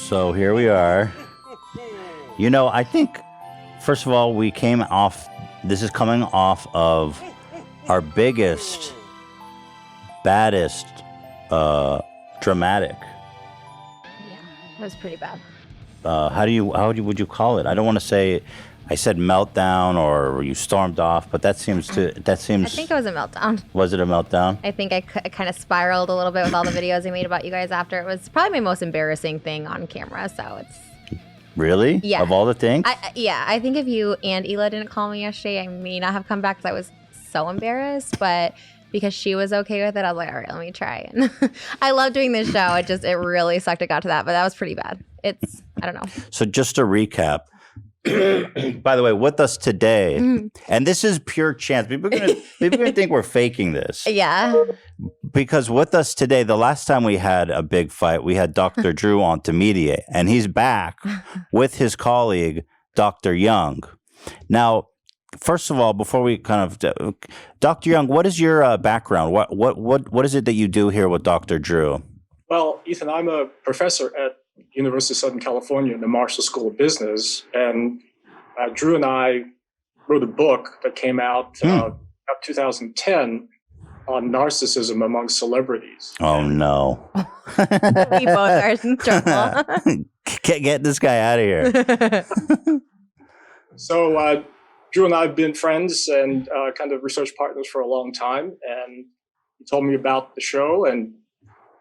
So here we are. You know, I think, first of all, we came off, this is coming off of our biggest, baddest, dramatic. Yeah, that was pretty bad. Would you call it? I don't want to say, I said meltdown or you stormed off, but that seems. I think it was a meltdown. Was it a meltdown? I think I kind of spiraled a little bit with all the videos I made about you guys after. It was probably my most embarrassing thing on camera, so it's... Really? Yeah. Of all the things? I think if you and Hila didn't call me yesterday, I may not have come back because I was so embarrassed, but because she was okay with it, I was like, all right, let me try. And I love doing this show. It really sucked it got to that, but that was pretty bad. I don't know. So just to recap, by the way, with us today, and this is pure chance. People are gonna think we're faking this. Yeah. Because with us today, the last time we had a big fight, we had Dr. Drew on to mediate, and he's back with his colleague, Dr. Young. Now, first of all, before we Dr. Young, what is your background? What is it that you do here with Dr. Drew? Well, Ethan, I'm a professor at University of Southern California in the Marshall School of Business, and Drew and I wrote a book that came out about 2010 on narcissism among celebrities. Oh no! We both are in trouble. Get this guy out of here. So Drew and I have been friends and kind of research partners for a long time, and he told me about the show, and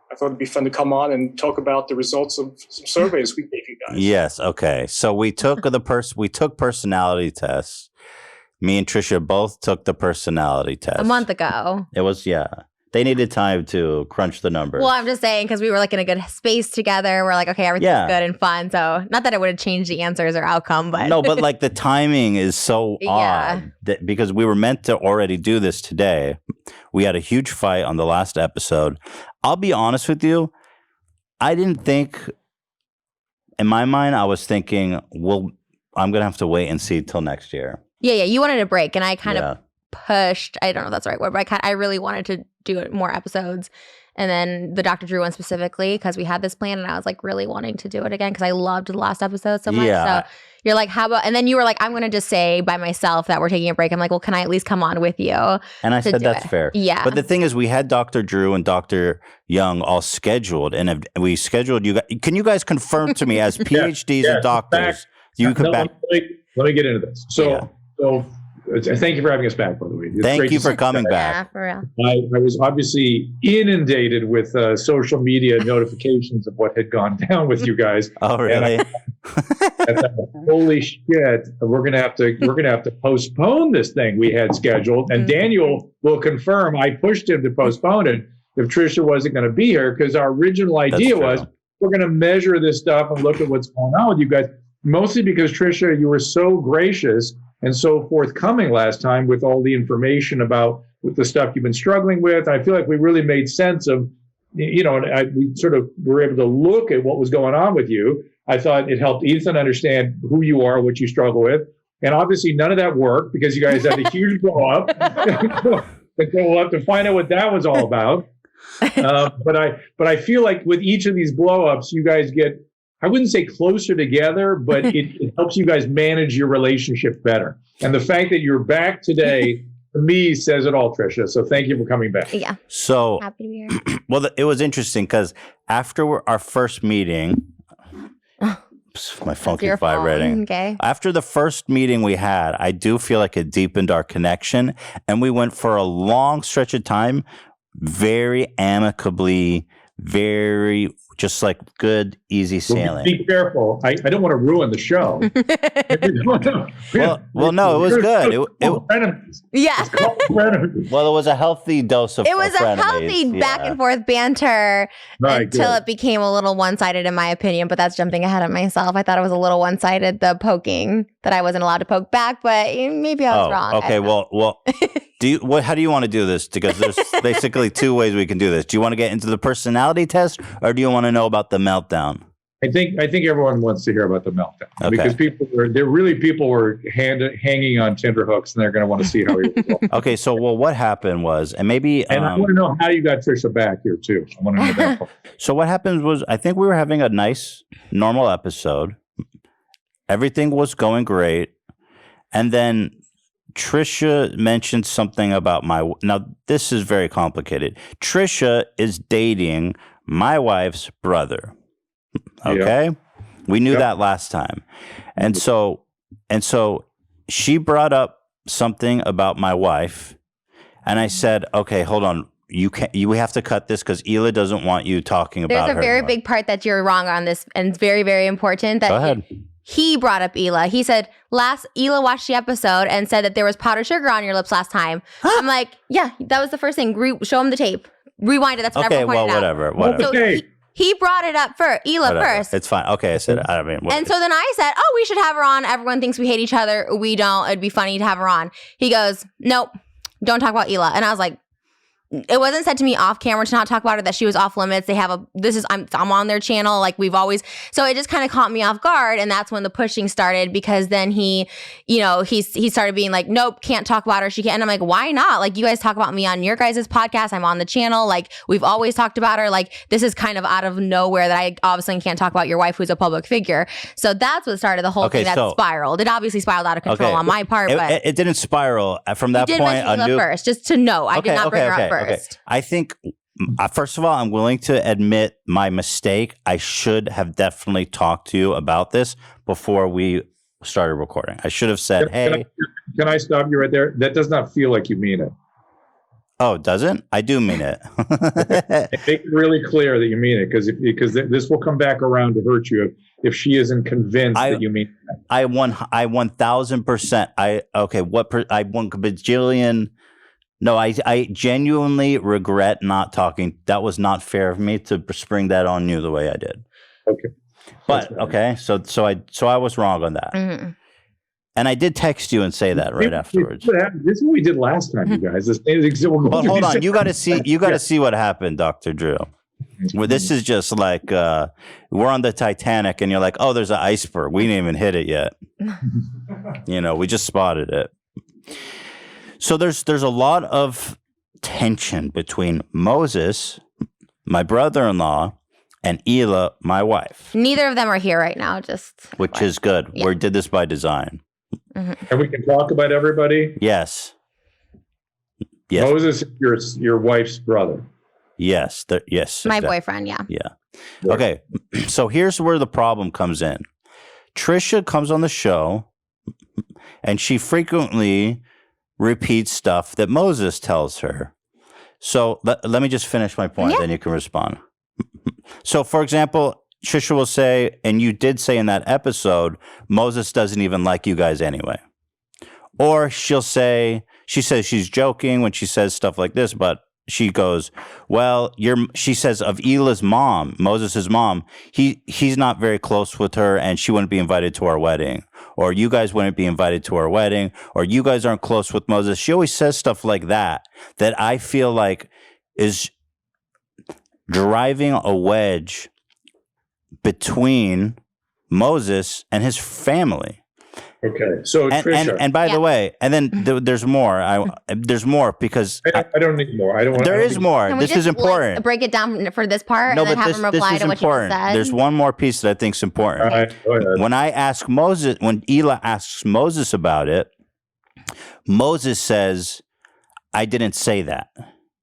I thought it'd be fun to come on and talk about the results of some surveys we gave you guys. Yes. Okay. So we took personality tests. Me and Trisha both took the personality test A month ago. It was They needed time to crunch the numbers. Well, I'm just saying because we were like in a good space together. We're like, okay, everything's good and fun. So not that it would have changed the answers or outcome, but no, but like the timing is so odd because we were meant to already do this today. We had a huge fight on the last episode. I'll be honest with you. I didn't think, in my mind, I was thinking, I'm going to have to wait and see till next year. Yeah. You wanted a break, and I kind of pushed. I don't know if that's the right word, but I really wanted to do more episodes. And then the Dr. Drew one specifically, because we had this plan, and I was like really wanting to do it again because I loved the last episode so much. Yeah. So you're like, how about, and then you were like, I'm going to just say by myself that we're taking a break. I'm like, well, can I at least come on with you? And I said, that's fair. Yeah. But the thing is, we had Dr. Drew and Dr. Young all scheduled, and we scheduled you guys. Can you guys confirm to me as PhDs and doctors, you could back? Let me get into this. So thank you for having us back, by the way. Thank you for coming back. Yeah, for real. I was obviously inundated with social media notifications of what had gone down with you guys. Oh, really? I thought, holy shit! We're gonna have to postpone this thing we had scheduled. And Daniel will confirm. I pushed him to postpone it if Trisha wasn't going to be here because our original idea was we're going to measure this stuff and look at what's going on with you guys. Mostly because Trisha, you were so gracious and so forthcoming last time with all the information about with the stuff you've been struggling with. I feel like we really made sense of, we sort of were able to look at what was going on with you. I thought it helped Ethan understand who you are, what you struggle with. And obviously none of that worked because you guys had a huge blow up. So we'll have to find out what that was all about. But I feel like with each of these blow ups, you guys get, I wouldn't say closer together, but it helps you guys manage your relationship better. And the fact that you're back today, to me, says it all, Trisha. So thank you for coming back. Yeah. So, happy to be here. Well, it was interesting because after our first meeting, my phone keeps vibrating. Okay. After the first meeting we had, I do feel like it deepened our connection. And we went for a long stretch of time, very amicably, very just like good, easy sailing. Be careful. I don't want to ruin the show. well, no, it was good. Yeah. Well, it was a healthy dose of It was a healthy back and forth banter until it became a little one-sided in my opinion, but that's jumping ahead of myself. I thought it was a little one-sided, the poking, that I wasn't allowed to poke back, but maybe I was wrong. Okay, well, how do you want to do this? Because there's basically two ways we can do this. Do you want to get into the personality test or do you want to know about the meltdown? I think everyone wants to hear about the meltdown because people were hanging on tenterhooks, and they're going to want to see how he was. Okay, so what happened was, and maybe, and I want to know how you got Trisha back here too. I want to know that part. So what happened was, I think we were having a nice, normal episode. Everything was going great, and then Trisha mentioned something about now this is very complicated. Trisha is dating my wife's brother. Okay. Yep. We knew that last time. And so she brought up something about my wife, and I said, okay, hold on. You have to cut this because Hila doesn't want you talking about her. There's a very big part that you're wrong on this, and it's very, very important that Go ahead. He brought up Hila. He said, Hila watched the episode and said that there was powdered sugar on your lips last time. I'm like, yeah, that was the first thing. Show him the tape. Rewind it. That's what everyone pointed whatever. So he brought it up for Hila first. It's fine. Okay, I said, I mean. And so then I said, oh, we should have her on. Everyone thinks we hate each other. We don't. It'd be funny to have her on. He goes, nope, don't talk about Hila. And I was like, it wasn't said to me off camera to not talk about her, that she was off limits. They have I'm on their channel, like we've always, so it just kind of caught me off guard. And that's when the pushing started, because then he started being like, nope, can't talk about her. She can't. And I'm like, why not? Like, you guys talk about me on your guys' podcast. I'm on the channel. Like, we've always talked about her. Like, this is kind of out of nowhere that I obviously can't talk about your wife, who's a public figure. So that's what started the whole thing that spiraled. It obviously spiraled out of control on my part, but it didn't spiral from that point. Hila first, just to know, I did not bring her up first. Okay. I think, first of all, I'm willing to admit my mistake. I should have definitely talked to you about this before we started recording. I should have said, hey. Can I stop you right there? That does not feel like you mean it. Oh, doesn't? I do mean it. Make it really clear that you mean it, because this will come back around to hurt you if she isn't convinced that you mean it. I 1000%. I won bajillion. No, I genuinely regret not talking. That was not fair of me to spring that on you the way I did. Okay. But okay, so I was wrong on that. Mm-hmm. And I did text you and say that right afterwards. This is what we did last time, you guys. But hold on, you got to see what happened, Dr. Drew. Where this is just like we're on the Titanic, and you're like, oh, there's an iceberg. We didn't even hit it yet. We just spotted it. So there's a lot of tension between Moses, my brother-in-law, and Hila, my wife. Neither of them are here right now, which is good. Yeah. We did this by design. Mm-hmm. And we can talk about everybody? Yes. Moses, your wife's brother. Yes. Yes. My boyfriend, yeah. Yeah. Okay. So here's where the problem comes in. Trisha comes on the show, and she frequently repeats stuff that Moses tells her. So let me just finish my point, then you can respond. So, for example, Trisha will say, and you did say in that episode, Moses doesn't even like you guys anyway. Or she says she's joking when she says stuff like this, but she goes, well, she says of Hila's mom, Moses' mom, he's not very close with her, and she wouldn't be invited to our wedding. Or you guys wouldn't be invited to our wedding. Or you guys aren't close with Moses. She always says stuff like that I feel like is driving a wedge between Moses and his family. Okay, so Trisha, and by the way, and then there's more. There's more because I don't need more. I don't want. There is more. This is important. Break it down for this part, and then have him reply to what you just said. There's one more piece that I think is important. All right, go ahead. When Hila asks Moses about it, Moses says, "I didn't say that."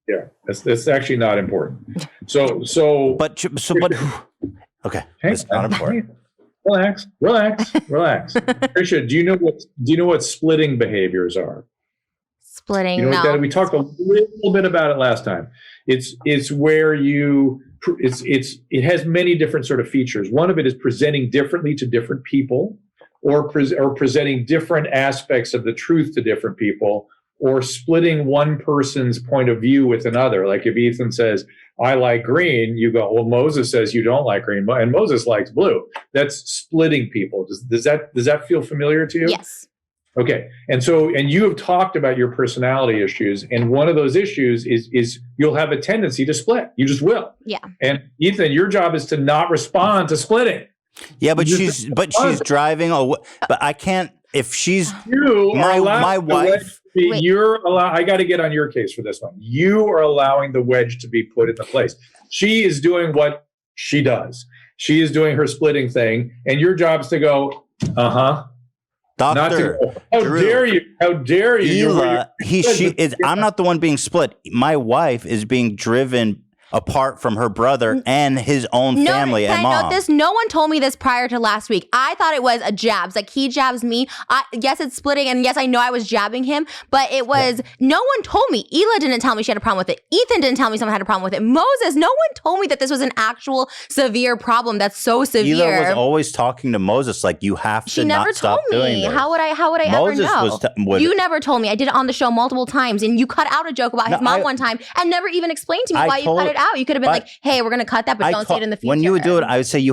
Yeah, that's actually not important. So, but okay, it's not important. Relax. Trisha, do you know what splitting behaviors are? Splitting, you know what we talked a little bit about it last time. It's where it has many different sort of features. One of it is presenting differently to different people, or presenting different aspects of the truth to different people, or splitting one person's point of view with another. Like if Ethan says, I like green, you go, well, Moses says you don't like green, and Moses likes blue. That's splitting people. Does that feel familiar to you? Yes. Okay. And you have talked about your personality issues. And one of those issues is you'll have a tendency to split. You just will. Yeah. And Ethan, your job is to not respond to splitting. Yeah, but she's driving away. But I can't, if she's, my wife. I got to get on your case for this one. You are allowing the wedge to be put into place. She is doing what she does. She is doing her splitting thing. And your job is to go, Doctor, how dare you? How dare you? Hila, I'm not the one being split. My wife is being driven apart from her brother and his own family and mom. I know this? No one told me this prior to last week. I thought it was a jabs. Like he jabs me. Yes, it's splitting, and yes, I know I was jabbing him, but it was no one told me. Hila didn't tell me she had a problem with it. Ethan didn't tell me someone had a problem with it. Moses, no one told me that this was an actual severe problem that's so severe. Hila was always talking to Moses like, you have to not stop doing this. How would I Moses ever know? You never told me. I did it on the show multiple times, and you cut out a joke about his mom one time and never even explained to me why you cut it out. You could have been like, hey, we're going to cut that, but don't say it in the future. When you would do it, I would say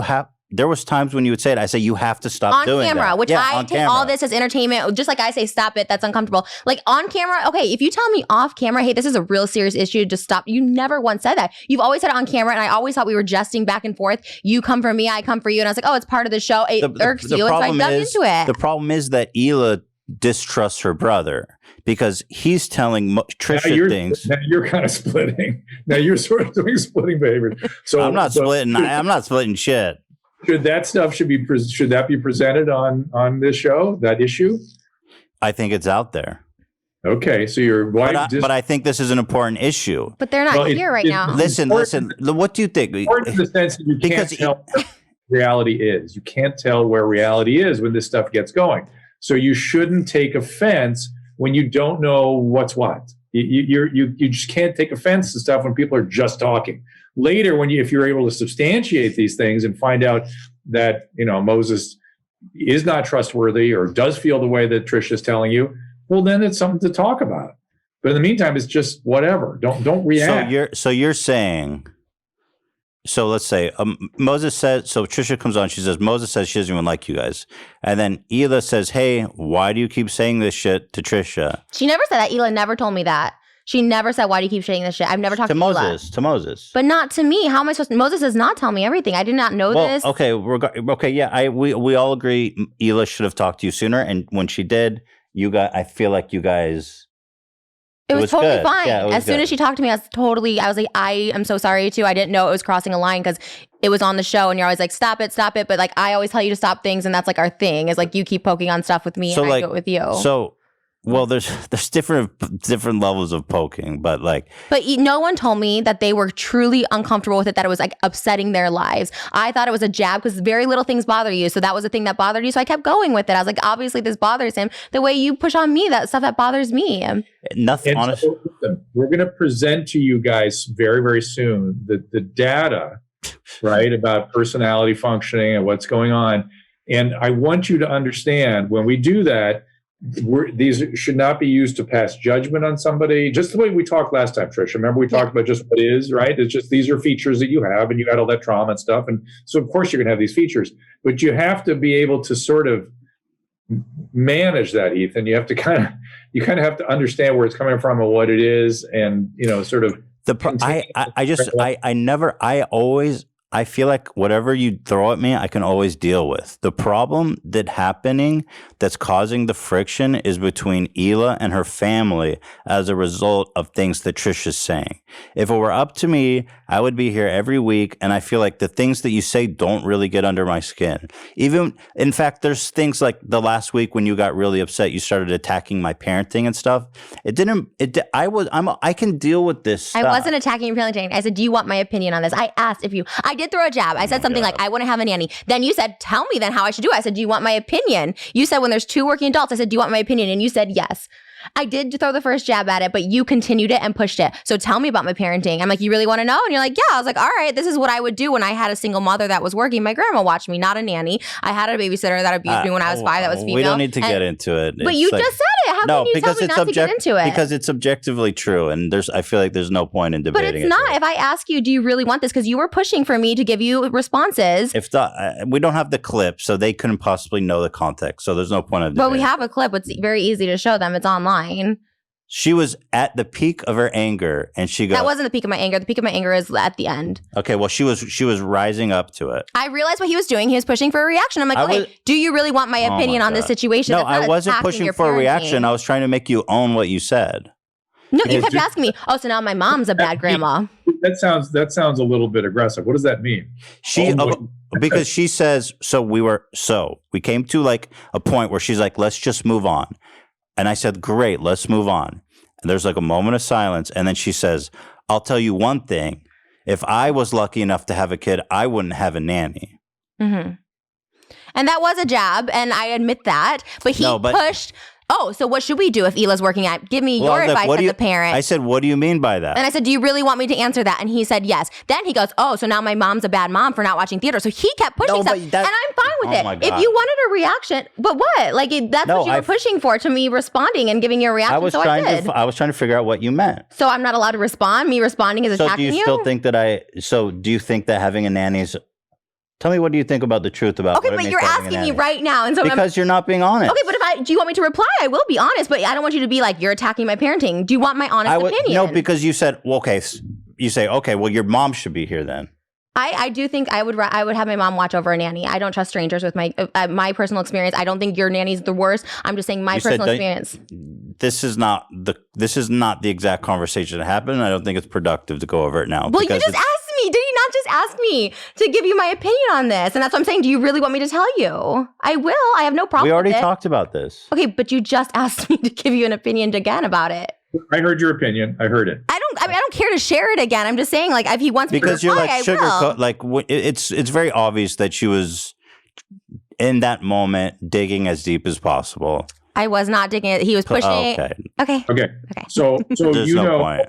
there was times when you would say it, I say, you have to stop doing that. On camera, which I take all this as entertainment, just like I say, stop it, that's uncomfortable. Like on camera, okay, if you tell me off camera, hey, this is a real serious issue, just stop. You never once said that. You've always said it on camera, and I always thought we were jesting back and forth. You come for me, I come for you. And I was like, oh, it's part of the show. It irks you. And so I dug into it. The problem is that Hila distrusts her brother because he's telling Trisha things. Now you're kind of splitting. Now you're sort of doing splitting behavior. So I'm not splitting. I'm not splitting shit. Should that be presented on this show? That issue? I think it's out there. Okay, so your wife. But I think this is an important issue. But they're not here right now. Listen. What do you think? Important in the sense that you can't tell where reality is. You can't tell where reality is when this stuff gets going. So you shouldn't take offense when you don't know what's what. You just can't take offense to stuff when people are just talking. Later, if you're able to substantiate these things and find out that Moses is not trustworthy or does feel the way that Trish is telling you, well, then it's something to talk about. But in the meantime, it's just whatever. Don't react. So you're saying. So let's say Moses says, so Trisha comes on, she says, Moses says she doesn't even like you guys. And then Hila says, hey, why do you keep saying this shit to Trisha? She never said that. Hila never told me that. She never said, why do you keep saying this shit? I've never talked to Moses. Hila. To Moses. But not to me. How am I supposed to? Moses does not tell me everything. I did not know this. Okay, yeah, we all agree Hila should have talked to you sooner. And when she did, I feel like you guys... It was totally good. fine. Yeah, as soon as she talked to me, I was like, I am so sorry too. I didn't know it was crossing a line because it was on the show and you're always like, stop it. But like, I always tell you to stop things. And that's like our thing is like, you keep poking on stuff with me and I do it with you. So, well, there's different levels of poking, but no one told me that they were truly uncomfortable with it, that it was like upsetting their lives. I thought it was a jab because very little things bother you. So that was the thing that bothered you. So I kept going with it. I was like, obviously this bothers him. The way you push on me, that stuff that bothers me. Nothing. Honestly, we're going to present to you guys very, very soon the data, right, about personality functioning and what's going on. And I want you to understand when we do that, these should not be used to pass judgment on somebody. Just the way we talked last time, Trish. Remember we talked about just what is, right? It's just these are features that you have, and you had all that trauma and stuff. And so, of course, you're going to have these features. But you have to be able to sort of manage that, Ethan. You have to kind of have to understand where it's coming from and what it is, and sort of. I feel like whatever you throw at me, I can always deal with. The problem that's causing the friction is between Hila and her family as a result of things that Trish is saying. If it were up to me, I would be here every week, and I feel like the things that you say don't really get under my skin. In fact, there's things like the last week when you got really upset, you started attacking my parenting and stuff. I can deal with this stuff. I wasn't attacking your parenting. I said, do you want my opinion on this? I asked I did throw a jab. I said something like, I want to have a nanny. Then you said, tell me then how I should do it. I said, do you want my opinion? You said, when there's 2 working adults, I said, do you want my opinion? And you said, yes. I did throw the first jab at it, but you continued it and pushed it. So tell me about my parenting. I'm like, you really want to know? And you're like, yeah. I was like, all right, this is what I would do when I had a single mother that was working. My grandma watched me, not a nanny. I had a babysitter that abused me when I was 5 that was female. We don't need to get into it. But you just said How No, can you tell because me it's not to get into it? because it's objectively true, and I feel like there's no point in but debating. it's not. If I ask you, do you really want this? Because you were pushing for me to give you responses. If we don't have the clip, so they couldn't possibly know the context. So there's no point of. But we debating. have a clip. It's very easy to show them. It's online. She was at the peak of her anger, and she goes. That wasn't the peak of my anger. The peak of my anger is at the end. Okay, well, she was rising up to it. I realized what he was doing. He was pushing for a reaction. I'm like, I okay, was- do you really want my Oh opinion my on this God. situation? No, That's not I wasn't attacking pushing your for a reaction. parenting. I was trying to make you own what you said. No, you Yeah, kept just- asking me. Oh, so now my mom's a bad grandma. That sounds a little bit aggressive. What does that mean? She Oh, because she says we came to like a point where she's like, let's just move on, and I said, great, let's move on. And there's like a moment of silence, and then she says, I'll tell you one thing: if I was lucky enough to have a kid, I wouldn't have a nanny. Mm-hmm. And that was a jab, and I admit that. But he pushed. Oh, so what should we do if Hila's working at? Give me your advice as a parent. I said, what do you mean by that? And I said, do you really want me to answer that? And he said, yes. Then he goes, oh, so now my mom's a bad mom for not watching theater. So he kept pushing stuff. And I'm fine with it. my If God. you wanted a reaction, but what? Like, that's what you were pushing for, to me responding and giving you a reaction. I was trying to figure out what you meant. So I'm not allowed to respond? Me responding is attacking you? So do you still think that do you think that having a nanny is... Tell me, what do you think about the truth about Okay, but you're asking me right now. And so because you're not being honest. Okay, but do you want me to reply? I will be honest, but I don't want you to be like, you're attacking my parenting. Do you want my honest opinion? No, because you said, well, okay, you say, okay, well, your mom should be here then. I do think I would have my mom watch over a nanny. I don't trust strangers with my personal experience. I don't think your nanny's the worst. I'm just saying my personal experience. This is not the exact conversation that happened. I don't think it's productive to go over it now. Well, you just asked me. Did you not just ask me to give you my opinion on this? And that's what I'm saying. Do you really want me to tell you? I will. I have no problem We already with it. talked about this. Okay, but you just asked me to give you an opinion again about it. I heard your opinion. I heard it. I don't care to share it again. I'm just saying, like, if he wants me to reply, you're like I will. sugarcoat. Like it's very obvious that she was in that moment digging as deep as possible. I was not digging it. He was pushing. Okay. So There's you no know, point.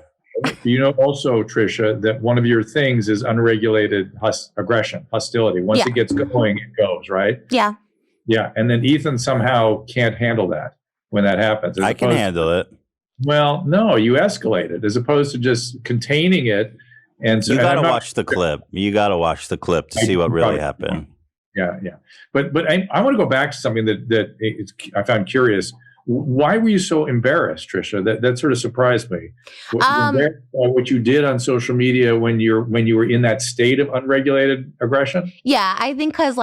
you know also, Trisha, that one of your things is unregulated aggression, hostility. Once it gets going, it goes, right? Yeah. Yeah, and then Ethan somehow can't handle that when that happens. I can handle it. Well, no, you escalate it as opposed to just containing it. And so You got to watch the clip. You got to watch the clip to see what really happened. Yeah. But I want to go back to something that I found curious. Why were you so embarrassed, Trisha? That sort of surprised me. What you did on social media when you were in that state of unregulated aggression? Yeah, I think because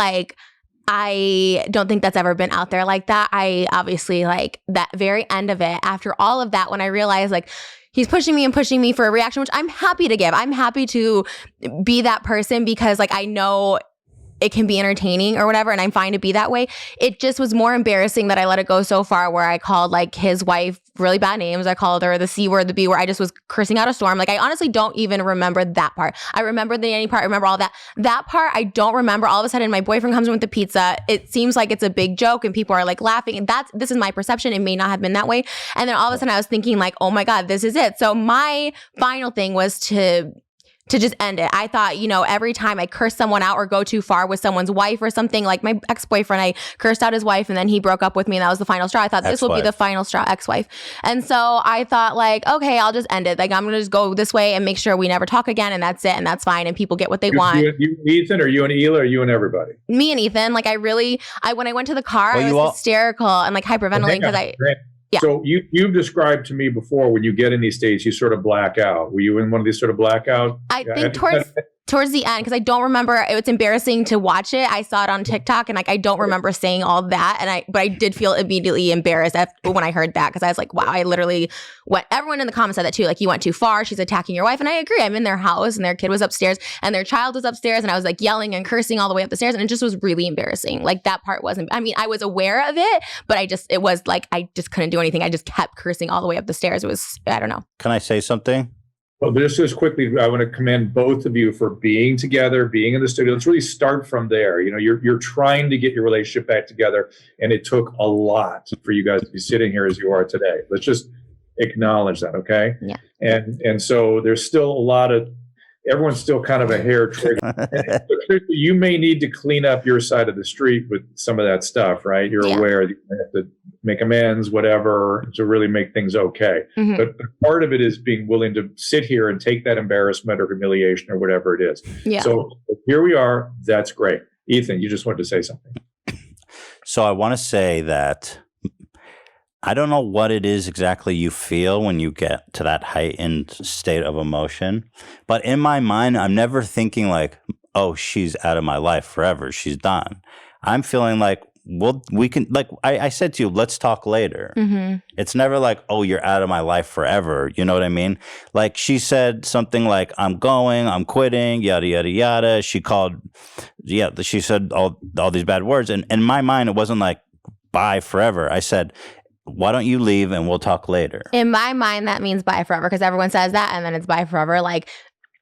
I don't think that's ever been out there like that. I obviously that very end of it, after all of that, when I realized he's pushing me for a reaction, which I'm happy to give. I'm happy to be that person because I know it can be entertaining or whatever, and I'm fine to be that way. It just was more embarrassing that I let it go so far where I called his wife really bad names. I called her the C word, the B word. I just was cursing out a storm. I honestly don't even remember that part. I remember the nanny part. I remember all that. That part I don't remember. All of a sudden my boyfriend comes in with the pizza. It seems like it's a big joke and people are laughing, and this is my perception. It may not have been that way. And then all of a sudden I was thinking oh my God, this is it. So my final thing was to just end it. I thought, every time I curse someone out or go too far with someone's wife or something, like my ex-boyfriend, I cursed out his wife and then he broke up with me and that was the final straw. I thought this will be the final straw, ex-wife. And so I thought okay, I'll just end it. I'm going to just go this way and make sure we never talk again and that's it and that's fine and people get what they want. You and Ethan, or you and Hila, or you and everybody? Me and Ethan. When I went to the car, I was hysterical and hyperventilating because Yeah. So you've described to me before when you get in these states, you sort of black out. Were you in one of these sort of blackout? I think towards the end, because I don't remember. It's embarrassing to watch it. I saw it on TikTok, and I don't remember saying all that. But I did feel immediately embarrassed when I heard that because I was like, wow, I literally went. Everyone in the comments said that too. You went too far. She's attacking your wife, and I agree. I'm in their house, and their kid was upstairs, and their child was upstairs, and I was yelling and cursing all the way up the stairs, and it just was really embarrassing. That part wasn't. I mean, I was aware of it, but it was I just couldn't do anything. I just kept cursing all the way up the stairs. It was, I don't know. Can I say something? Well, just quickly, I want to commend both of you for being together, being in the studio. Let's really start from there. You're trying to get your relationship back together, and it took a lot for you guys to be sitting here as you are today. Let's just acknowledge that, okay? Yeah. And so there's still a lot of, everyone's still kind of a hair trigger. And so you may need to clean up your side of the street with some of that stuff, right? You're aware that you have to make amends, whatever, to really make things okay. Mhm. But part of it is being willing to sit here and take that embarrassment or humiliation or whatever it is. Yeah. So here we are. That's great. Ethan, you just wanted to say something. So I want to say that I don't know what it is exactly you feel when you get to that heightened state of emotion, but in my mind, I'm never thinking like, oh, she's out of my life forever. She's done. I'm feeling like, well, we can, like I said to you, let's talk later. Mhm. It's never like, oh, you're out of my life forever. You know what I mean? Like she said something like, I'm quitting, yada, yada, yada. She said all these bad words. And in my mind, it wasn't like, bye forever. I said, why don't you leave and we'll talk later? In my mind, that means bye forever because everyone says that and then it's bye forever. Like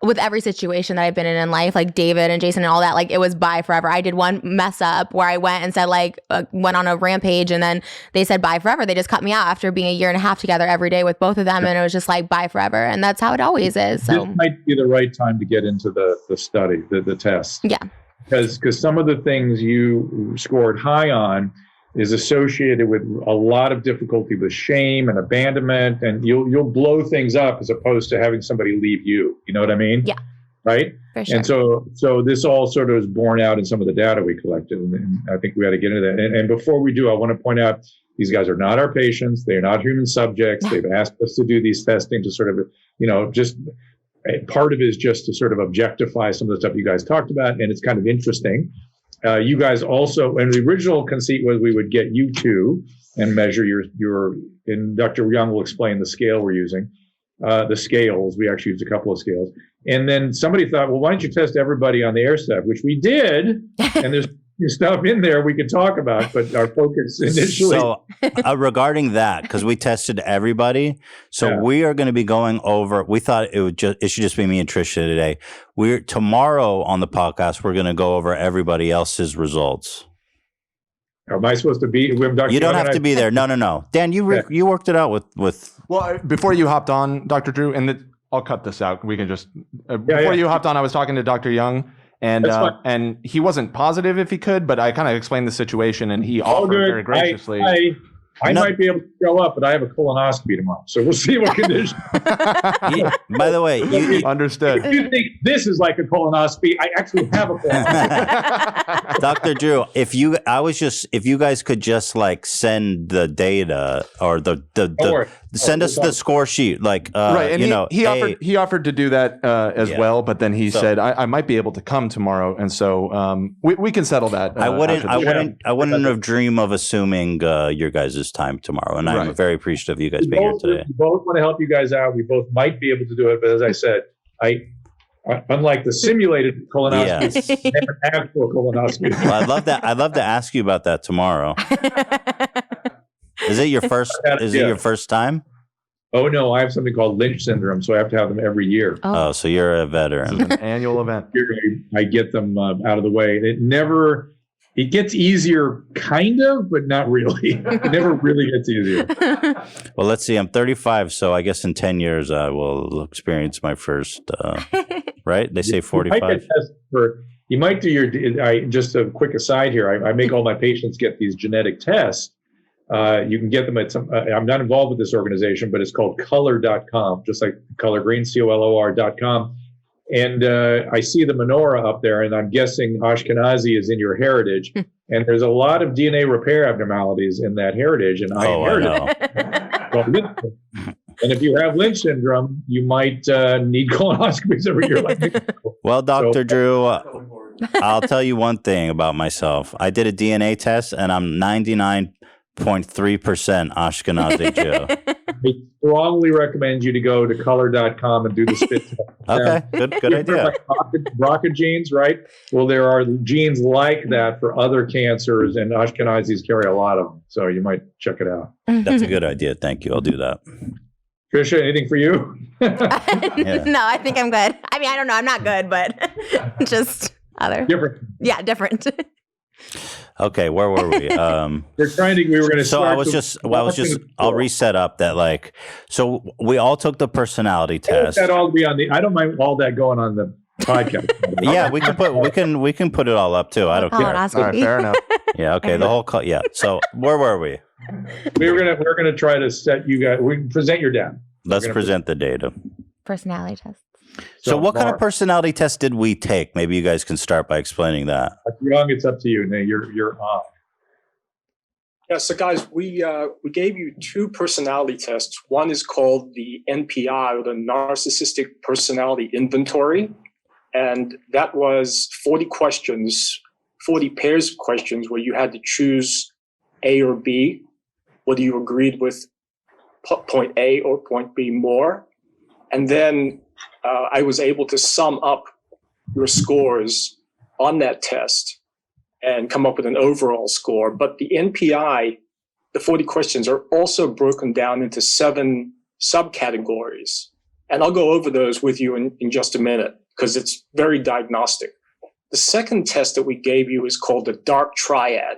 with every situation that I've been in life, like David and Jason and all that, like it was bye forever. I did one mess up where I went and said like, went on a rampage and then they said bye forever. They just cut me out after being a year and a half together every day with both of them. And it was just like bye forever. And that's how it always is. So This might be the right time to get into the study, the test. yeah. Because some of the things you scored high on is associated with a lot of difficulty with shame and abandonment, and you'll blow things up as opposed to having somebody leave you. You know what I mean? Yeah. Right? For sure. And so this all sort of is borne out in some of the data we collected, and I think we ought to get into that. And before we do, I want to point out these guys are not our patients. They're not human subjects. They've asked us to do these testing to sort of, just part of it is just to sort of objectify some of the stuff you guys talked about, and it's kind of interesting. You guys also, and the original conceit was we would get you two and measure your, and Dr. Young will explain the scale we're using, the scales. We actually used a couple of scales. And then somebody thought, well, why don't you test everybody on the air staff, which we did. And there's stuff in there we could talk about, but our focus initially. So regarding that, because we tested everybody, so we are going to be going over. We thought it should just be me and Tricia today. Tomorrow on the podcast, we're going to go over everybody else's results. Am I supposed to be? Dr. You don't have to be there. No. Dan, you worked it out with. Well, before you hopped on, Dr. Drew, I'll cut this out. We can just before you hopped on, I was talking to Dr. Young. And he wasn't positive if he could, but I kind of explained the situation, and he offered very graciously. I might be able to show up, but I have a colonoscopy tomorrow, so we'll see what condition. By the way, you understood. If you think this is like a colonoscopy, I actually have a colonoscopy. Dr. Drew, if you guys could just like send the data or send us the score sheet, like right, and he offered to do that as well, but then he said I might be able to come tomorrow, and so we can settle that. I wouldn't have dreamed of assuming your guys' time tomorrow, and I'm very appreciative of you guys being here today. We both want to help you guys out. We both might be able to do it, but as I said, unlike the simulated colonoscopy, I have an actual colonoscopy. Well, I'd love to ask you about that tomorrow. Is it your first? Is it your first time? Oh no, I have something called Lynch syndrome, so I have to have them every year. Oh, so you're a veteran. It's an annual event. I get them out of the way. It gets easier, kind of, but not really. It never really gets easier. Well, let's see. I'm 35, so I guess in 10 years I will experience my first. Right? They say 45. You might do just a quick aside here. I make all my patients get these genetic tests. You can get them at I'm not involved with this organization, but it's called color.com, just like color green, COLOR.com. And I see the menorah up there, and I'm guessing Ashkenazi is in your heritage. And there's a lot of DNA repair abnormalities in that heritage, and I inherited it. And if you have Lynch syndrome, you might need colonoscopies every year. Like me. Well, Dr. Drew, I'll tell you one thing about myself. I did a DNA test, and I'm 99.3% Ashkenazi Jew. I strongly recommend you to go to color.com and do the spit test. Okay, good idea. Like BRCA genes, right? Well, there are genes like that for other cancers, and Ashkenazis carry a lot of them. So you might check it out. That's a good idea. Thank you. I'll do that. Tricia, anything for you? No, I think I'm good. I mean, I don't know. I'm not good, but just other. Different. Yeah, different. Okay, where were we? We were going to So I'll reset up that, like, so we all took the personality test. That all be on I don't mind all that going on the podcast. Yeah, we can put it all up too. I don't care. All right, fair enough. Yeah, okay. The whole yeah. So where were we? We're gonna try to set you guys. We present your data. Let's present the data. Personality test. So what kind of personality test did we take? Maybe you guys can start by explaining that. Young, it's up to you. Now you're on. Yeah, so guys, we gave you 2 personality tests. One is called the NPI, or the Narcissistic Personality Inventory, and that was 40 questions, 40 pairs of questions where you had to choose A or B, whether you agreed with point A or point B more. And then I was able to sum up your scores on that test and come up with an overall score. But the NPI, the 40 questions, are also broken down into 7 subcategories. And I'll go over those with you in just a minute, because it's very diagnostic. The second test that we gave you is called the Dark Triad.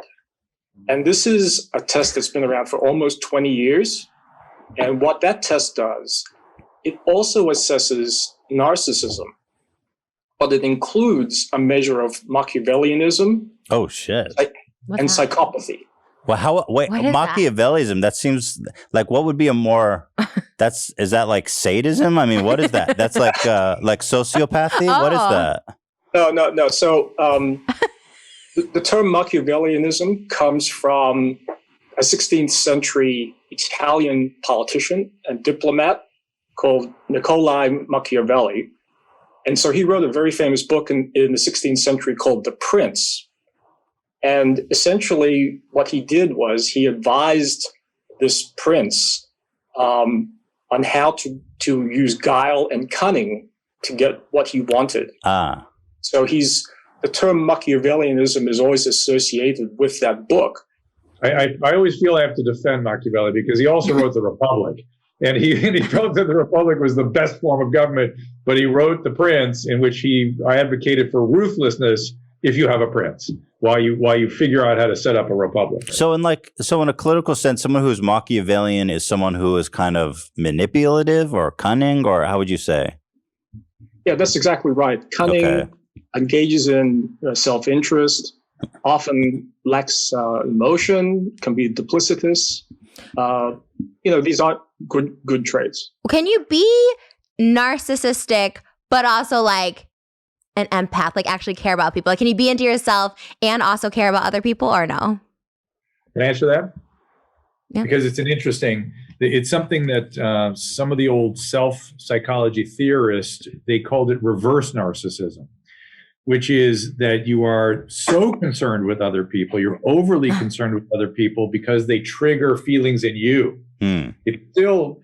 And this is a test that's been around for almost 20 years. And what that test does, it also assesses narcissism, but it includes a measure of Machiavellianism. Oh, shit. And psychopathy. Well, wait, Machiavellism, that seems like, what would be a more, is that like sadism? I mean, what is that? That's like sociopathy? Oh. What is that? No. So the term Machiavellianism comes from a 16th century Italian politician and diplomat called Niccolo Machiavelli. And so he wrote a very famous book in the 16th century called The Prince. And essentially what he did was he advised this prince on how to use guile and cunning to get what he wanted. So the term Machiavellianism is always associated with that book. I always feel I have to defend Machiavelli because he also wrote The Republic. And he felt that the Republic was the best form of government, but he wrote The Prince, in which I advocated for ruthlessness if you have a prince, while you figure out how to set up a republic. So in a political sense, someone who's Machiavellian is someone who is kind of manipulative or cunning, or how would you say? Yeah, that's exactly right. Cunning, engages in self-interest, often lacks emotion, can be duplicitous. These aren't good traits. Can you be narcissistic, but also like an empath, like actually care about people? Like, can you be into yourself and also care about other people, or no? Can I answer that? Yeah. Because it's something that some of the old self-psychology theorists, they called it reverse narcissism, which is that you are so concerned with other people, you're overly concerned with other people because they trigger feelings in you. It's still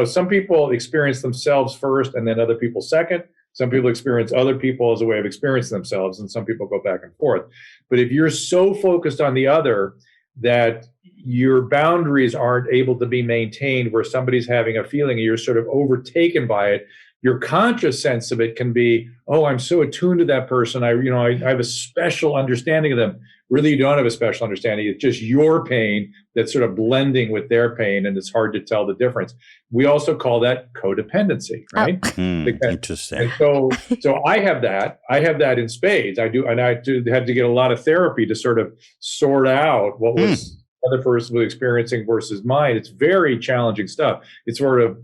some people experience themselves first and then other people second. Some people experience other people as a way of experiencing themselves, and some people go back and forth. But if you're so focused on the other that your boundaries aren't able to be maintained, where somebody's having a feeling and you're sort of overtaken by it, your conscious sense of it can be, oh, I'm so attuned to that person. I have a special understanding of them. Really, you don't have a special understanding. It's just your pain that's sort of blending with their pain, and it's hard to tell the difference. We also call that codependency, right? Interesting. And so I have that. I have that in spades. I do, and I had to get a lot of therapy to sort of sort out what was the other person was experiencing versus mine. It's very challenging stuff. It's sort of,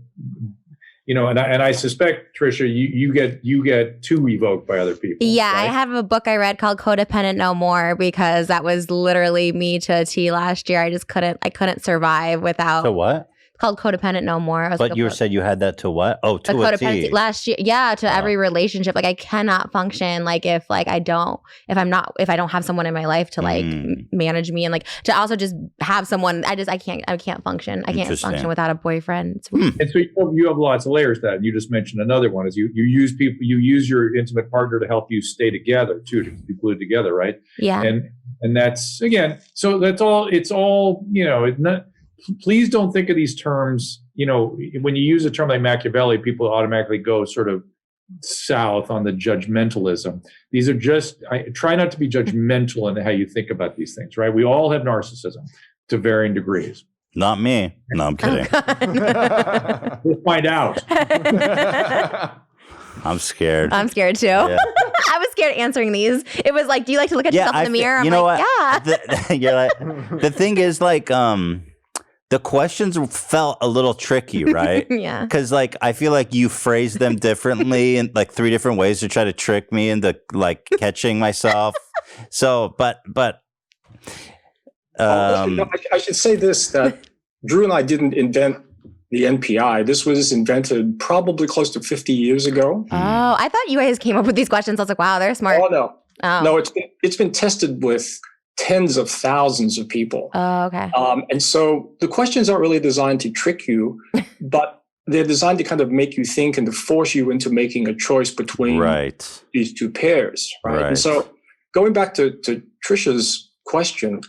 and I suspect, Tricia, you get too evoked by other people. Yeah, right? I have a book I read called Codependent No More, because that was literally me to a T last year. I couldn't survive without. So what? Called Codependent No More. But you said you had that to what? Oh, to a T. Last year. Yeah, to every relationship. Like, I cannot function if I don't have someone in my life to manage me, and like to also just have someone. I can't function. I can't function without a boyfriend. And so you have lots of layers to that. You just mentioned another one is you use your intimate partner to help you stay together too, to be glued together, right? Yeah. And that's, again, so that's all, it's all, it's not. Please don't think of these terms, when you use a term like Machiavelli, people automatically go sort of, south on the judgmentalism. These are just, I try not to be judgmental in how you think about these things, right? We all have narcissism to varying degrees. Not me. No, I'm kidding. We'll find out. I'm scared. I'm scared too. Yeah. I was scared answering these. It was like, do you like to look at yourself in the mirror? I'm you know like, what? yeah. You're like, the thing is, like, the questions felt a little tricky, right? Yeah. Because, like, I feel like you phrased them differently in like 3 different ways to try to trick me into like catching myself. So, but I should say this, that Drew and I didn't invent the NPI. This was invented probably close to 50 years ago. Oh, I thought you guys came up with these questions. I was like, wow, they're smart. Oh, no. Oh. No, it's been tested with tens of thousands of people. Oh, okay. And so the questions aren't really designed to trick you, but they're designed to kind of make you think and to force you into making a choice between right. these two pairs. Right. And so going back to Trisha's question,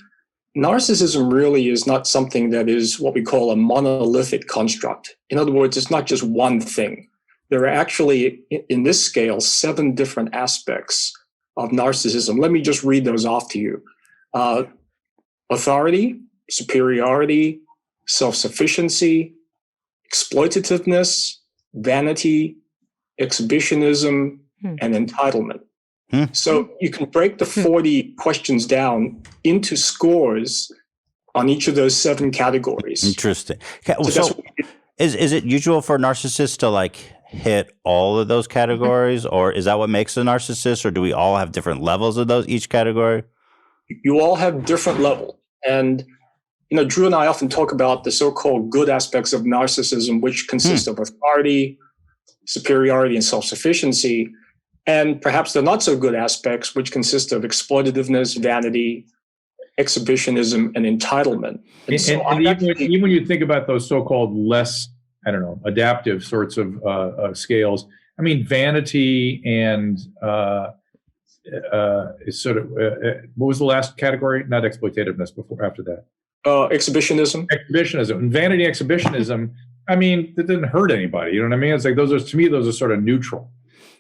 narcissism really is not something that is what we call a monolithic construct. In other words, it's not just one thing. There are actually, in this scale, 7 different aspects of narcissism. Let me just read those off to you. Authority, superiority, self-sufficiency, exploitativeness, vanity, exhibitionism, and entitlement. So you can break the 40 questions down into scores on each of those 7 categories. Interesting. So is it usual for narcissists to like hit all of those categories, or is that what makes a narcissist, or do we all have different levels of each category? You all have different levels. And Drew and I often talk about the so-called good aspects of narcissism, which consist of authority, superiority, and self-sufficiency. And perhaps the not so good aspects, which consist of exploitativeness, vanity, exhibitionism, and entitlement. And even when you think about those so-called less, adaptive sorts of scales, I mean, vanity and is sort of, what was the last category? Not exploitativeness, after that. Exhibitionism. Exhibitionism. And vanity, exhibitionism, I mean, that didn't hurt anybody. You know what I mean? It's like, to me, those are sort of neutral.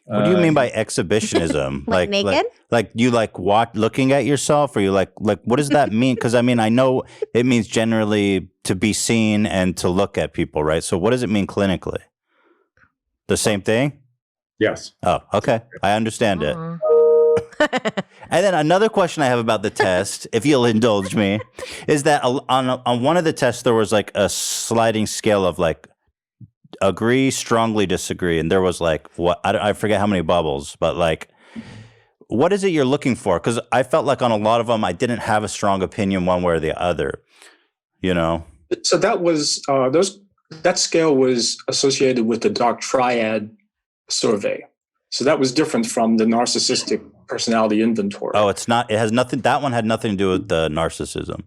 What do you mean by exhibitionism? like naked? Like you like looking at yourself, or you like what does that mean? Because I mean, I know it means generally to be seen and to look at people, right? So what does it mean clinically? The same thing? Yes. Oh, okay. I understand it. And then another question I have about the test, if you'll indulge me, is that on one of the tests there was like a sliding scale of like agree, strongly disagree, and there was like I forget how many bubbles, but like what is it you're looking for? Because I felt like on a lot of them I didn't have a strong opinion one way or the other. So that was that scale was associated with the Dark Triad survey. So that was different from the narcissistic personality inventory. Oh, it's not. It has nothing. That one had nothing to do with the narcissism.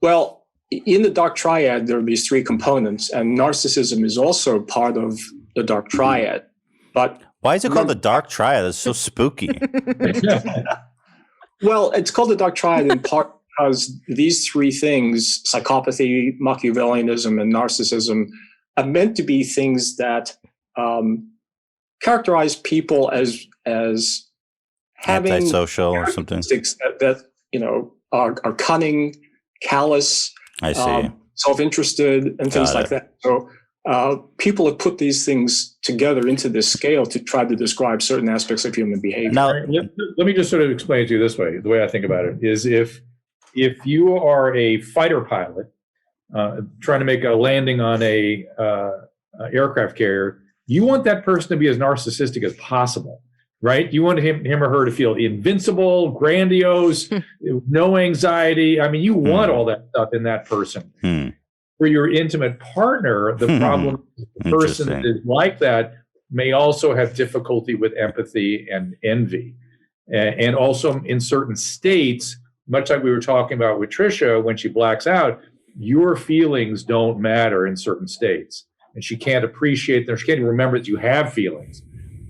Well, in the Dark Triad, there are these 3 components, and narcissism is also part of the Dark Triad. But why is it called the Dark Triad? It's so spooky. Well, it's called the Dark Triad in part because these 3 things, psychopathy, Machiavellianism, and narcissism, are meant to be things that characterize people as having antisocial or something that are cunning, callous, I see, self-interested, and things like that. So people have put these things together into this scale to try to describe certain aspects of human behavior. Now, let me just sort of explain it to you this way. The way I think about it is if you are a fighter pilot trying to make a landing on a aircraft carrier, you want that person to be as narcissistic as possible, right? You want him or her to feel invincible, grandiose, no anxiety. I mean, you want all that stuff in that person. For your intimate partner, the problem is the person that is like that may also have difficulty with empathy and envy. And also in certain states, much like we were talking about with Trisha, when she blacks out, your feelings don't matter in certain states. And she can't appreciate them. She can't even remember that you have feelings.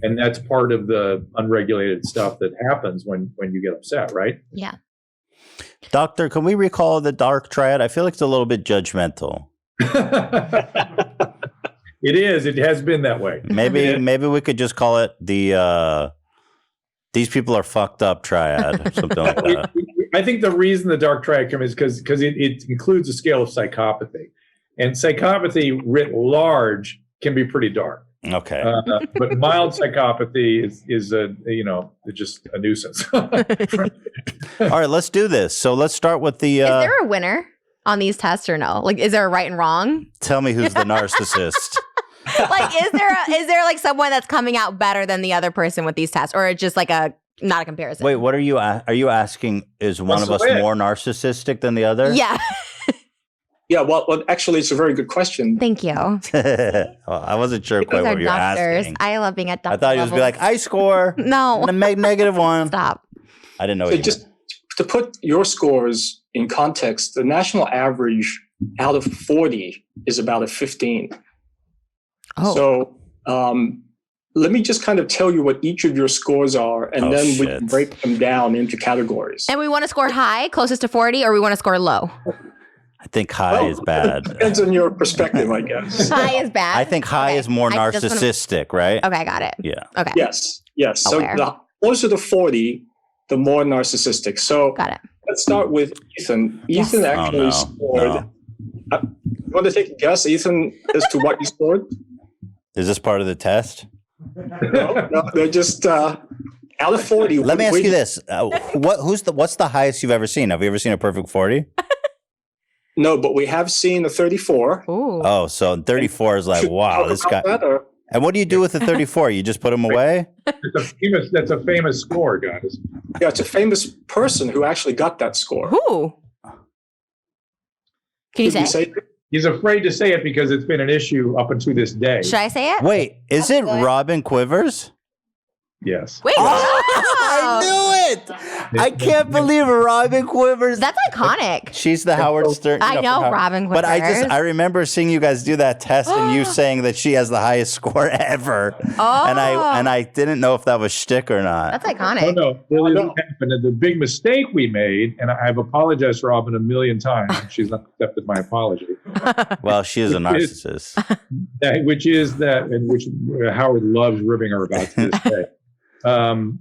And that's part of the unregulated stuff that happens when you get upset, right? Yeah. Doctor, can we recall the Dark Triad? I feel like it's a little bit judgmental. It is. It has been that way. Maybe we could just call it the these people are fucked up triad or something like that. I think the reason the dark triad comes is because it includes a scale of psychopathy, and psychopathy writ large can be pretty dark. Okay. But mild psychopathy is just a nuisance. All right, let's do this. So let's start with the. Is there a winner on these tests or no? Like, is there a right and wrong? Tell me who's the narcissist. Like, is there like someone that's coming out better than the other person with these tests, or just like not a comparison? Wait, what are you? Are you asking? Is one of us more narcissistic than the other? Yeah. Yeah, well, actually, it's a very good question. Thank you. Well, I wasn't sure quite what you were asking. I love being at doctor I thought you was be like, I score. No. And make -1. Stop. I didn't know. So just to put your scores in context, the national average out of 40 is about a 15. Oh. So let me just kind of tell you what each of your scores are, and then we can break them down into categories. And we want to score high, closest to 40, or we want to score low? I think high is bad. Depends on your perspective, I guess. High is bad? I think high is more narcissistic, right? Okay, got it. Yeah. Okay. Yes. So the closer to 40, the more narcissistic. So got it. Let's start with Ethan. Ethan actually scored. You want to take a guess, Ethan, as to what you scored? Is this part of the test? No, they're just out of 40. Let me ask you this: what's the highest you've ever seen? Have you ever seen a perfect 40? No, but we have seen a 34. Ooh. Oh, so 34 is like, wow, this guy. And what do you do with the 34? You just put him away? That's a famous score, guys. Yeah, it's a famous person who actually got that score. Who? Can you say it? He's afraid to say it because it's been an issue up until this day. Should I say it? Wait, is it Robin Quivers? Yes. Wait. I knew it. I can't believe Robin Quivers. That's iconic. She's the Howard Stern. I know Robin Quivers. But I remember seeing you guys do that test and you saying that she has the highest score ever. Oh. And I didn't know if that was shtick or not. That's iconic. No, really didn't happen. And the big mistake we made, and I've apologized to Robin a million times, and she's not accepted my apology. Well, she is a narcissist. Which Howard loves ribbing her about to this day.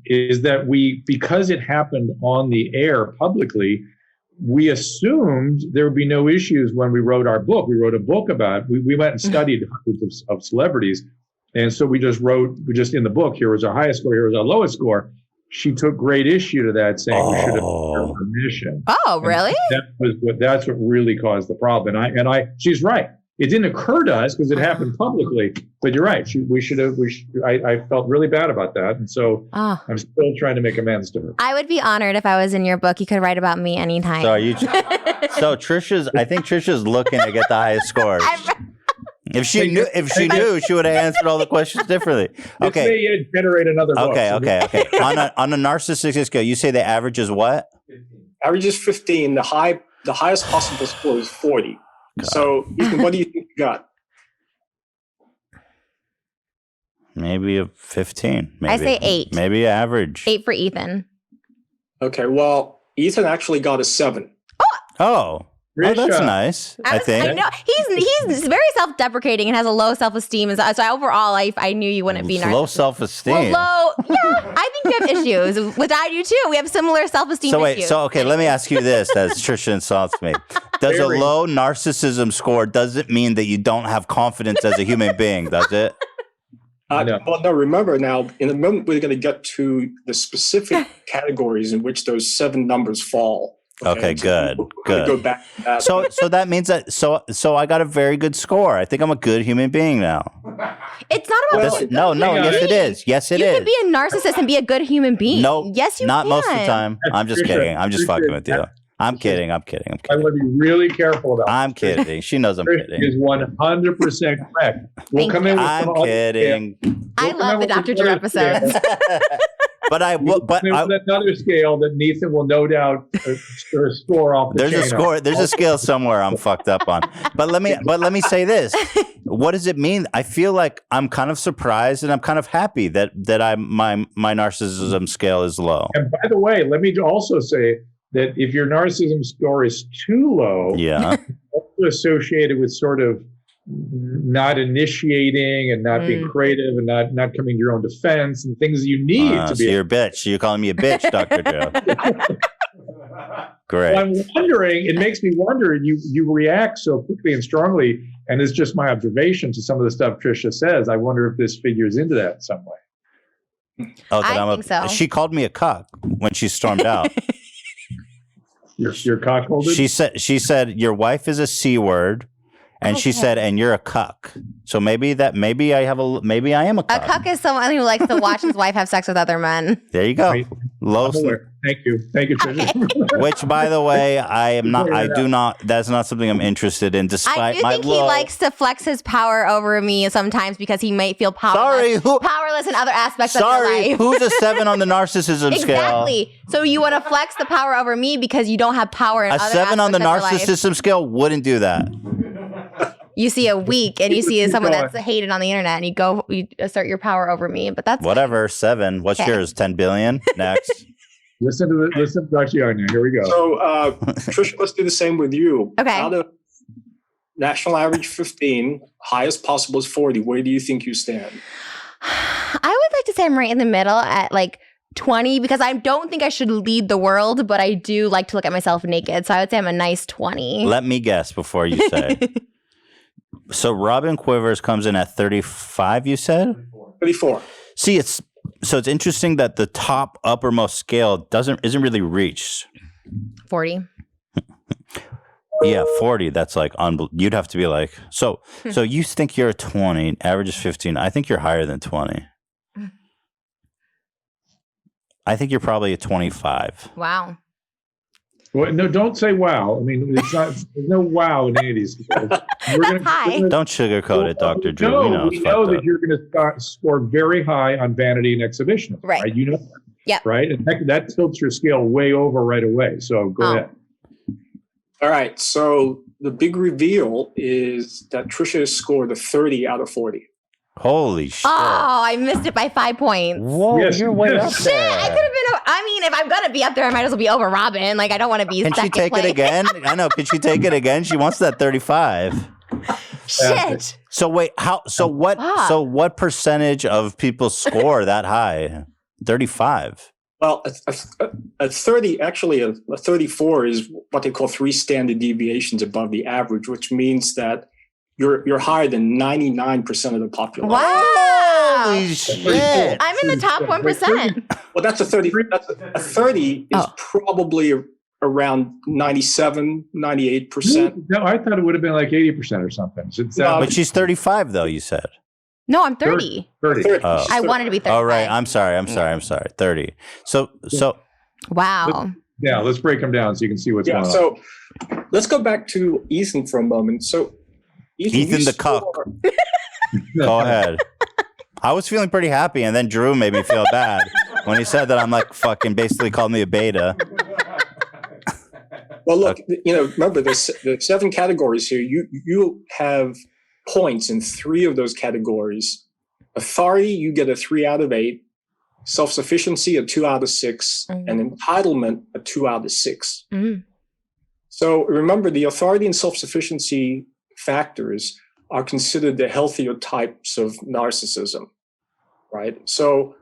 Is that because it happened on the air publicly, we assumed there would be no issues when we wrote our book. We wrote a book about it. We went and studied hundreds of celebrities. And so we just in the book, here was our highest score, here was our lowest score. She took great issue to that, saying we should have given her permission. Oh, really? That's what really caused the problem. And she's right. It didn't occur to us because it happened publicly, but you're right. I felt really bad about that. And so I'm still trying to make amends to her. I would be honored if I was in your book. You could write about me anytime. So I think Trisha's looking to get the highest scores. If she knew, she would have answered all the questions differently. Okay. This may generate another book. Okay. On a narcissistic scale, you say the average is what? Average is 15. The highest possible score is 40. God. So, Ethan, what do you think you got? Maybe a 15. Maybe. I say 8. Maybe average. 8 for Ethan. Okay, well, Ethan actually got a 7. Oh, that's nice. I think. I know he's very self-deprecating and has a low self-esteem, and so overall, I knew you wouldn't be narcissistic. Low self-esteem. Well, yeah, I think you have issues. Which I do too. We have similar self-esteem issues. Okay, let me ask you this: as Trisha insults me, does a low narcissism score doesn't mean that you don't have confidence as a human being? Does it? No. Well, no. Remember now, in a moment, we're going to get to the specific categories in which those 7 numbers fall. Okay, good. Go back to that. So that means that so I got a very good score. I think I'm a good human being now. It's not about No, yes it is. Yes it is. You can be a narcissist and be a good human being. No, yes you not can. most of the time. I'm just kidding. I'm just fucking with you. I'm kidding. I want to be really careful about I'm kidding. She knows I'm kidding. Is 100% correct. We'll come in with I'm kidding. I love the Dr. Drew episodes. But another scale that Nathan will no doubt score off. There's a scale somewhere I'm fucked up on. But let me say this. What does it mean? I feel like I'm kind of surprised and I'm kind of happy that my narcissism scale is low. And by the way, let me also say that if your narcissism score is too low, yeah, also associated with sort of not initiating and not being creative and not coming to your own defense and things you need to So be. you're a bitch. You're calling me a bitch, Dr. Drew. Great. Well, I'm wondering, it makes me wonder, you react so quickly and strongly, and it's just my observation to some of the stuff Tricia says. I wonder if this figures into that in some way. Oh, that I think so. She called me a cuck when she stormed out. Your cockholded? She said your wife is a C word, and she said, and you're a cuck. So maybe I am a cuck. A cuck is someone who likes to watch his wife have sex with other men. There you go. Right. Low. Thank you, Tricia. Which, by the way, I am not. I do not. That's not something I'm interested in. Despite I do my think low. he likes to flex his power over me sometimes because he might feel powerless. Powerless in other aspects of your life. Who's a 7 on the narcissism scale? Exactly. So you want to flex the power over me because you don't have power in A other 7 on the aspects of your life. narcissism scale wouldn't do that. You see a weak and you see someone that's hated on the internet and you assert your power over me. But that's Whatever. 7. What's yours? 10 billion. Next. Listen to Dr. Young now. Here we go. So, Tricia, let's do the same with you. Okay. Out of national average 15, highest possible is 40. Where do you think you stand? I would like to say I'm right in the middle at like 20 because I don't think I should lead the world, but I do like to look at myself naked. So I would say I'm a nice 20. Let me guess before you say. So Robin Quivers comes in at 35, you said? 34. See, it's interesting that the top uppermost scale isn't really reached. 40. Yeah, 40. That's like you'd have to be like so you think you're a 20, average is 15. I think you're higher than 20. I think you're probably a 25. Wow. Well, no, don't say wow. I mean, it's not. There's no wow in any of these. That's high. Don't sugarcoat it, Dr. Drew. No, we know that you're going to score very high on vanity and exhibitionism. Right. You know that. Yeah. Right. And that tilts your scale way over right away. So go ahead. All right. So the big reveal is that Tricia has scored a 30 out of 40. Holy shit. Oh, I missed it by 5 points. Whoa, Yes, you're way up Shit, I could have there. been. I mean, if I'm gonna be up there, I might as well be over Robin. Like, I don't want to be. Can she second take place. it again? I know. Can she take it again? She wants that 35. Shit. So wait, what percentage of people score that high? 35. Well, a 30, actually, a 34 is what they call 3 standard deviations above the average, which means that you're higher than 99% of the population. Wow. Holy shit. I'm in the top 1%. Well, that's a 30. A 30 is probably around 97, 98%. No, I thought it would have been like 80% or something. So But she's 35, though, you said. No, I'm 30. 30. Oh. I wanted to be 35. Oh, right. I'm sorry. 30. So Wow. Yeah, let's break them down so you can see what's going on. So let's go back to Ethan for a moment. So Ethan the cuck. Go ahead. I was feeling pretty happy, and then Drew made me feel bad when he said that I'm like fucking basically called me a beta. Well, look, remember there's 7 categories here. You have points in 3 of those categories. Authority, you get a 3 out of 8. Self-sufficiency, a 2 out of 6. Mm-hmm. And entitlement, a 2 out of 6. Mm-hmm. So remember, the authority and self-sufficiency factors are considered the healthier types of narcissism, right? So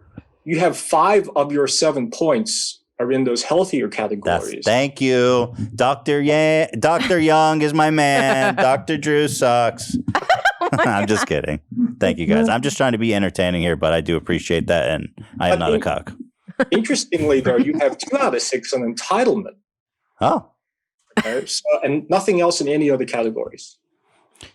you have 5 of your 7 points are in those healthier categories. Thank you. Dr. Young is my man. Dr. Drew sucks. I'm just kidding. Thank you, guys. I'm just trying to be entertaining here, but I do appreciate that, and I am not a cuck. Interestingly, though, you have 2 out of 6 on entitlement. Oh. Right? So, and nothing else in any other categories.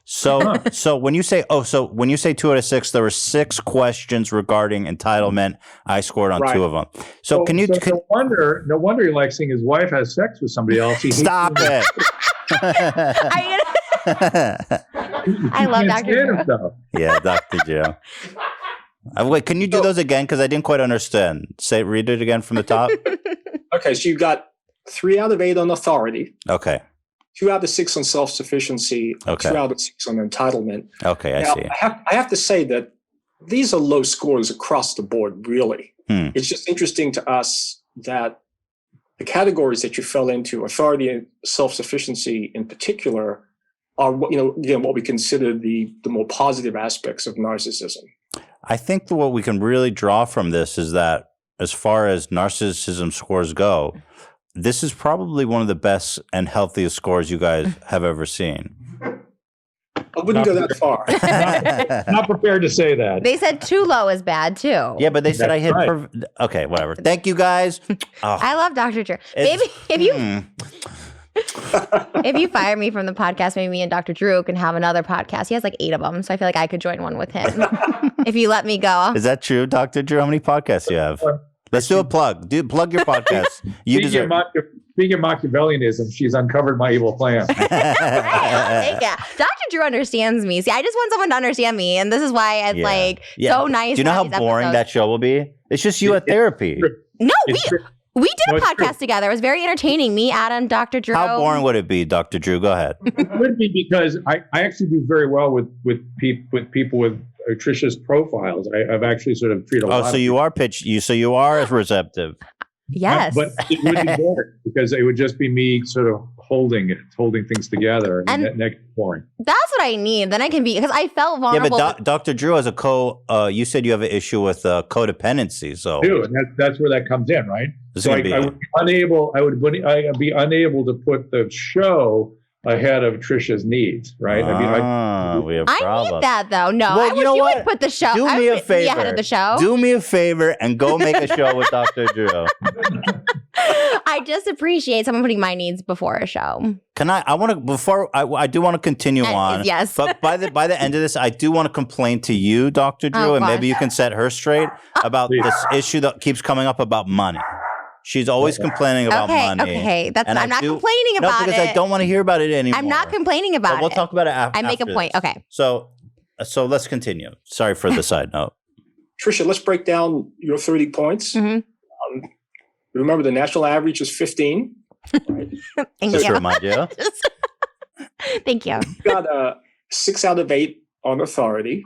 So when you say 2 out of 6, there were 6 questions regarding entitlement. I scored on 2 of them. So can you? No wonder he likes seeing his wife has sex with somebody else. Stop it. I love Dr. Drew. Yeah, Dr. Drew. Wait, can you do those again? Because I didn't quite understand. Read it again from the top. Okay, so you got 3 out of 8 on authority. Okay. 2 out of 6 on self-sufficiency. Okay. 2 out of 6 on entitlement. Okay, I see. I have to say that these are low scores across the board, really. It's just interesting to us that the categories that you fell into, authority and self-sufficiency in particular, are, again, what we consider the more positive aspects of narcissism. I think that what we can really draw from this is that as far as narcissism scores go, this is probably one of the best and healthiest scores you guys have ever seen. I wouldn't go that far. Not prepared to say that. They said too low is bad too. Yeah, but they said I hit. Right. Okay, whatever. Thank you guys. Oh, I love Dr. Drew. Maybe if you fire me from the podcast, maybe me and Dr. Drew can have another podcast. He has like 8 of them, so I feel like I could join one with him if you let me go. Is that true, Dr. Drew? How many podcasts do you have? Let's do a plug. Plug your podcast. You deserve. Speaking of Machiavellianism, she's uncovered my evil plan. Yeah. Dr. Drew understands me. See, I just want someone to understand me, and this is why it's so nice. Do you know how boring that show will be? It's just you at therapy. No, we did a podcast together. It was very entertaining. Me, Adam, Dr. Drew. How boring would it be, Dr. Drew? Go ahead. It would be because I actually do very well with people with Trisha's profiles. I've actually sort of treated a lot. Oh, so you are you are receptive. Yes. But it would be boring because it would just be me sort of holding things together. And that gets boring. That's what I need. Then I can be, because I felt vulnerable. Yeah, but Dr. Drew, as a you said you have an issue with codependency. So and that's where that comes in, right? So I would be unable to put the show ahead of Trisha's needs, right? We have problems. I need that though. No, well, you know what? Would put the show. Do me a favor. Ahead of the show. Do me a favor and go make a show with Dr. Drew. I just appreciate someone putting my needs before a show. Can I want to before I do want to continue on. Yes. But by the end of this, I do want to complain to you, Dr. Drew, and maybe you can set her straight about this issue that keeps coming up about money. She's always complaining about money. Okay, I'm not complaining about it. No, because I don't want to hear about it anymore. I'm not complaining about it. We'll talk about it after. I make a point. This. Okay. So let's continue. Sorry for the side note. Trisha, let's break down your 30 points. Mm-hmm. Remember, the national average is 15. Thank Just you. remind you. Thank you. You got a 6 out of 8 on authority.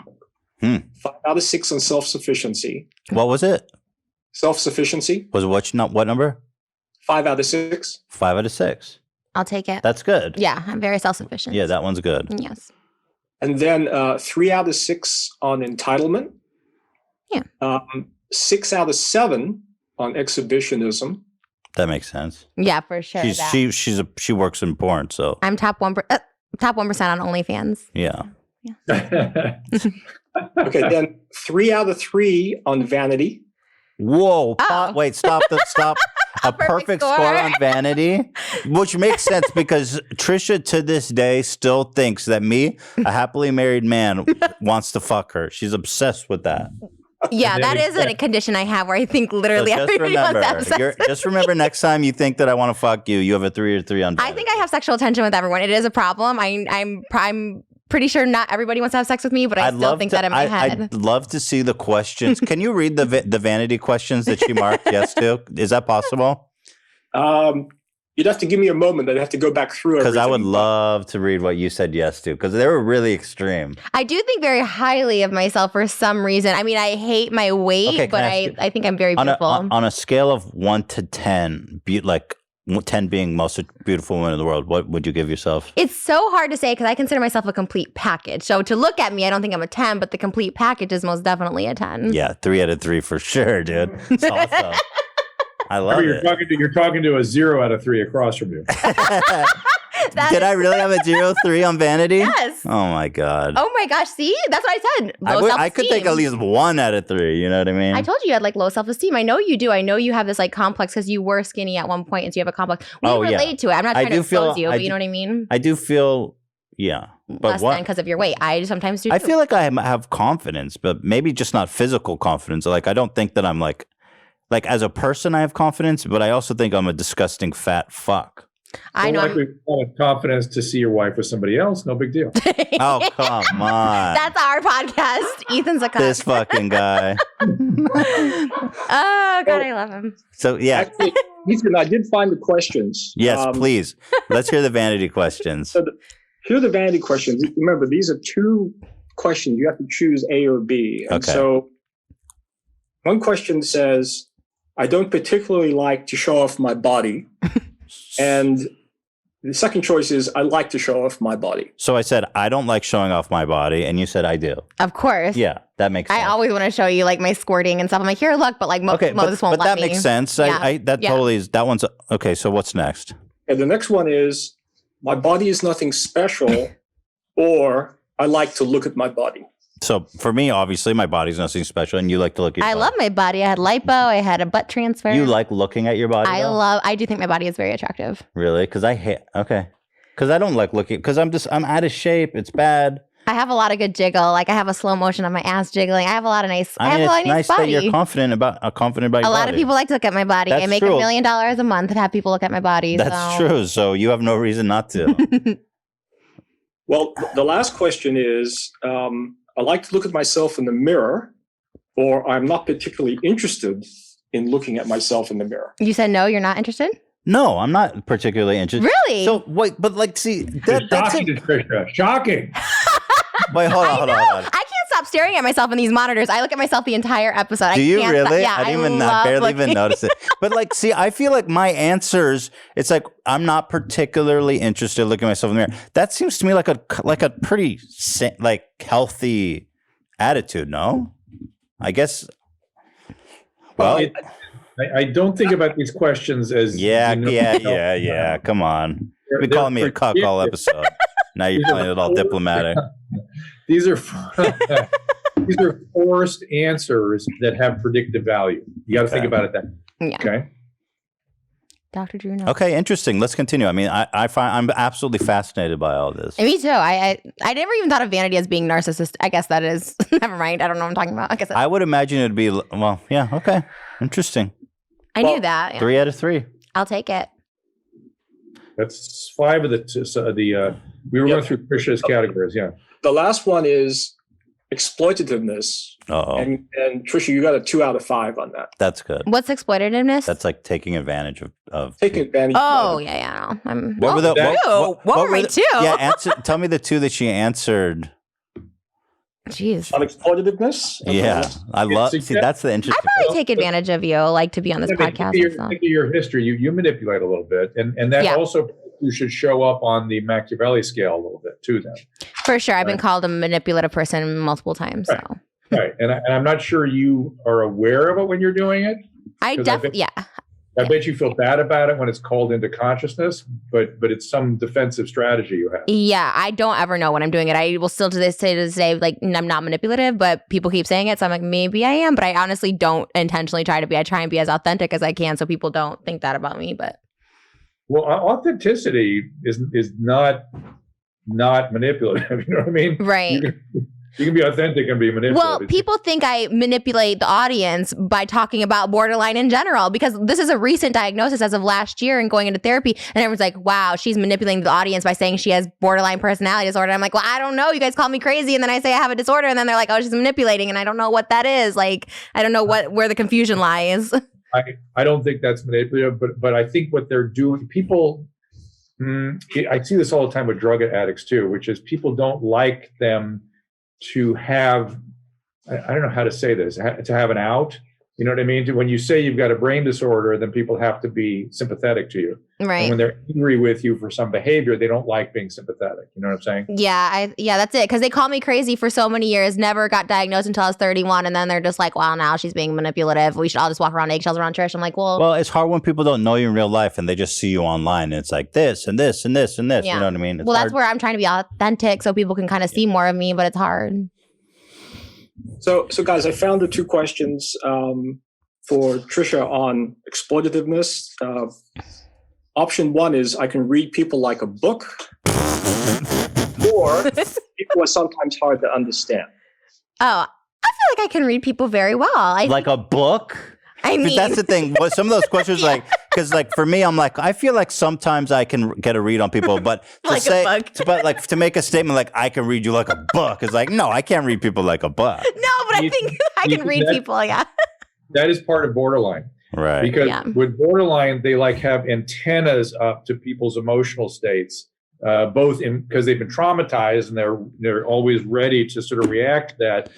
5 out of 6 on self-sufficiency. What was it? Self-sufficiency. Was what number? 5 out of 6. 5 out of 6. I'll take it. That's good. Yeah, I'm very self-sufficient. Yeah, that one's good. Yes. And then 3 out of 6 on entitlement. Yeah. 6 out of 7 on exhibition. That makes sense. Yeah, for sure. She works in porn, so I'm top 1% on OnlyFans. yeah. Okay, then 3 out of 3 on vanity. Whoa! Oh. Wait, stop! A perfect score on vanity, which makes sense because Trisha to this day still thinks that me, a happily married man, wants to fuck her. She's obsessed with that. Yeah, that is a condition I have where I think literally everybody wants to have sex with me. Just remember, next time you think that I want to fuck you, you have a 3 or 3 on vanity. I think I have sexual tension with everyone. It is a problem. I'm pretty sure not everybody wants to have sex with me, but I still think that in my head. I'd love to see the questions. Can you read the vanity questions that she marked yes to? Is that possible? You'd have to give me a moment. I'd have to go back through everything. Because I would love to read what you said yes to, because they were really extreme. I do think very highly of myself for some reason. I mean, I hate my weight, but I think I'm very beautiful. On a scale of 1 to 10, like 10 being most beautiful woman in the world, what would you give yourself? It's so hard to say because I consider myself a complete package. So to look at me, I don't think I'm a 10, but the complete package is most definitely a 10. Yeah, 3 out of 3 for sure, dude. It's awesome. I love it. You're talking to a 0 out of 3 across from you. Did I really have a 0.3 on vanity? Yes. Oh my god. Oh my gosh. See, that's what I said. I could take at least 1 out of 3. You know what I mean? I told you had like low self-esteem. I know you do. I know you have this like complex because you were skinny at one point, and so you have a complex. We relate to it. I'm not trying to expose you, but you know what I mean. I do feel, yeah, but less than because of your weight. I sometimes do. I feel like I have confidence, but maybe just not physical confidence. Like I don't think that I'm like as a person I have confidence, but I also think I'm a disgusting fat fuck. I know. Likely have confidence to see your wife with somebody else. No big deal. Oh, come on. That's our podcast. Ethan's a cunt. This fucking guy. Oh, God, I love him. So, yeah. Actually, Ethan, I did find the questions. Yes, please. Let's hear the vanity questions. So here are the vanity questions. Remember, these are 2 questions. You have to choose A or B. And so one question says, I don't particularly like to show off my body. And The second choice is I like to show off my body. So I said, I don't like showing off my body. And you said, I do. Of course. Yeah, that makes sense. I always want to show you like my squirting and stuff. I'm like, here, look, but like Okay, Moses won't but let that me. makes sense. Yeah. That Yeah. totally is. That one's okay. So what's next? And the next one is my body is nothing special, or I like to look at my body. So for me, obviously, my body's nothing special, and you like to look at your I body. love my body. I had lipo. I had a butt transfer. You like looking at your body? though? I do think my body is very attractive. Really? Because I hate. Okay. Because I don't like looking. Because I'm out of shape. It's bad. I have a lot of good jiggle. Like I have a slow motion of my ass jiggling. I have a lot of nice. I I have mean, a lot it's of nice nice that body. you're confident about your a lot of body. people like to look at my body. I That's make true. $1 million a month and have people look at my body. That's so. true. So you have no reason not to. Well, the last question is I like to look at myself in the mirror, or I'm not particularly interested in looking at myself in the mirror. You said no. You're not interested. No, I'm not particularly interested. Really? So wait, but like, see, that's Shocking, it. Tricia. Shocking. Wait, hold on. I can't stop staring at myself in these monitors. I look at myself the entire episode. Do you can't stop- really? Yeah, I didn't even. I love barely even looking. notice it. But like, see, I feel like my answers. It's like I'm not particularly interested in looking at myself in the mirror. That seems to me like a pretty like healthy attitude. No, I guess. Well, I don't think about these questions as yeah. Come on, you've been calling me a cuck all episode. Now you're playing it all diplomatic. These are these are forced answers that have predictive value. You got to think about it that way. Yeah. Okay. Dr. Drew knows. Okay, interesting. Let's continue. I mean, I find I'm absolutely fascinated by all this. Me too. I never even thought of vanity as being narcissist. I guess that is. Never mind. I don't know what I'm talking about. I guess I would imagine it'd be well, yeah, okay, interesting. I knew that. Yeah. 3 out of 3. I'll take it. That's 5 of the we were going through Tricia's categories. Yeah. The last one is exploitativeness. Uh-oh. And Tricia, you got a 2 out of 5 on that. That's good. What's exploitativeness? That's like taking advantage of Taking advantage Oh of yeah. I'm. What were the What were my 2? Yeah, tell me the 2 that she answered. Jeez. unexploitativeness. Yeah. I love see that's the I interesting probably take advantage of you, like to be on this podcast. and stuff. Think of your history. You manipulate a little bit, and that Yeah. also you should show up on the Machiavelli scale a little bit too. Then, For sure, I've been Right. called a manipulative person multiple times. So right? And I'm not sure you are aware of it when you're doing it. I 'Cause definitely, yeah. I bet you feel bad about it when it's called into consciousness, but it's some defensive strategy you have. Yeah, I don't ever know when I'm doing it. I will still to this day, like I'm not manipulative, but people keep saying it. So I'm like, maybe I am, but I honestly don't intentionally try to be. I try and be as authentic as I can so people don't think that about me. But Well, authenticity is not manipulative. You know what I mean? right. You can be authentic and be manipulative. Well, people think I manipulate the audience by talking about borderline in general because this is a recent diagnosis as of last year and going into therapy. And everyone's like, wow, she's manipulating the audience by saying she has borderline personality disorder. I'm like, well, I don't know. You guys call me crazy. And then I say I have a disorder. And then they're like, oh, she's manipulating. And I don't know what that is. Like, I don't know where the confusion lies. I don't think that's manipulative, but I think what they're doing, people, I see this all the time with drug addicts too, which is people don't like them to have, I don't know how to say this, to have an out. You know what I mean? When you say you've got a brain disorder, then people have to be sympathetic to you. And Right. when they're angry with you for some behavior, they don't like being sympathetic. You know what I'm saying? Yeah, that's it. Because they called me crazy for so many years, never got diagnosed until I was 31. And then they're just like, wow, now she's being manipulative. We should all just walk around eggshells around Trish. I'm like, Well, it's hard when people don't know you in real life and they just see you online and it's like this and this and this and this. Yeah. You know what I mean? It's well, that's hard. where I'm trying to be authentic so people can kind of see more of me, but it's hard. So guys, I found the 2 questions for Tricia on exploitativeness. Option 1 is I can read people like a book, or people are sometimes hard to understand. Oh, I feel like I can read people very well. Like a book? I But mean, that's the thing. Well, some of those questions, like, because like for me, I'm like, I feel like sometimes I can get a read on people, but to Like a say, book. but like to make a statement like I can read you like a book is like, no, I can't read people like a book. no, but I think I can read people. Yeah. That is part of borderline. Right. Because Yeah. with borderline, they like have antennas up to people's emotional states, both because they've been traumatized and they're always ready to sort of react to that.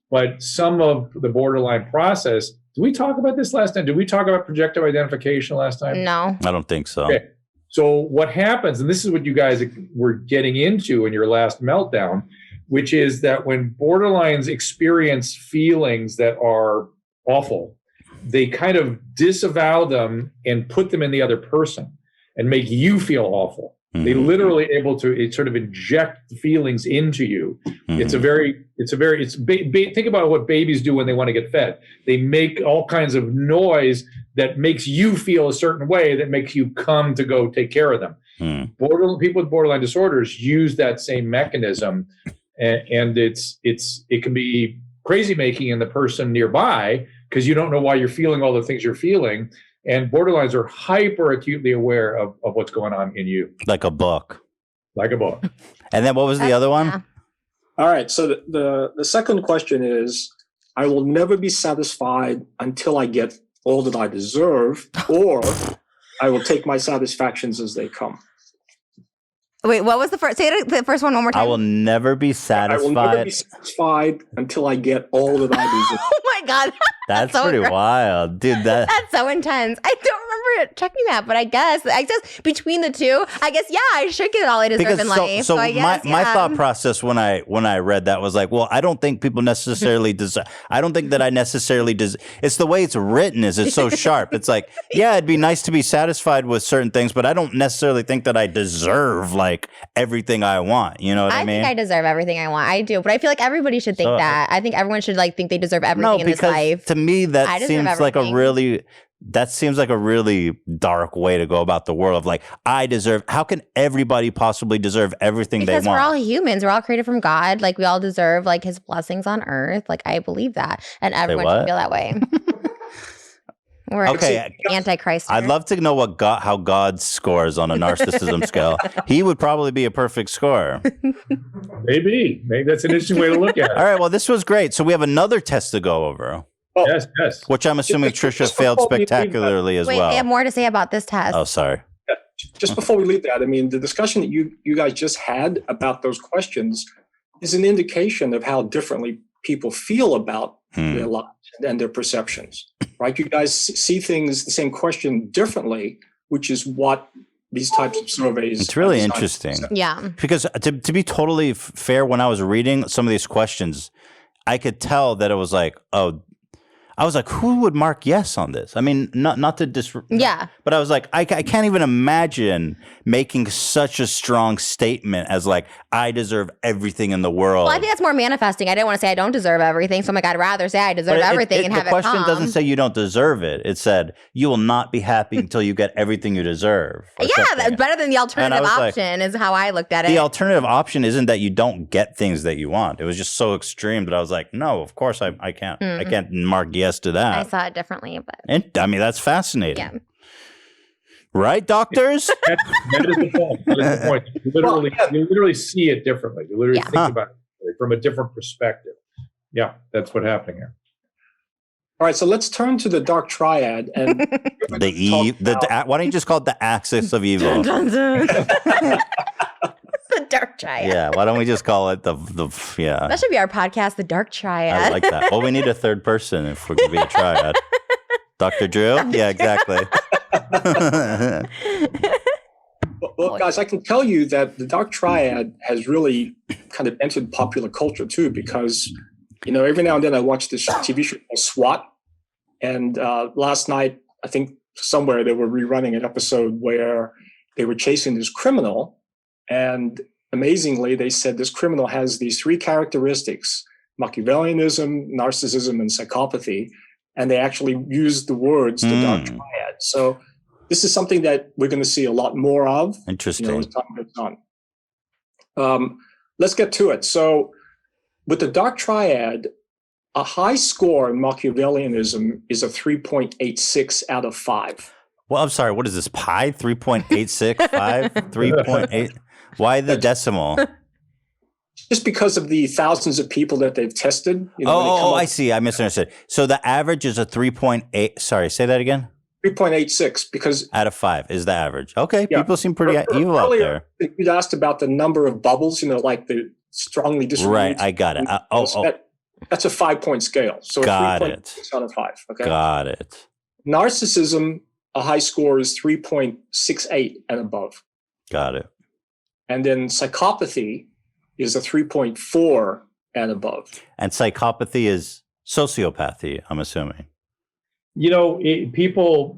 But some of the borderline process, did we talk about this last time? Did we talk about projective identification last time? No. I don't think so. Okay. So what happens, and this is what you guys were getting into in your last meltdown, which is that when borderlines experience feelings that are awful, they kind of disavow them and put them in the other person and make you feel awful. Mm-hmm. They literally able to sort of inject feelings into you. Mm-hmm. Think about what babies do when they want to get fed. They make all kinds of noise that makes you feel a certain way that makes you come to go take care of them. Mm. People with borderline disorders use that same mechanism, and it can be crazy making in the person nearby because you don't know why you're feeling all the things you're feeling. And borderlines are hyper acutely aware of what's going on in you. Like a book. Like a book. And then what was the other one? Yeah. All right. So the second question is, I will never be satisfied until I get all that I deserve, or I will take my satisfactions as they come. Wait, what was the first? Say the first one more time. I will never be satisfied. I will never be satisfied until I get all that I deserve. Oh my God. That's so pretty wild, dude. That's so intense. I don't remember checking that, but I guess between the two, I should get all I deserve in life. So I guess, my thought process when I read that was like, well, I don't think people necessarily deserve. I don't think that I necessarily deserve. It's the way it's written. It's so sharp. It's like, yeah, it'd be nice to be satisfied with certain things, but I don't necessarily think that I deserve like everything I want. You know what I mean? I think I deserve everything I want. I do, but I feel like everybody should think that. I think everyone should like think they deserve everything in this life. To me, that seems like a really dark way to go about the world of like, I deserve. How can everybody possibly deserve everything they want? Because we're all humans. We're all created from God. Like we all deserve like his blessings on earth. Like I believe that. And everyone should feel that way. We're Antichrist. I'd love to know how God scores on a narcissism scale. He would probably be a perfect score. Maybe that's an interesting way to look at it. All right. Well, this was great. So we have another test to go over. Oh, yes. Which I'm assuming Trisha failed spectacularly as well. I have more to say about this test. Oh, sorry. Just before we leave that, I mean, the discussion that you guys just had about those questions is an indication of how differently people feel about their lives and their perceptions, right? You guys see things, the same question differently, which is what these types of surveys. It's really interesting. Yeah. Because to be totally fair, when I was reading some of these questions, I could tell that it was like, I was like, who would mark yes on this? I mean, not to yeah. But I was like, I can't even imagine making such a strong statement as like, I deserve everything in the world. Well, I think that's more manifesting. I didn't want to say I don't deserve everything. So I'm like, I'd rather say I deserve everything and have it come. The question doesn't say you don't deserve it. It said, you will not be happy until you get everything you deserve. Yeah, that's better than the alternative option is how I looked at it. The alternative option isn't that you don't get things that you want. It was just so extreme that I was like, no, of course I can't. I can't mark yes to that. I saw it differently, but I mean, that's fascinating. Yeah. Right, doctors? that is the point. That is the point. You literally see it differently. You literally think about it from a different perspective. Yeah, that's what's happening here. All right, so let's turn to the dark triad and why don't you just call it the axis of evil? The dark triad. Yeah, why don't we just call it the That should be our podcast, the dark triad. I like that. Well, we need a third person if we're going to be a triad. Dr. Drew? Yeah, exactly. Well, guys, I can tell you that the dark triad has really kind of entered popular culture too, because, every now and then I watch this TV show called SWAT. And last night, I think somewhere they were rerunning an episode where they were chasing this criminal. And amazingly, they said this criminal has these three characteristics: Machiavellianism, narcissism, and psychopathy. And they actually used the words the dark triad. So this is something that we're going to see a lot more of. Interesting. As time goes on. Let's get to it. So with the dark triad, a high score in Machiavellianism is a 3.86 out of 5. Well, I'm sorry. What is this? Pi? 3.86? 5? 3.8? Why the decimal? Just because of the thousands of people that they've tested. I see. I misunderstood. So the average is a 3.8. Sorry, say that again. 3.86 because out of 5 is the average. Okay, yeah. People seem pretty evil out there. You'd asked about the number of bubbles, like the strongly distributed. Right, I got it. That's a 5-point scale. So got it. 3.6 out of 5. Okay, got it. Narcissism a high score is 3.68 and above. Got it. And then psychopathy is a 3.4 and above. And psychopathy is sociopathy, I'm assuming. People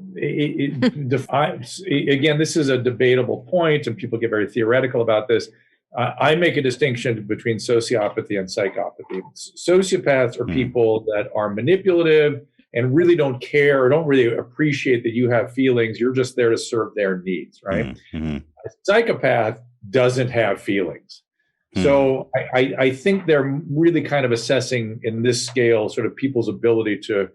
define, again, this is a debatable point, and people get very theoretical about this. I make a distinction between sociopathy and psychopathy. Sociopaths are people that are manipulative and really don't care or don't really appreciate that you have feelings. You're just there to serve their needs, right? Mm-hmm. A psychopath doesn't have feelings. So I think they're really kind of assessing in this scale sort of people's ability to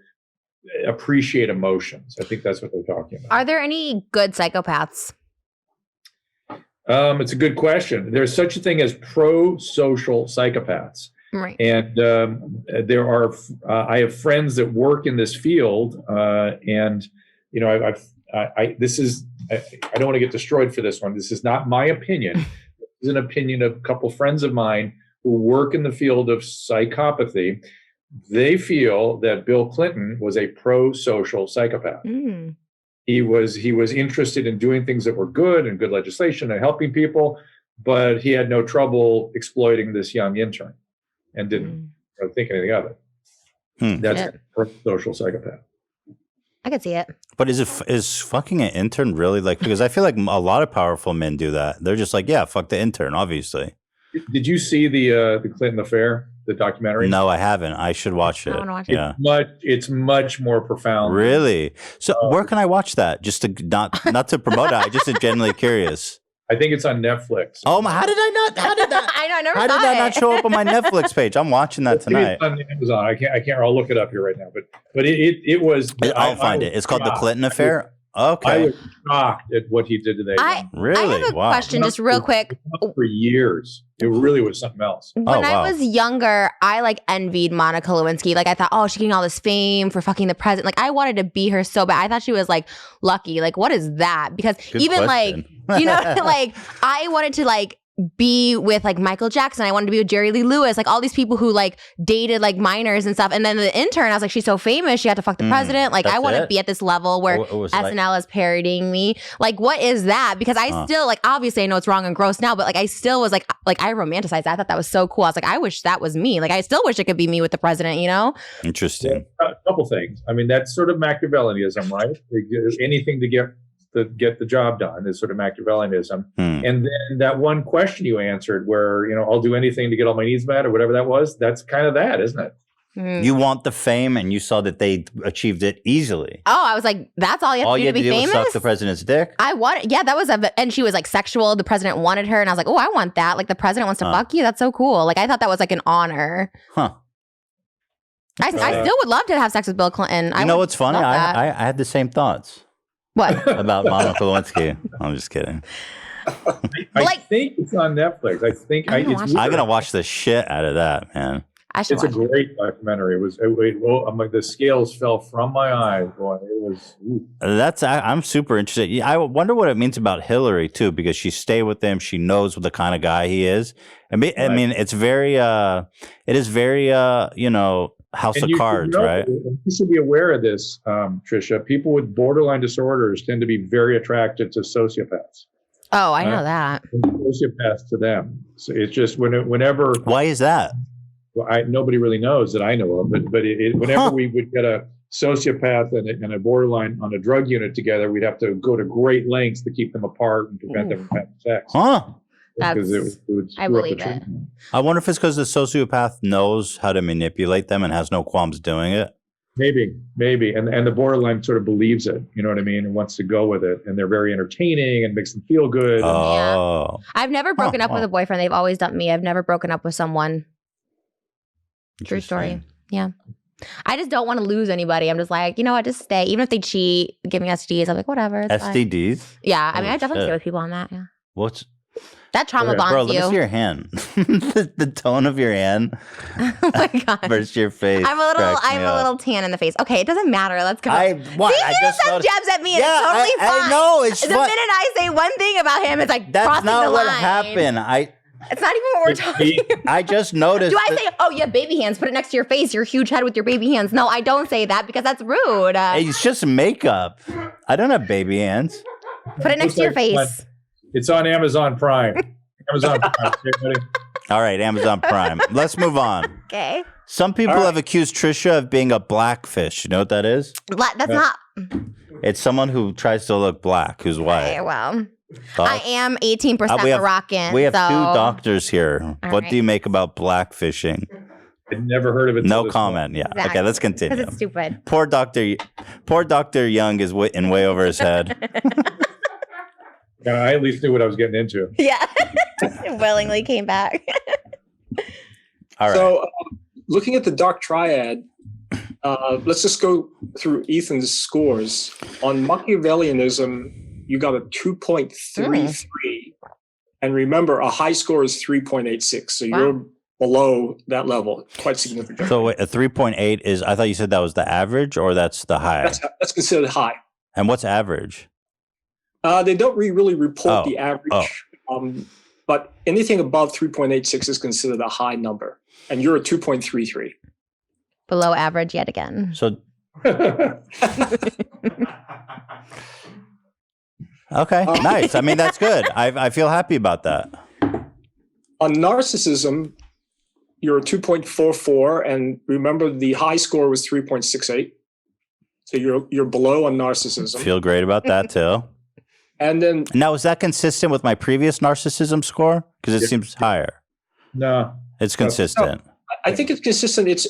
appreciate emotions. I think that's what they're talking about. Are there any good psychopaths? It's a good question. There's such a thing as pro-social psychopaths. Right. And there are, I have friends that work in this field, and this is, I don't want to get destroyed for this one. This is not my opinion. This is an opinion of a couple friends of mine who work in the field of psychopathy. They feel that Bill Clinton was a pro-social psychopath. Mm. He was interested in doing things that were good and good legislation and helping people, but he had no trouble exploiting this young intern and didn't think anything of it. That's a pro-social psychopath. I could see it. But is fucking an intern really like, because I feel like a lot of powerful men do that. They're just like, yeah, fuck the intern, obviously. Did you see the Clinton affair, the documentary? No, I haven't. I should watch it. I want to watch it. Yeah. It's much more profound. Really? So where can I watch that? Just to not to promote it. I just genuinely curious. I think it's on Netflix. Oh my! How did that? I know. I never How saw did that it. not show up on my Netflix page? I'm watching that tonight. It's on Amazon. I can't. I'll look it up here right now. But it was. I'll find it. It's called The Clinton Affair. I Okay. was shocked at what he did to that. Really? I have a Wow. question, just real quick. For years, it really was something else. When wow. I was younger, I envied Monica Lewinsky. I thought, oh, she's getting all this fame for fucking the president. I wanted to be her so bad. I thought she was lucky. What is that? Because Good even question. I wanted to be with Michael Jackson. I wanted to be with Jerry Lee Lewis. All these people who dated minors and stuff. And then the intern, I was she's so famous, she had to fuck the president. I want to be at this level where SNL is parodying me. What is that? Because I still obviously I know it's wrong and gross now, but I still was I romanticized that. I thought that was so cool. I was I wish that was me. I still wish it could be me with the president, Interesting. A couple things. I mean, that's sort of Machiavellianism, right? Anything to get the job done is sort of Machiavellianism. And then that one question you answered where, I'll do anything to get all my needs met or whatever that was, that's kind of that, isn't it? You want the fame, and you saw that they achieved it easily. Oh, I was that's all you have to do to be famous? Was suck the president's dick? I want, that was and she was sexual. The president wanted her, and I was oh, I want that. The president wants to fuck you. That's so cool. I thought that was an honor. Huh. I still would love to have sex with Bill Clinton. You know what's funny? I had the same thoughts. What? About Monica Lewinsky. I'm just kidding. I think it's on Netflix. I think I'm going to watch the shit out of that, man. It's a great documentary. It was. The scales fell from my eyes. Boy, it was. I'm super interested. I wonder what it means about Hillary too, because she stayed with him. She knows what the kind of guy he is. I mean, it's very. It is very. House of Cards, right? You should be aware of this, Tricia. People with borderline disorders tend to be very attracted to sociopaths. Oh, I know that. Sociopaths to them. So it's just whenever. Why is that? Well, nobody really knows that I know of, but whenever we would get a sociopath and a borderline on a drug unit together, we'd have to go to great lengths to keep them apart and prevent them from having sex. Huh? Because it would I believe it. I wonder if it's because the sociopath knows how to manipulate them and has no qualms doing it. Maybe, and the borderline sort of believes it. You know what I mean, and wants to go with it, and they're very entertaining and makes them feel good. Oh, yeah. I've never broken up with a boyfriend. They've always dumped me. I've never broken up with someone. True story. Yeah. I just don't want to lose anybody. I'm just you know what? Just stay. Even if they cheat, give me STDs, I'm whatever. It's STDs? Fine. Yeah. I mean, I definitely stay with people on that. Yeah. What's that trauma bonds bro, you? Let me see your hand. the tone of your hand. Oh my god. Versus your face. I'm a little tan in the face. Okay, it doesn't matter. Let's go. I just have jabs at me. Yeah, it's totally fine. I know. It's the minute I say one thing about him, it's that's crossing not the what line. happened. It's not even what we're talking about. I just noticed. Do I say, oh, you have baby hands, put it next to your face, your huge head with your baby hands? No, I don't say that because that's rude. It's just makeup. I don't have baby hands. Put it next to your face. It's on Amazon Prime. Amazon Prime. Everybody. All right, Amazon Prime. Let's move on. Okay. Some people have accused Trisha of being a blackfish. You know what that is? That's not. It's someone who tries to look black, who's white. Okay, well, Thoughts? I am 18% we have, Moroccan. We have so. 2 doctors here. All What right. do you make about blackfishing? I'd never heard of it. No comment. Yeah. Exactly. Okay, let's continue. Because it's stupid. Poor Dr. Young is in way over his head. I at least knew what I was getting into. Yeah. Willingly came back. All right. So, looking at the Dark Triad, let's just go through Ethan's scores. On Machiavellianism, you got a 2.33. And remember, a high score is 3.86. So you're below that level, quite significant. So wait, a 3.8 is, I thought you said that was the average or that's the high? That's considered high. And what's average? They don't really report Oh, the average, but anything above 3.86 is considered a high number. And you're a 2.33. Below average yet again. So, okay, nice. I mean, that's good. I feel happy about that. On narcissism, you're a 2.44, and remember the high score was 3.68. So you're below on narcissism. Feel great about that too. And then Now, is that consistent with my previous narcissism score? Because it seems higher. No. It's consistent. I think it's consistent.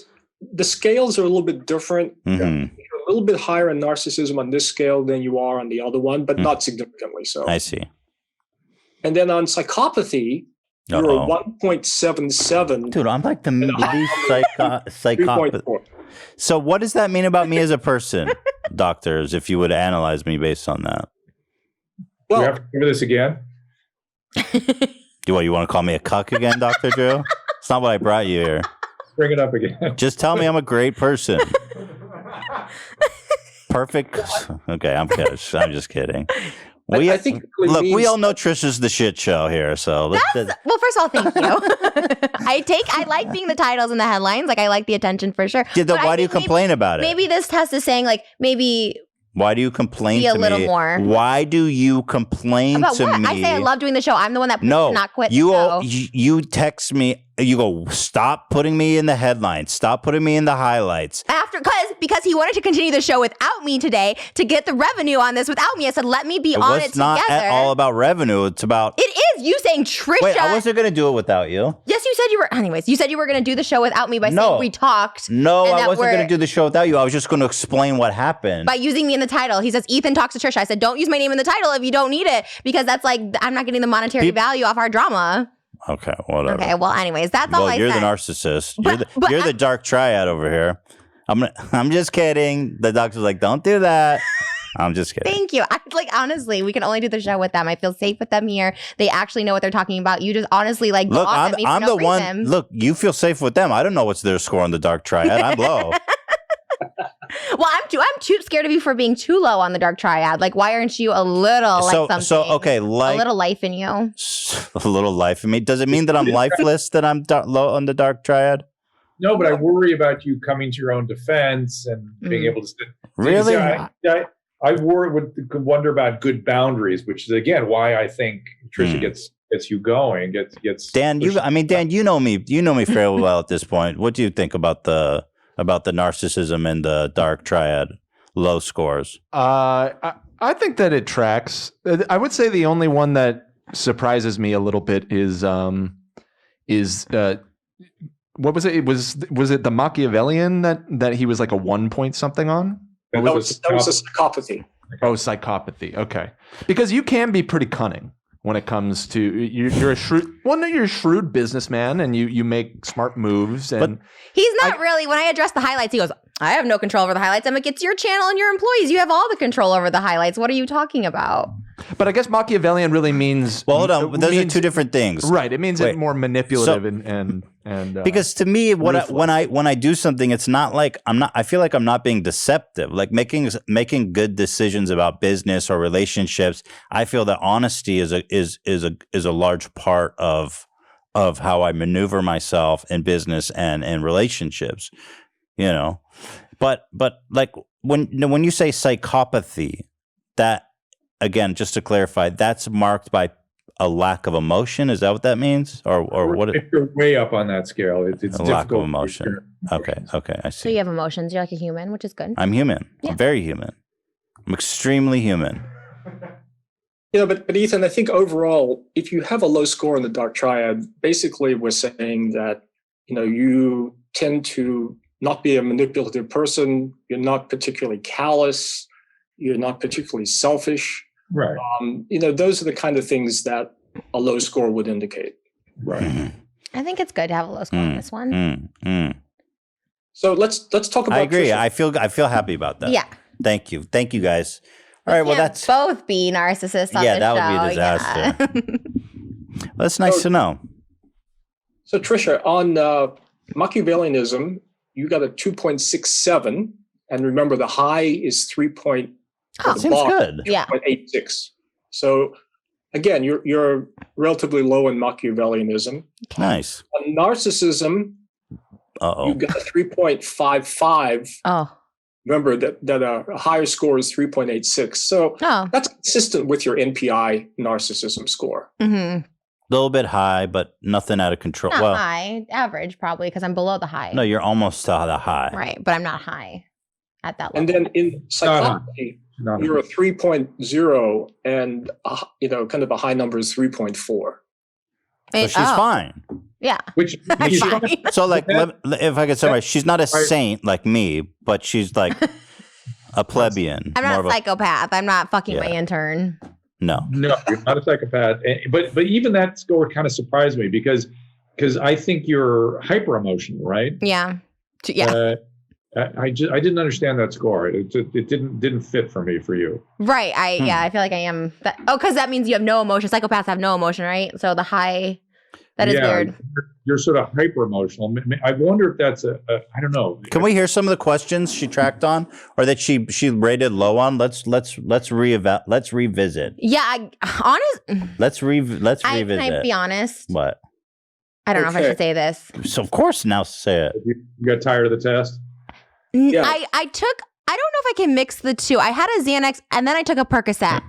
The scales are a little bit different. Mm-hmm. You're a little bit higher in narcissism on this scale than you are on the other one, but not significantly so. I see. And then on psychopathy, you're a 1.77. Dude, I'm like the least psychopath. 3.4. So what does that mean about me as a person, doctors, if you would analyze me based on that? Do we Well, have to cover this again? You want to call me a cuck again, Dr. Drew? It's not what I brought you here. Bring it up again. Just tell me I'm a great person. Perfect. Okay, I'm kidding. I'm just kidding. I think it really look, we means- all know Trisha's the shit show here, so Well, first of all, thank you. I like being the titles and the headlines. Like, I like the attention for sure. yeah, then But I why do you think complain about it? Maybe this test is saying, like, maybe Why do you complain Be a to little me? more. Why do you complain about to what? me? I say I love doing the show. I'm the one that pushed No, to not quit you the all, show. you text me. You go, stop putting me in the headlines. Stop putting me in the highlights. Because he wanted to continue the show without me today to get the revenue on this without me. I said, let me be on it It's not together. at all about revenue. It's about. It is you saying Trisha. Wait, I wasn't going to do it without you. Yes, you said you were. Anyways, you said you were going to do the show without me by No. saying we talked. No, and I that wasn't we're- going to do the show without you. I was just going to explain what happened. By using me in the title. He says, Ethan talks to Trisha. I said, don't use my name in the title if you don't need it, because that's like, I'm not getting the monetary value off our drama. Okay, whatever. Okay, well, anyways, that's all Well, I you're said. the narcissist. But You're the dark triad over here. I'm just kidding. The doctor's like, don't do that. I'm just kidding. Thank you. Honestly, we can only do the show with them. I feel safe with them here. They actually know what they're talking about. You just honestly go Look, off at me for I'm no the one. reason. Look, you feel safe with them. I don't know what's their score on the dark triad. I'm low. Well, I'm too scared of you for being too low on the dark triad. Like, why aren't you a little something? So okay, a like little life in you. a little life in me. Does it mean that I'm lifeless? That I'm low on the dark triad? No, but I worry about you coming to your own defense and being able to. Really? I wonder about good boundaries, which is again why I think Trisha gets you going. Gets Dan. Dan, you know me. You know me fairly well at this point. What do you think about the narcissism and the dark triad low scores? I think that it tracks. I would say the only one that surprises me a little bit is what was it? Was it the Machiavellian that he was like a 1 point something on? That was a psychopathy. Oh, psychopathy. Okay, because you can be pretty cunning when it comes to you're a shrewd. Well, no, you're a shrewd businessman, and you make smart moves. And He's not really. When I address the highlights, he goes, I have no control over the highlights. I'm like, it's your channel and your employees. You have all the control over the highlights. What are you talking about? but I guess Machiavellian really means. Well, hold on. Those are two different things, right? It means Wait. it's more manipulative and because to me, when I do something, it's not like I feel like I'm not being deceptive. Like making good decisions about business or relationships. I feel that honesty is a large part of of how I maneuver myself in business and in relationships, but like when you say psychopathy, that again, just to clarify, that's marked by a lack of emotion. Is that what that means? Or what? If you're way up on that scale, it's A lack of difficult. emotion. Okay, I So see. you have emotions. You're like a human, which is good. I'm human. Yeah. I'm very human. I'm extremely human. But Ethan, I think overall, if you have a low score in the dark triad, basically we're saying that, you tend to not be a manipulative person. You're not particularly callous. You're not particularly selfish. Right. Those are the kind of things that a low score would indicate. Right. Mhm. I think it's good to have a low score on this one. So let's talk about. I agree. Trisha. I feel happy about that. Yeah. Thank you, guys. All right. Well, Can't that's both be narcissists on Yeah, this that would be a show. that's nice to know. So Trisha, on Machiavellianism, you got a 2.67, and remember the high is 3. Oh, Seems good. Yeah. 0.86. So again, you're relatively low in Machiavellianism. Nice. On narcissism, you got a 3.55. Oh. Remember that a higher score is 3.86. So Oh. that's consistent with your NPI narcissism score. Mm-hmm. A little bit high, but nothing out of control. Not Well, high. Average, probably, because I'm below the high. no, you're almost to the high. Right. But I'm not high at that level. And then in psychopathy, Not you're a 3.0, and kind of a high number is 3.4. So she's fine. Yeah. which I'm is fine. So, like, if I could summarize, she's not a saint like me, but she's like a plebeian. I'm not more a of psychopath. I'm not fucking my Yeah. intern. No. No, you're not a psychopath. But even that score kind of surprised me because I think you're hyper emotional, right? Yeah. Yeah. I didn't understand that score. It didn't fit for me for you. Right. I feel like I am. Because that means you have no emotion. Psychopaths have no emotion, right? So the high, that is weird. You're sort of hyper emotional. I wonder if that's I don't know. Can we hear some of the questions she tracked on, or that she rated low on? Let's revisit. Yeah. Let's revisit. Can I be honest? What? I don't know if I Okay. should say this. So of course now say it. You got tired of the test? Yeah. I don't know if I can mix the two. I had a Xanax and then I took a Percocet.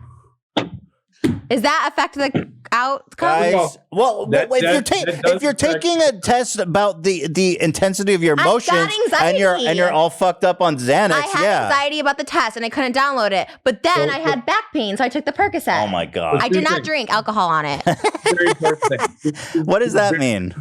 Does that affect the outcome? Guys, well, That- if that- you're that does if you're affect- taking a test about the intensity of your I've got emotions and you're anxiety. all fucked up on Xanax, I had yeah. anxiety about the test and I couldn't download it. But then So- I had back pain, so I took the Percocet. Oh my god. I Two did not things. drink alcohol on it. Very important thing. What does that mean?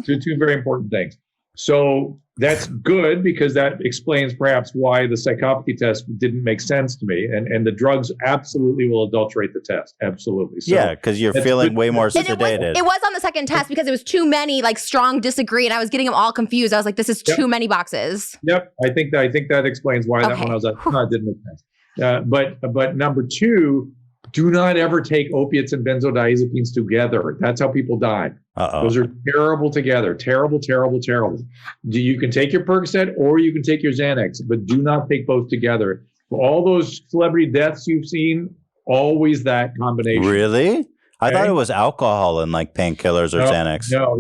Two very important things. So that's good because that explains perhaps why the psychopathy test didn't make sense to me. And the drugs absolutely will adulterate the test. Absolutely. So Yeah, because you're that's feeling good. way more And sedated. it was on the second test because it was too many like strong disagree and I was getting them all confused. I was like, this is Yep. too many boxes. Yep, I think that explains why that Okay. one I was like, no, it didn't make sense. But number two, do not ever take opiates and benzodiazepines together. That's how people die. Uh-oh. Those are terrible together. Terrible, terrible, terrible. You can take your Percocet or you can take your Xanax, but do not take both together. For all those celebrity deaths you've seen, always that combination. Really? I thought Okay. it was alcohol and like painkillers or No, Xanax. No,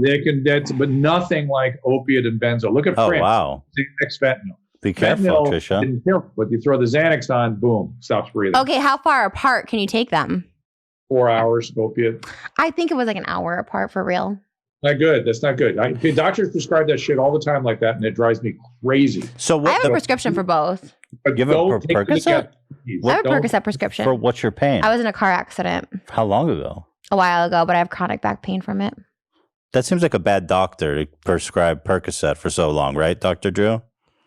but nothing like opiate and benzo. Look at Oh France. wow. Xanax, fentanyl. Be careful, Fentanyl Trisha. didn't kill, but you throw the Xanax on, boom, stops breathing. Okay, how far apart can you take them? 4 hours opiate. I think it was like an hour apart for real. Not good. That's not good. Doctors prescribe that shit all the time like that, and it drives me crazy. So I what have a prescription for both. But You have a don't take them Percocet? together, please. I have a Don't- Percocet prescription. for what's your pain? I was in a car accident How long ago? a while ago, but I have chronic back pain from it. That seems like a bad doctor to prescribe Percocet for so long, right, Dr. Drew?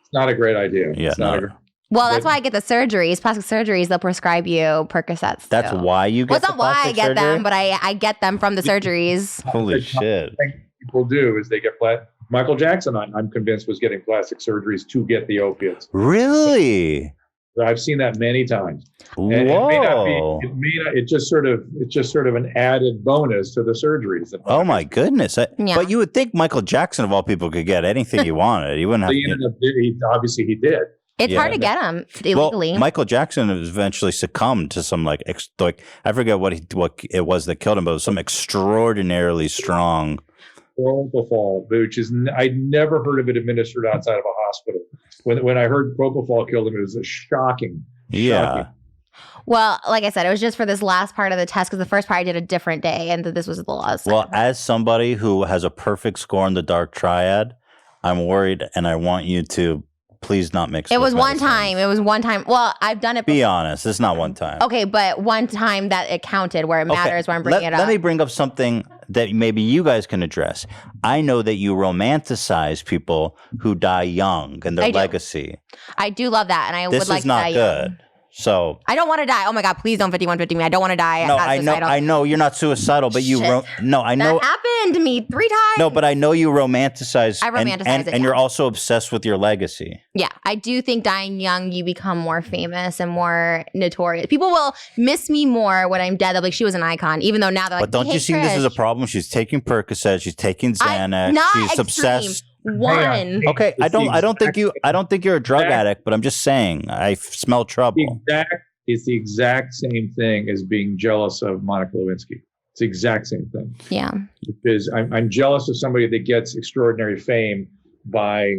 It's not a great idea. Yeah, It's not no. a great- Well, that's But- why I get the surgeries, plastic surgeries. They'll prescribe you Percocets. That's too. why you get Well, it's the not why I plastic get surgery? them, but I get them from the surgeries. Holy The shit. thing people do is they get Michael Jackson, I'm convinced, was getting plastic surgeries to get the opiates. Really? I've seen that many times. Whoa. And it's just sort of an added bonus to the surgeries. Oh my goodness. Yeah. But you would think Michael Jackson of all people could get anything he wanted. He wouldn't have He ended up, obviously he did. It's Yeah. hard to get them Well, illegally. Michael Jackson eventually succumbed to some like I forget what it was that killed him, but it was some extraordinarily strong propofol, which is I'd never heard of it administered outside of a hospital. When I heard propofol killed him, it was a shocking. Well, like I said, it was just for this last part of the test because the first part I did a different day, and this was the last. Well, as somebody who has a perfect score in the dark triad, I'm worried, and I want you to please not mix. It was one time. It was one time. Well, I've done it. Be honest, it's not one time. Okay, but one time that it counted where it matters where I'm bringing it up. Let me bring up something that maybe you guys can address. I know that you romanticize people who die young and their legacy. I do love that, and I would like to die young. This is not good. So I don't want to die. Oh my God, please don't 5150 me. I don't want to die. No, I know you're not suicidal, but you no, I know that happened to me 3 times. No, but I know you romanticize. I romanticize it, and you're also obsessed with your legacy. Yeah, I do think dying young, you become more famous and more notorious. People will miss me more when I'm dead. They'll be like, she was an icon, even though now they're like, but don't you see this as a problem? She's taking Percocet, she's taking Xanax, she's obsessed. One. Okay, I don't think you're a drug addict, but I'm just saying I smell trouble. It's the exact same thing as being jealous of Monica Lewinsky. It's the exact same thing. Yeah. Because I'm jealous of somebody that gets extraordinary fame by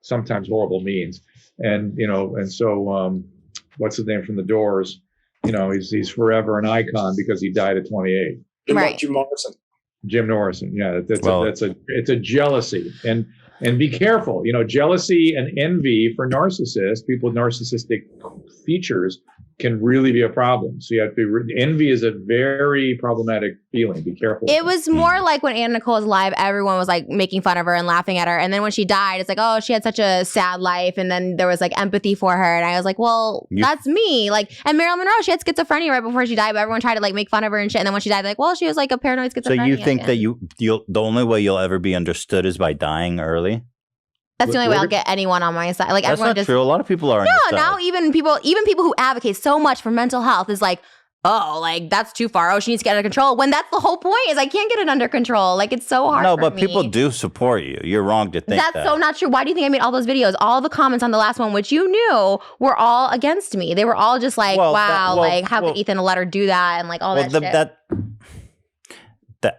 sometimes horrible means, and so what's his name from The Doors? He's forever an icon because he died at 28. Right. Jim Morrison. Jim Morrison, yeah, it's a jealousy, and be careful. Jealousy and envy for narcissists, people with narcissistic features, can really be a problem. So you have to envy is a very problematic feeling. Be careful. It was more like when Anna Nicole was alive, everyone was like making fun of her and laughing at her, and then when she died, it's like, oh, she had such a sad life, and then there was like empathy for her, and I was like, well, that's me. Like, and Marilyn Monroe, she had schizophrenia right before she died, but everyone tried to like make fun of her and shit, and then when she died, like, well, she was like a paranoid schizophrenia. So you think that the only way you'll ever be understood is by dying early? That's the only way I'll get anyone on my side. Like, that's everyone not true. A lot of people are. No, now even people who advocate so much for mental health is like, oh, like that's too far. Oh, she needs to get it under control. When that's the whole point is I can't get it under control. Like, it's so hard. No, for but me. people do support you. You're wrong to think that's so not true. Why do you think I made all those videos? All the comments on the last one, which you knew, were all against me. They were all just like, how could Ethan let her do that and like all that shit.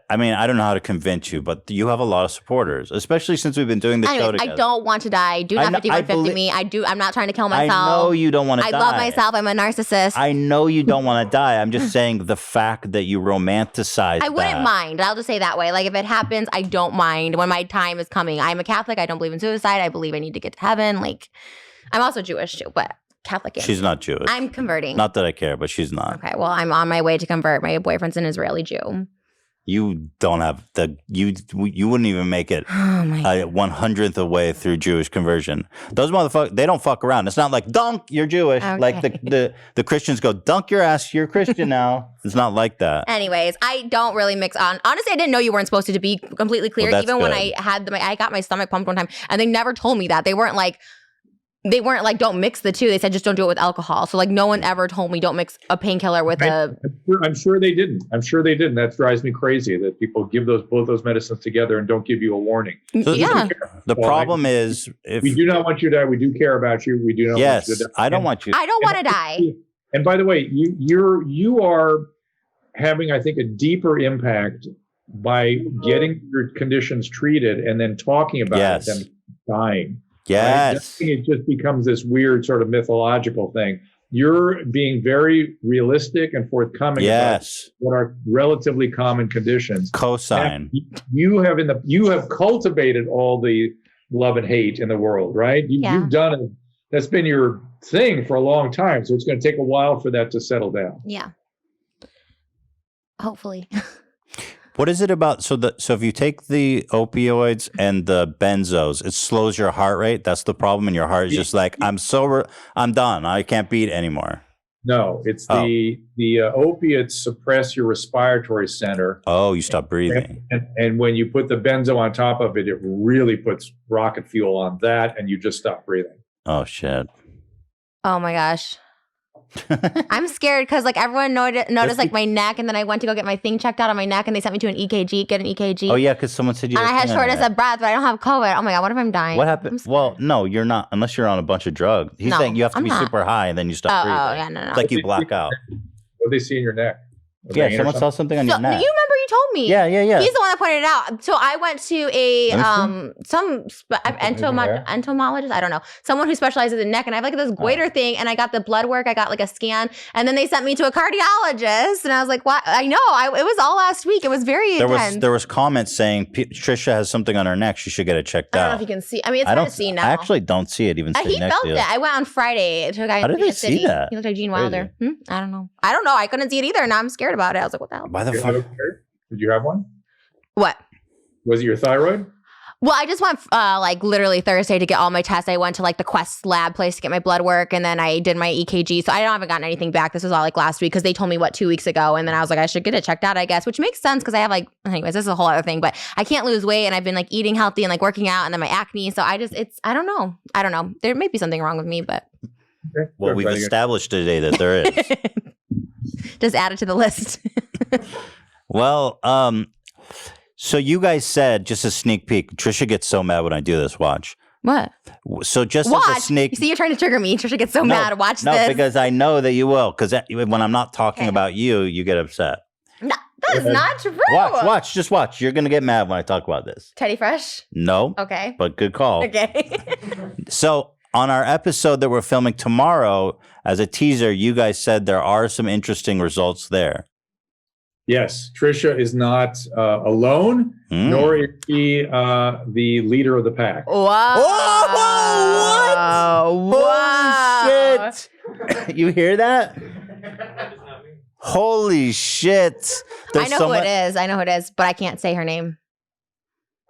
I mean, I don't know how to convince you, but you have a lot of supporters, especially since we've been doing the show together. I don't want to die. Do not 5150 me. I'm not trying to kill myself. I know you don't want to die. I love myself. I'm a narcissist. I know you don't want to die. I'm just saying the fact that you romanticize I wouldn't mind. I'll just say that way. Like, if it happens, I don't mind when my time is coming. I'm a Catholic. I don't believe in suicide. I believe I need to get to heaven. Like, I'm also Jewish too, but Catholic. She's not Jewish. I'm converting. Not that I care, but she's not. Okay, well, I'm on my way to convert. My boyfriend's an Israeli Jew. You don't have you wouldn't even make it 100th of way through Jewish conversion. Those motherfuckers, they don't fuck around. It's not like, dunk, you're Jewish. Okay. Like the Christians go, dunk your ass, you're Christian now. It's not like that. Anyways, I don't really mix on. Honestly, I didn't know you weren't supposed to be completely clear. Well, even when I got my stomach pumped one time, and they never told me that. They weren't like, don't mix the two. They said, just don't do it with alcohol. So like, no one ever told me don't mix a painkiller with I'm sure they didn't. That drives me crazy that people give both those medicines together and don't give you a warning. So the problem is, if we do not want you to die, we do care about you. We do not want you to die. I don't want you. I don't want to die. And by the way, you are having, I think, a deeper impact by getting your conditions treated and then talking about them dying. Yes. Right? It just becomes this weird sort of mythological thing. You're being very realistic and forthcoming about what are relatively common conditions. Cosign. You have cultivated all the love and hate in the world, right? You've done it. That's been your thing for a long time. So it's going to take a while for that to settle down. Yeah. Hopefully. What is it about? So if you take the opioids and the benzos, it slows your heart rate. That's the problem, and your heart is just like, I'm done. I can't beat anymore. No, it's the opiates suppress your respiratory center. Oh, you stop breathing. And when you put the benzo on top of it, it really puts rocket fuel on that, and you just stop breathing. Oh shit. Oh my gosh. I'm scared because like everyone noticed like my neck, and then I went to go get my thing checked out on my neck, and they sent me to an EKG. Oh yeah, because someone said you. And I had shortness of breath, but I don't have COVID. Oh my god, what if I'm dying? What happened? Well, no, you're not unless you're on a bunch of drugs. He's saying you have to be super high and then you stop breathing. Oh yeah, no. It's like you black out. What do they see in your neck? Yeah, someone saw something on your neck. You remember you told me. Yeah. He's the one that pointed it out. So I went to a entomologist. I don't know, someone who specializes in neck, and I have like this goiter thing, and I got the blood work. I got like a scan, and then they sent me to a cardiologist, and I was like, "What?" I know. It was all last week. It was very intense. There was comments saying Trisha has something on her neck. She should get it checked I don't know out. if you can see. I mean, it's hard to see now. I actually don't see it even. He felt it. I went on Friday to a guy. How did they see that? He looked like Gene Wilder. I don't know. I couldn't see it either. Now I'm scared about it. I was like, what the hell? Why the fuck? Did you have one? What? Was it your thyroid? Well, I just went like literally Thursday to get all my tests. I went to like the Quest lab place to get my blood work, and then I did my EKG. So I haven't gotten anything back. This was all like last week because they told me 2 weeks ago, and then I was like, I should get it checked out, I guess, which makes sense because I have like, anyways, this is a whole other thing, but I can't lose weight, and I've been like eating healthy and like working out, and then my acne. So I don't know. There may be something wrong with me, but Okay. Well, we've established today that there is. just add it to the list. Well, so you guys said, just a sneak peek, Trisha gets so mad when I do this, watch. What? So just Watch. as a sneak... You see, you're trying to trigger me. Trisha gets so mad. Watch this. No, because I know that you will, because when I'm not talking about you, you get upset. No, that is not true. Just watch. You're going to get mad when I talk about this. Teddy Fresh? No. Okay. But good call. Okay. So on our episode that we're filming tomorrow, as a teaser, you guys said there are some interesting results there. Yes, Trisha is not alone, nor is she the leader of the pack. Wow. Whoa, what? Wow. Holy shit. You hear that? Holy shit. I know who it is. I know who it is, but I can't say her name.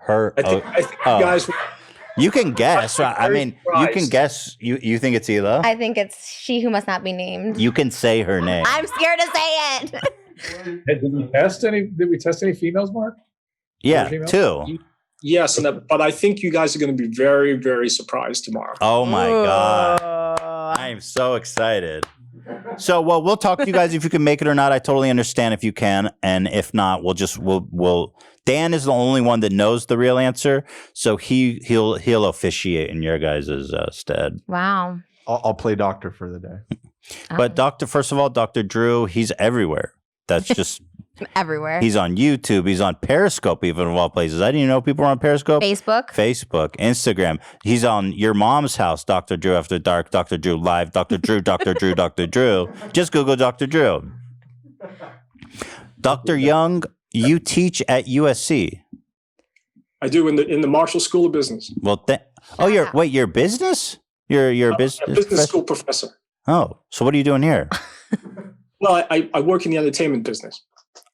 I think you guys... You can guess. I mean, you can guess. You think it's Hila? I think it's she who must not be named. You can say her name. I'm scared to say it. Did we test any females, Mark? Yeah, 2. Yes, but I think you guys are going to be very, very surprised tomorrow. Oh my God. I am so excited. So, well, we'll talk to you guys if you can make it or not. I totally understand if you can. And if not, we'll Dan is the only one that knows the real answer. So he'll officiate in your guys' stead. Wow. I'll play doctor for the day. But first of all, Dr. Drew, he's everywhere. That's just everywhere. He's on YouTube. He's on Periscope, even of all places. I didn't even know people were on Periscope. Facebook, Instagram. He's on Your Mom's House, Dr. Drew After Dark, Dr. Drew Live, Dr. Drew, Dr. Drew, Dr. Drew. Just Google Dr. Drew. Dr. Young, you teach at USC. I do in the Marshall School of Business. Well, you're business? You're a business school professor. Oh, so what are you doing here? Well, I work in the entertainment business.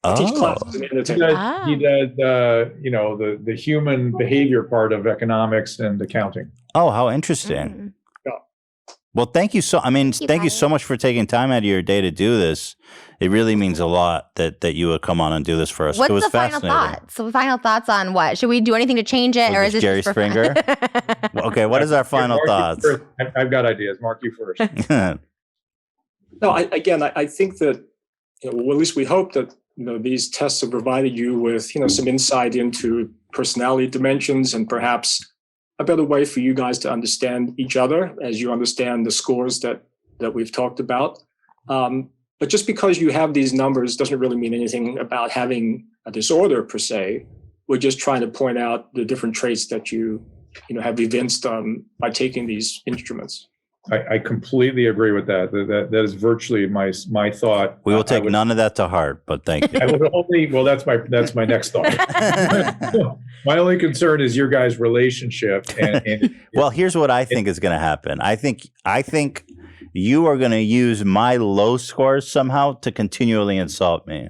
I teach classes in entertainment. He does the human behavior part of economics and accounting. Oh, how interesting. Yeah. Well, thank you so much for taking time out of your day to do this. It really means a lot that you would come on and do this for us. What's it was the final thoughts? So final thoughts on what? Should we do anything to change it, or is it Jerry Springer? Okay, what is our final thoughts? I've got ideas. Mark, you first. No, I think that, well, at least we hope that, these tests have provided you with, some insight into personality dimensions and perhaps a better way for you guys to understand each other as you understand the scores that we've talked about. But just because you have these numbers doesn't really mean anything about having a disorder per se. We're just trying to point out the different traits that you have evinced by taking these instruments. I completely agree with that. That is virtually my thought. We will take none of that to heart, but thank you. I would only, well, that's my next thought. My only concern is your guys' relationship. And well, here's what I think is going to happen. I think you are going to use my low scores somehow to continually insult me.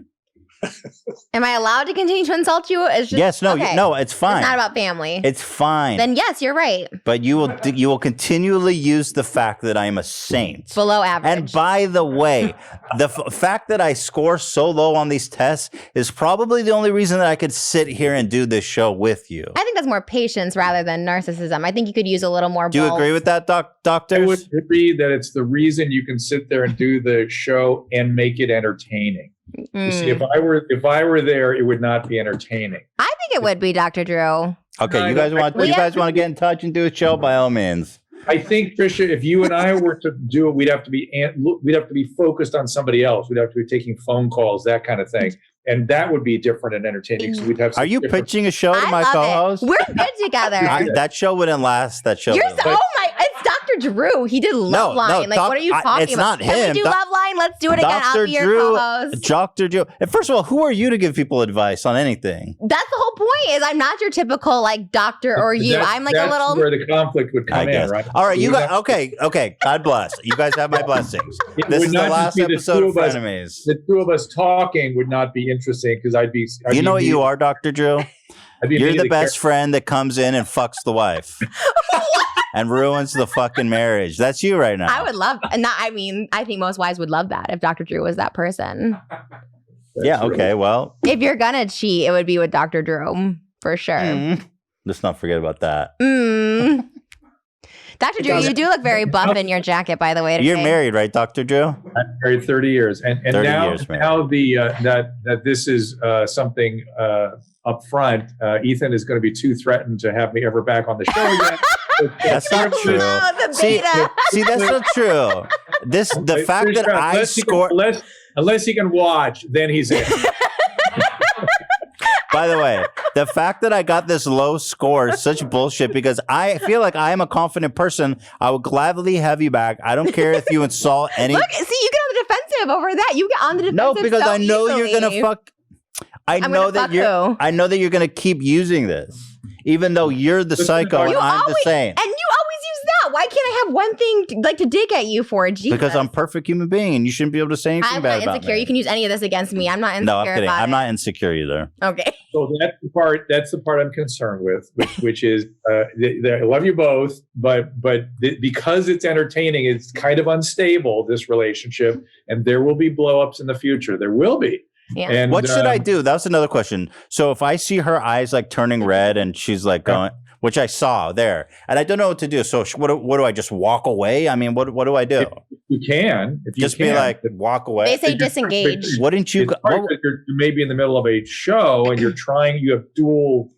Am I allowed to continue to insult you? It's just, yes, no, okay. no, it's fine. It's not about family. It's fine. Then yes, you're right. But you will continually use the fact that I'm a saint. Below average. And by the way, the fact that I score so low on these tests is probably the only reason that I could sit here and do this show with you. I think that's more patience rather than narcissism. I think you could use a little more. Do you agree with that, doctors? I would agree that it's the reason you can sit there and do the show and make it entertaining. You see, if I were there, it would not be entertaining. I think it would be, Dr. Drew. Okay, you guys want to get in touch and do a show, by all means. I think, Trisha, if you and I were to do it, we'd have to be focused on somebody else. We'd have to be taking phone calls, that kind of thing. and that would be different and entertaining. So we'd have. Are you different- pitching a show to I my love co-host? it. We're good together. That show wouldn't last. That show. You're wouldn't so, last. oh my, it's Dr. Drew. He did Love Line. Like, what are you talking it's about? not him. Can we do Love Line? Let's do it again. I'll Dr. be your Drew, co-host. Dr. Drew. And first of all, who are you to give people advice on anything? That's the whole point. Is I'm not your typical like doctor or you. I'm like a That's little. where the conflict would I come guess. in, right? All right, you We guys. have- Okay. God bless. You guys have my blessings. It This would is the not just last be the episode two of of us. Frenemies. The two of us talking would not be interesting because I'd be. You know what you are, Dr. Drew? I'd be You're the immediately best friend that comes in and fucks the wife and ruins the fucking marriage. That's you right now. I would love. Not. I mean, I think most wives would love that if Dr. Drew was that person. Yeah. Okay. Well, If you're gonna cheat, it would be with Dr. Drew for sure. let's not forget about that. Dr. Drew, you do look very buff in your jacket, by the way. Today. You're married, right, Dr. Drew? I'm married 30 years, and 30 now years married. now the that this is something up front. Ethan is going to be too threatened to have me ever back on the show again. That's not true. No, the See, beta. see, that's not true. The fact that I Unless he can- scored. unless he can watch, then he's in. By the way, the fact that I got this low score is such bullshit because I feel like I am a confident person. I would gladly have you back. I don't care if you insult any. Look, see, you get on the defensive over that. You get on the defensive. No, because so I know easily. you're gonna fuck. I I'm know gonna that fuck you're. who? I know that you're gonna keep using this, even though you're the psycho and You I'm the always- saint. And you always use that. Why can't I have one thing to dig at you for? Jesus. Because I'm a perfect human being, and you shouldn't be able to say anything I'm bad not about insecure. me. You can use any of this against me. I'm not insecure No, I'm kidding. about I'm it. not insecure either. Okay. So that's the part. That's the part I'm concerned with, which is I love you both, but because it's entertaining, it's kind of unstable, this relationship, and there will be blow-ups in the future. There will be. Yeah. And What should I do? That was another question. So if I see her eyes like turning red and she's like going, which I saw there, and I don't know what to do. So what do I just walk away? I mean, what do I do? You can. If you Just can, be like walk away. They say disengage. Wouldn't you? It's hard because you're maybe in the middle of a show and you're trying. You have dual,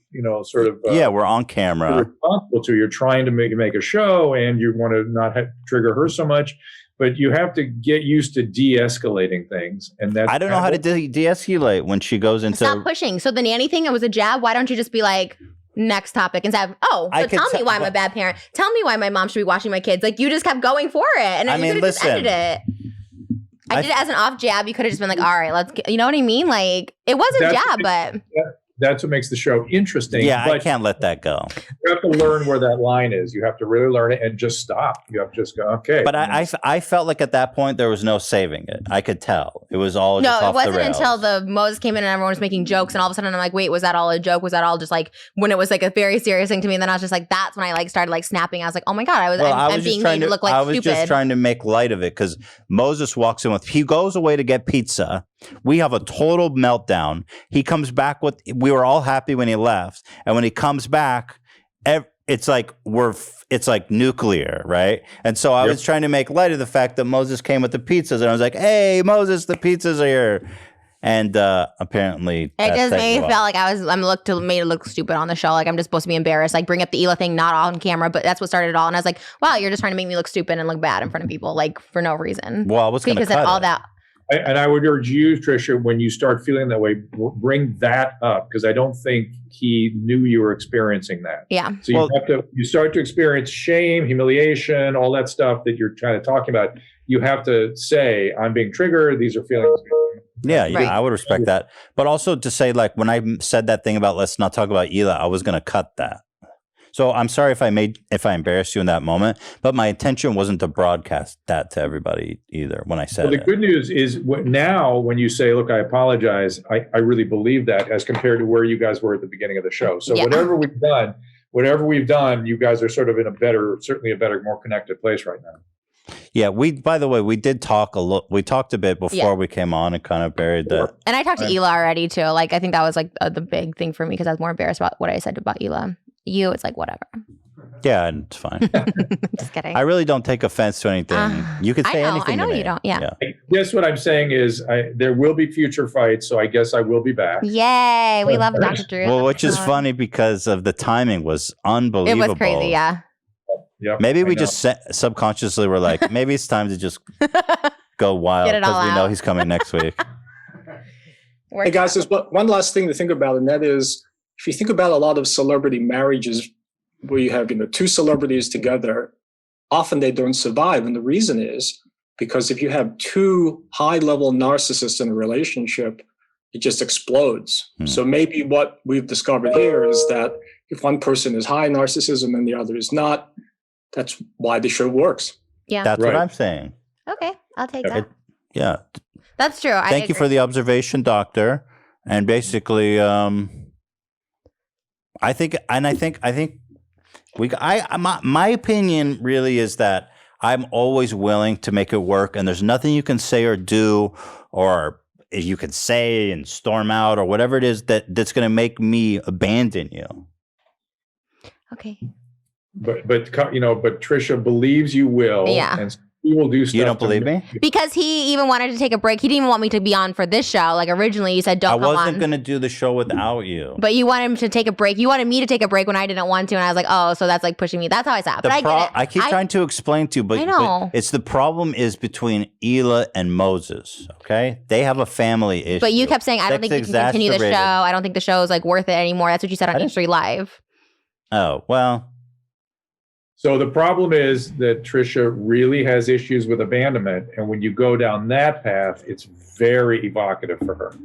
sort of. Yeah, we're on you're camera. responsible to. You're trying to make a show, and you want to not trigger her so much. But you have to get used to de-escalating things, and that's. I don't know how to de-escalate when she goes into. Stop pushing. So the nanny thing, it was a jab. Why don't you just be like, next topic instead of, oh, I so could tell me tell- why I'm a bad parent. Tell me why my mom should be watching my kids. Like, you just kept going for it. And I you mean, could have just listen. ended it. I did it as an off jab. You could have just been like, all right, let's get, you know what I mean? Like, it wasn't That's- jab, but That's what makes the show interesting. Yeah, I but can't let that go. you have to learn where that line is. You have to really learn it and just stop. You have to just go, okay. But I felt like at that point there was no saving it. I could tell it was all just no, off it wasn't the rails. until the Moses came in and everyone was making jokes. And all of a sudden I'm like, wait, was that all a joke? Was that all just like when it was like a very serious thing to me? And then I was just like, that's when I like started like snapping. I was like, oh my God, I'm being made to look like I was stupid. just trying to make light of it because Moses walks in he goes away to get pizza. We have a total meltdown. He comes back we were all happy when he left. And when he comes back, it's like it's like nuclear, right? And so I was trying to make light of the fact that Moses came with the pizzas and I was like, hey, Moses, the pizzas are here. And apparently It that just set made you me off. feel like made it look stupid on the show. Like I'm just supposed to be embarrassed. Like bring up the Hila thing, not on camera, but that's what started it all. And I was like, wow, you're just trying to make me look stupid and look bad in front of people, like for no reason. Well, I was going to because cut of all it. that. And I would urge you, Trisha, when you start feeling that way, bring that up because I don't think he knew you were experiencing that. Yeah. So you start to experience shame, humiliation, all that stuff that you're kind of talking about. You have to say, I'm being triggered. These are feelings. Yeah, Right. I would respect that. But also to say, like, when I said that thing about let's not talk about Hila, I was going to cut that. So I'm sorry if I embarrassed you in that moment, but my intention wasn't to broadcast that to everybody either when I said Well, the it. good news is now when you say, look, I apologize, I really believe that as compared to where you guys were at the beginning of the show. So Yeah. whatever we've done, you guys are sort of in certainly a better, more connected place right now. Yeah, by the way, we did talk we talked a bit before we came on and kind of buried that. And I talked to Hila already too. Like I think that was like the big thing for me because I was more embarrassed about what I said about Hila. You, it's like whatever. Yeah, it's fine. Just kidding. I really don't take offense to anything. You could say anything I know to me. you don't. Yeah. I guess what I'm saying is there will be future fights, so I guess I will be back. Yay. We love Dr. Drew. Well, which is Oh. funny because of the timing was unbelievable. It was crazy. Yeah. Yep, Maybe I we know. just subconsciously were like, maybe it's time to just go wild Get it all because we know out. he's coming next week. Hey guys, there's one last thing to think about, and that is if you think about a lot of celebrity marriages where you have two celebrities together, often they don't survive. And the reason is because if you have two high-level narcissists in a relationship, it just explodes. So maybe what we've discovered here is that if one person is high narcissism and the other is not, that's why the show works. Yeah. That's what I'm saying. Okay, I'll take that. Yeah. That's true. Thank you for the observation, doctor. And basically, I think my opinion really is that I'm always willing to make it work, and there's nothing you can say or do, or you can say and storm out or whatever it is that's going to make me abandon you. Okay. But Trisha believes you will. Yeah. And he will do stuff. You don't believe me? Because he even wanted to take a break. He didn't even want me to be on for this show. Like originally you said, don't come on. I wasn't going to do the show without you. But you wanted him to take a break. You wanted me to take a break when I didn't want to. And I was like, oh, so that's like pushing me. That's how I said. But I get it. I keep trying to explain to you, but, I know. but it's the problem is between Hila and Moses, okay? They have a family issue. But you kept saying, I don't think you can continue the show. I don't think the show is like worth it anymore. That's what you said on H3 Live. Oh, well. So the problem is that Trisha really has issues with abandonment. And when you go down that path, it's very evocative for her.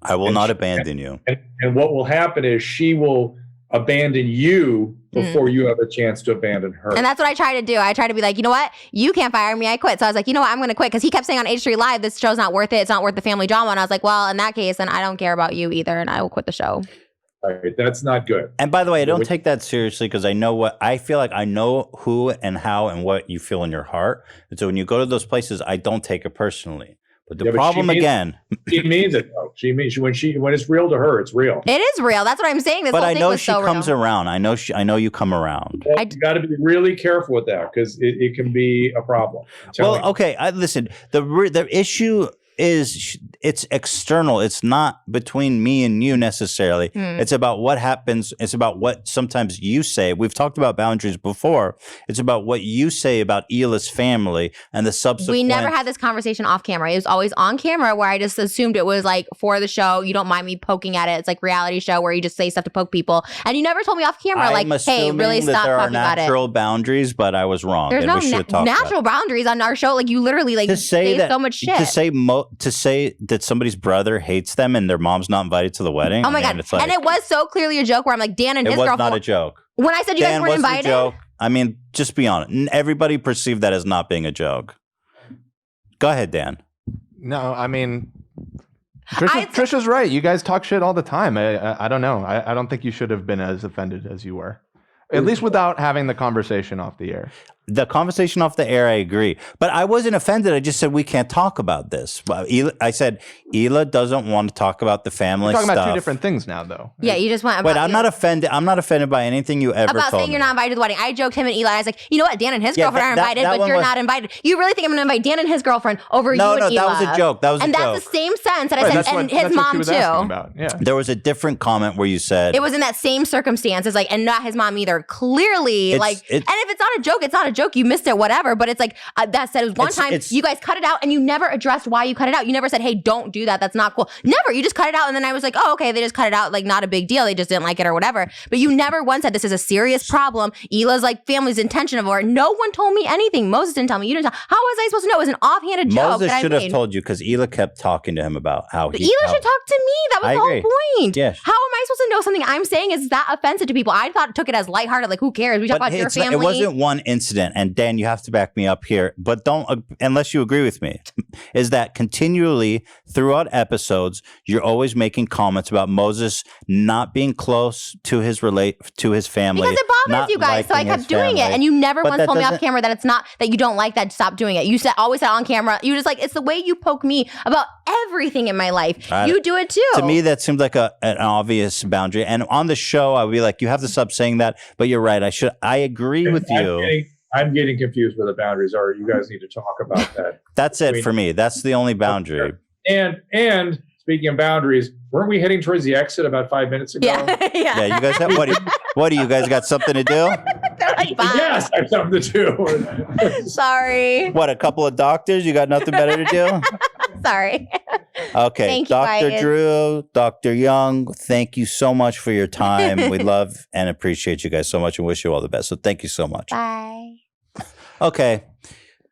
I will not abandon you. And what will happen is she will abandon you before you have a chance to abandon her. And that's what I try to do. I try to be like, you know what? You can't fire me. I quit. So I was like, you know what? I'm going to quit. Because he kept saying on H3 Live, this show's not worth it. It's not worth the family drama. And I was like, well, in that case, then I don't care about you either. And I will quit the show. Right, that's not good. And by the way, I don't take that seriously because I feel like I know who and how and what you feel in your heart. And so when you go to those places, I don't take it personally. But the problem again, she means it though. She means when it's real to her, it's real. It is real. That's what I'm saying. This but whole I thing know was she comes around. I know you come around. Well, you got to be really careful with that because it can be a problem. Well, okay. Listen. The issue is it's external. It's not between me and you necessarily. It's about what happens. It's about what sometimes you say. We've talked about boundaries before. It's about what you say about Hila's family and the subsequent. We never had this conversation off camera. It was always on camera where I just assumed it was like for the show. You don't mind me poking at it. It's like reality show where you just say stuff to poke people. And you never told me off camera like, hey, really stop talking about it. There are natural boundaries, but I was wrong. There's no natural boundaries on our show. Like you literally like say so much shit. To say that somebody's brother hates them and their mom's not invited to the wedding. Oh my God. And it was so clearly a joke where I'm like, Dan and his girlfriend. It was not a joke. When I said you guys weren't invited. A joke. I mean, just be honest. Everybody perceived that as not being a joke. Go ahead, Dan. No, I mean, Trisha's right. You guys talk shit all the time. I don't know. I don't think you should have been as offended as you were. At least without having the conversation off the air. The conversation off the air, I agree. But I wasn't offended. I just said we can't talk about this. I said Hila doesn't want to talk about the family stuff. We're talking about two different things now, though. Yeah, you just want. Wait, I'm not offended. I'm not offended by anything you ever told me. About saying you're not invited to the wedding. I joked him and Eli. I was like, you know what? Dan and his girlfriend are invited, but you're not invited. You really think I'm going to invite Dan and his girlfriend over you and Eli? No, that was a joke. That was a joke. And that's the same sense that I said, and his mom too. Yeah. There was a different comment where you said it was in that same circumstance. It's like, and not his mom either. Clearly, and if it's not a joke, it's not a joke. You missed it, whatever. But it's like that said, it was one time you guys cut it out and you never addressed why you cut it out. You never said, hey, don't do that. That's not cool. Never. You just cut it out. And then I was like, oh, okay, they just cut it out. Like, not a big deal. They just didn't like it or whatever. But you never once said this is a serious problem. Hila's like family's intention of it. No one told me anything. Moses didn't tell me. You didn't tell. How was I supposed to know? It was an offhanded joke. Moses should have told you because Hila kept talking to him about how Hila should talk to me. That was the whole point. Yes. How am I supposed to know something I'm saying is that offensive to people? I took it as lighthearted. Like, who cares? We talk about your family. It wasn't one incident. And Dan, you have to back me up here. But don't, unless you agree with me, is that continually throughout episodes, you're always making comments about Moses not being close to his family. Because it bothers you guys, so I kept doing it. And you never once told me off camera that it's not, that you don't like that, stop doing it. You always said on camera, you just like, it's the way you poke me about everything in my life. You do it too. To me, that seems like an obvious boundary. And on the show, I would be like, you have to stop saying that, but you're right. I agree with you. I'm getting confused where the boundaries are. You guys need to talk about that. That's it for me. That's the only boundary. And speaking of boundaries, weren't we heading towards the exit about 5 minutes ago? Yeah. You guys have what do you guys got something to do? Like, yes, I have something to do. Sorry. What, a couple of doctors? You got nothing better to do? Sorry. Okay, Thank you, Dr. guys. Drew, Dr. Young, thank you so much for your time. We love and appreciate you guys so much and wish you all the best. So thank you so much. Bye. Okay.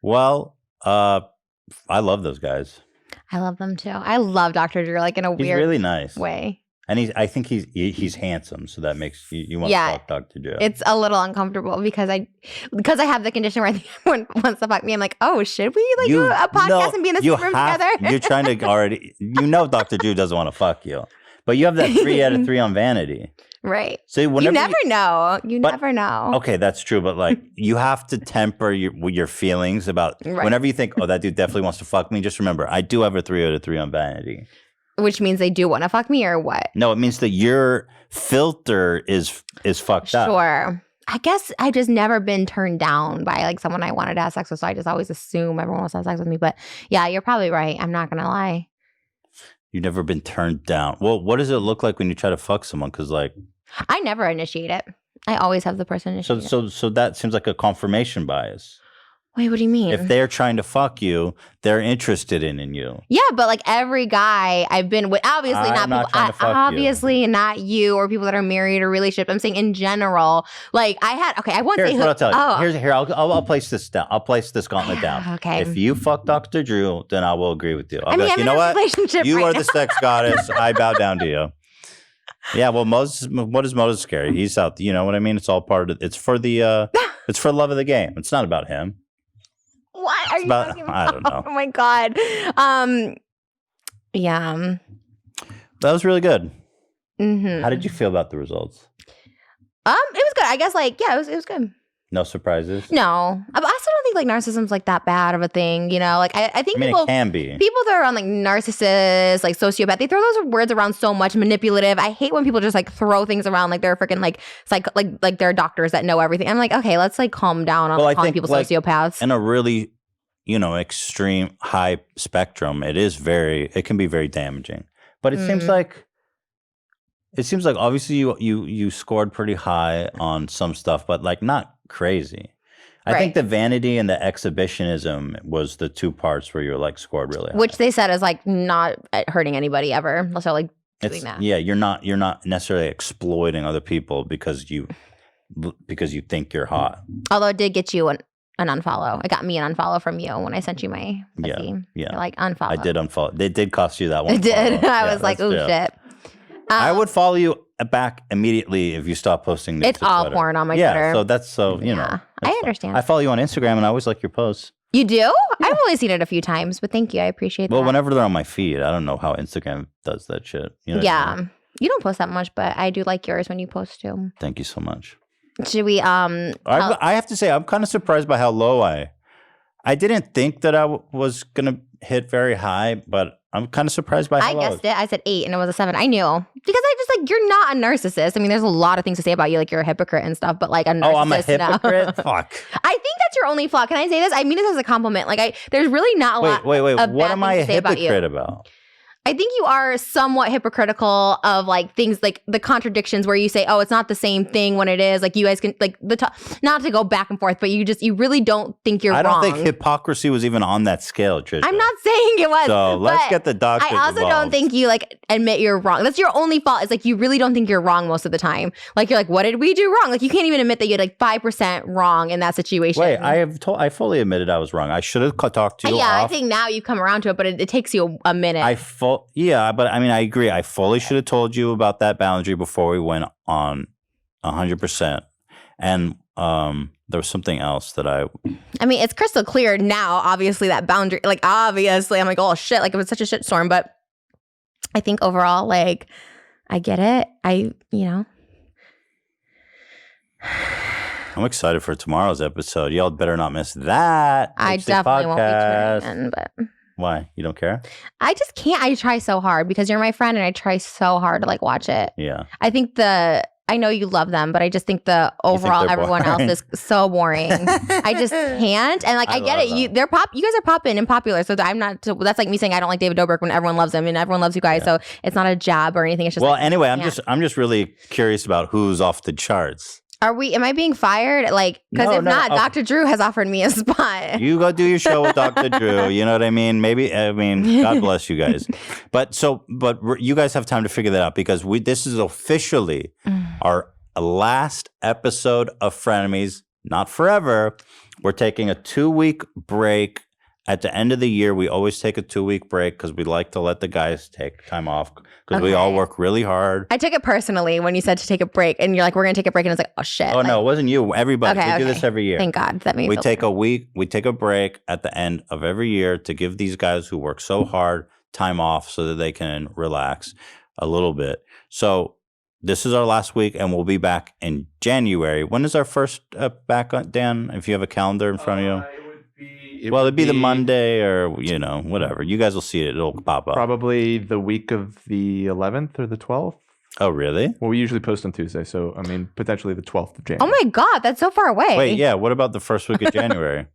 Well, I love those guys. I love them too. I love Dr. Drew, like in a He's weird really nice. way. And I think he's handsome, so that makes you want Yeah. to talk Dr. Drew. It's a little uncomfortable because I have the condition where I think everyone wants to fuck me. I'm like, oh, should we like do a podcast and be in the same room together? You're trying to already, Dr. Drew doesn't want to fuck you, but you have that 3 out of 3 on Vanity. Right. So You whenever never know. You but- never know. Okay, that's true, but like you have to temper your feelings about Right. whenever you think, oh, that dude definitely wants to fuck me. Just remember, I do have a 3 out of 3 on Vanity. Which means they do want to fuck me or what? No, it means that your filter is fucked up. Sure. I guess I've just never been turned down by like someone I wanted to have sex with. So I just always assume everyone wants to have sex with me. But yeah, you're probably right. I'm not going to lie. You've never been turned down. Well, what does it look like when you try to fuck someone? Because like, I never initiate it. I always have the person initiate it. so that seems like a confirmation bias. Wait, what do you mean? If they're trying to fuck you, they're interested in you. Yeah, but like every guy I've been with, obviously I'm not not people, trying to fuck you. obviously not you or people that are married or relationship. I'm saying in general, like I won't Here's say what who. I'll tell you. Oh, Here, I'll place this down. I'll place this gauntlet down. Okay. If you fuck Dr. Drew, then I will agree with you. I'll I be mean, like, I'm you in know a what? relationship You right are now. the sex goddess. I bow down to you. Yeah, well, Moses, what is Moses scary? He's out. You know what I mean? It's all part of. It's for the. It's for love of the game. It's not about him. What are you about- talking I about? don't know. Oh my god. Yeah. That was really good. Mm-hmm. How did you feel about the results? It was good. I guess like yeah, it was good. No surprises. No, but I still don't think like narcissism's like that bad of a thing. You know, like I think I mean, people it can be. people that are on like narcissists, like sociopath, they throw those words around so much, manipulative. I hate when people just like throw things around like they're freaking like like they're doctors that know everything. I'm like, okay, let's like calm down on Well, I calling think, people like, sociopaths. In a really, extreme high spectrum, it can be very damaging. But it seems like obviously you scored pretty high on some stuff, but like not crazy. I think the vanity and the exhibitionism was the 2 parts where you're like scored really high. Which they said is like not hurting anybody ever. So like doing that. Yeah, you're not necessarily exploiting other people because you think you're hot. Although it did get you an unfollow. It got me an unfollow from you when I sent you my pussy. Yeah. You're like unfollow. I did unfollow. They did cost you that one. It did. follow. I Yeah, was like, that's- oh yeah. shit. I would follow you back immediately if you stop posting nudes It's to all Twitter. porn on my yeah, Twitter. so that's Yeah, that's I fine. understand. I follow you on Instagram and I always like your posts. You do? I've only seen it a few times, but thank you. I appreciate Well, that. whenever they're on my feed, I don't know how Instagram does that shit. You know what I Yeah. mean? You don't post that much, but I do like yours when you post too. Thank you so much. Should we tell- I have to say, I'm kind of surprised by how low I didn't think that I was gonna hit very high, but I'm kind of surprised by how I low. guessed it. I said 8 and it was a 7. I knew. Because I just like you're not a narcissist. I mean, there's a lot of things to say about you, like you're a hypocrite and stuff, but like a narcissist. Oh, I'm a no. hypocrite. Fuck. I think that's your only flaw. Can I say this? I mean this as a compliment. Like there's really not a lot. Wait. of What bad am I a things to say about you. hypocrite about? I think you are somewhat hypocritical of like things like the contradictions where you say, "Oh, it's not the same thing when it is." Like you guys can like not to go back and forth, but you really don't think you're I don't wrong. think hypocrisy was even on that scale, Trisha. I'm not saying it was. So let's but get the doctors I also don't involved. think you like admit you're wrong. That's your only fault. It's like you really don't think you're wrong most of the time. Like you're like, what did we do wrong? Like you can't even admit that you're like 5% wrong in that situation. Wait, I fully admitted I was wrong. I should have talked to you. Yeah, I off. think now you come around to it, but it takes you a minute. But I mean, I agree. I fully should have told you about that boundary before we went on 100%. And there was something else that I mean, it's crystal clear now, obviously, that boundary. Like, obviously, I'm like, oh, shit. Like, it was such a shitstorm. But I think overall, like, I get it. I'm excited for tomorrow's episode. Y'all better not miss that. I HC definitely won't be podcast. tuning in, but Why? You don't care? I just can't. I try so hard because you're my friend and I try so hard to, like, watch it. Yeah. I think I know you love them, but I just think the overall they're everyone boring. else is so boring. I just can't. And like I get love it. You them. you guys are popping and popular. So I'm not that's like me saying I don't like David Dobrik when everyone loves him and everyone loves you guys. Yeah. So it's not a jab or anything. It's just Well, like, anyway, yeah. I'm just really curious about who's off the charts. Am I being fired? Like, because No, if no, not, Dr. Drew has offered me a spot. You go do your show with Dr. Drew. You know what I mean? God bless you guys. But you guys have time to figure that out because this is officially our last episode of Frenemies. Not forever. We're taking a 2-week break. At the end of the year, we always take a 2-week break because we like to let the guys take time off because we all work really hard. I took it personally when you said to take a break, and you're like, "We're gonna take a break," and I was like, "Oh shit!" Oh no, it wasn't you. Everybody. We do this every year. Thank God. That made me feel take better. a week. We take a break at the end of every year to give these guys who work so hard time off so that they can relax a little bit. So this is our last week, and we'll be back in January. When is our first back on, Dan? If you have a calendar in front of you. It'd be the Monday or, whatever. You guys will see it. It'll pop up. Probably the week of the 11th or the 12th. Oh, really? Well, we usually post on Tuesday. So, I mean, potentially the 12th of January. Oh, my God. That's so far away. Wait, yeah. What about the first week of January?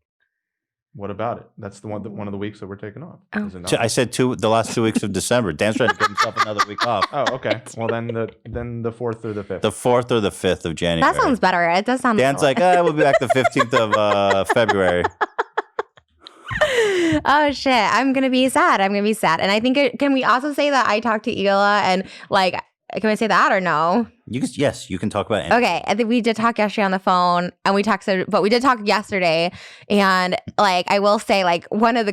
What about it? That's one of the weeks that we're taking off. Oh. Is it not? I said the last 2 weeks of December. Dan's trying to give himself another week off. Oh, okay. Well, then the 4th or the 5th. The 4th or the 5th of January. That sounds better. It does sound Dan's like, we'll be back the 15th of February. Oh shit, I'm gonna be sad. And I think can we also say that I talked to Hila and like, can I say that or no? Yes, you can talk about anything. Okay, I think we did talk yesterday on the phone, and but we did talk yesterday, and like I will say, like one of the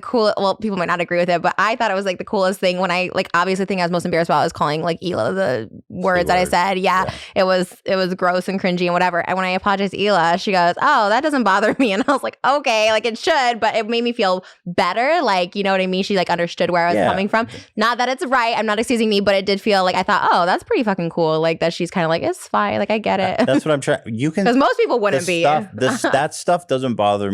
people might not agree with it, but I thought it was like the coolest thing when I like obviously the thing I was most embarrassed about was calling like Hila the words that I said. Yeah, it was gross and cringy and whatever. And when I apologized to Hila, she goes, "Oh, that doesn't bother me," and I was like, "Okay, like it should," but it made me feel better. Like, you know what I mean? She like understood where I was coming from. Not that it's right. I'm not excusing me, but it did feel like I thought, oh, that's pretty fucking cool. Like that she's kind of like, it's fine. Like I get it. That's what I'm trying. You can, because most people wouldn't be. That stuff doesn't bother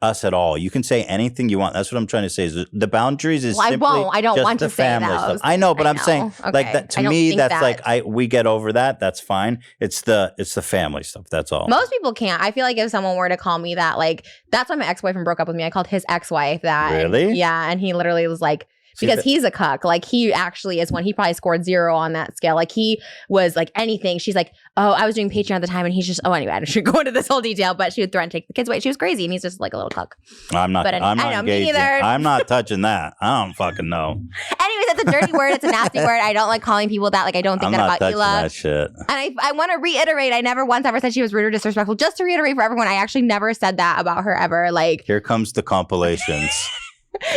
us at all. You can say anything you want. That's what I'm trying to say. Is the boundaries is simply I don't just want the to say family those. stuff. I know, but I'm saying like Okay. that to I don't me. think That's that. like we get over that. That's fine. It's the family stuff. That's all. Most people can't. I feel like if someone were to call me that, like that's why my ex-boyfriend broke up with me. I called his ex-wife that. Really? Yeah, and he literally was like. Because he's a cuck. Like he actually is one. He probably scored 0 on that scale. Like he was like anything. She's like, oh, I was doing Patreon at the time, and he's just, anyway, I don't go into this whole detail, but she would threaten to take the kids away. She was crazy, and he's just like a little cuck. I'm not. I'm not engaging. I'm not touching that. I don't fucking know. Anyways, that's a dirty word. It's a nasty word. I don't like calling people that. Like I don't think I'm that about not touching Hila. that shit. And I want to reiterate, I never once ever said she was rude or disrespectful. Just to reiterate for everyone, I actually never said that about her ever. Like, here comes the compilations.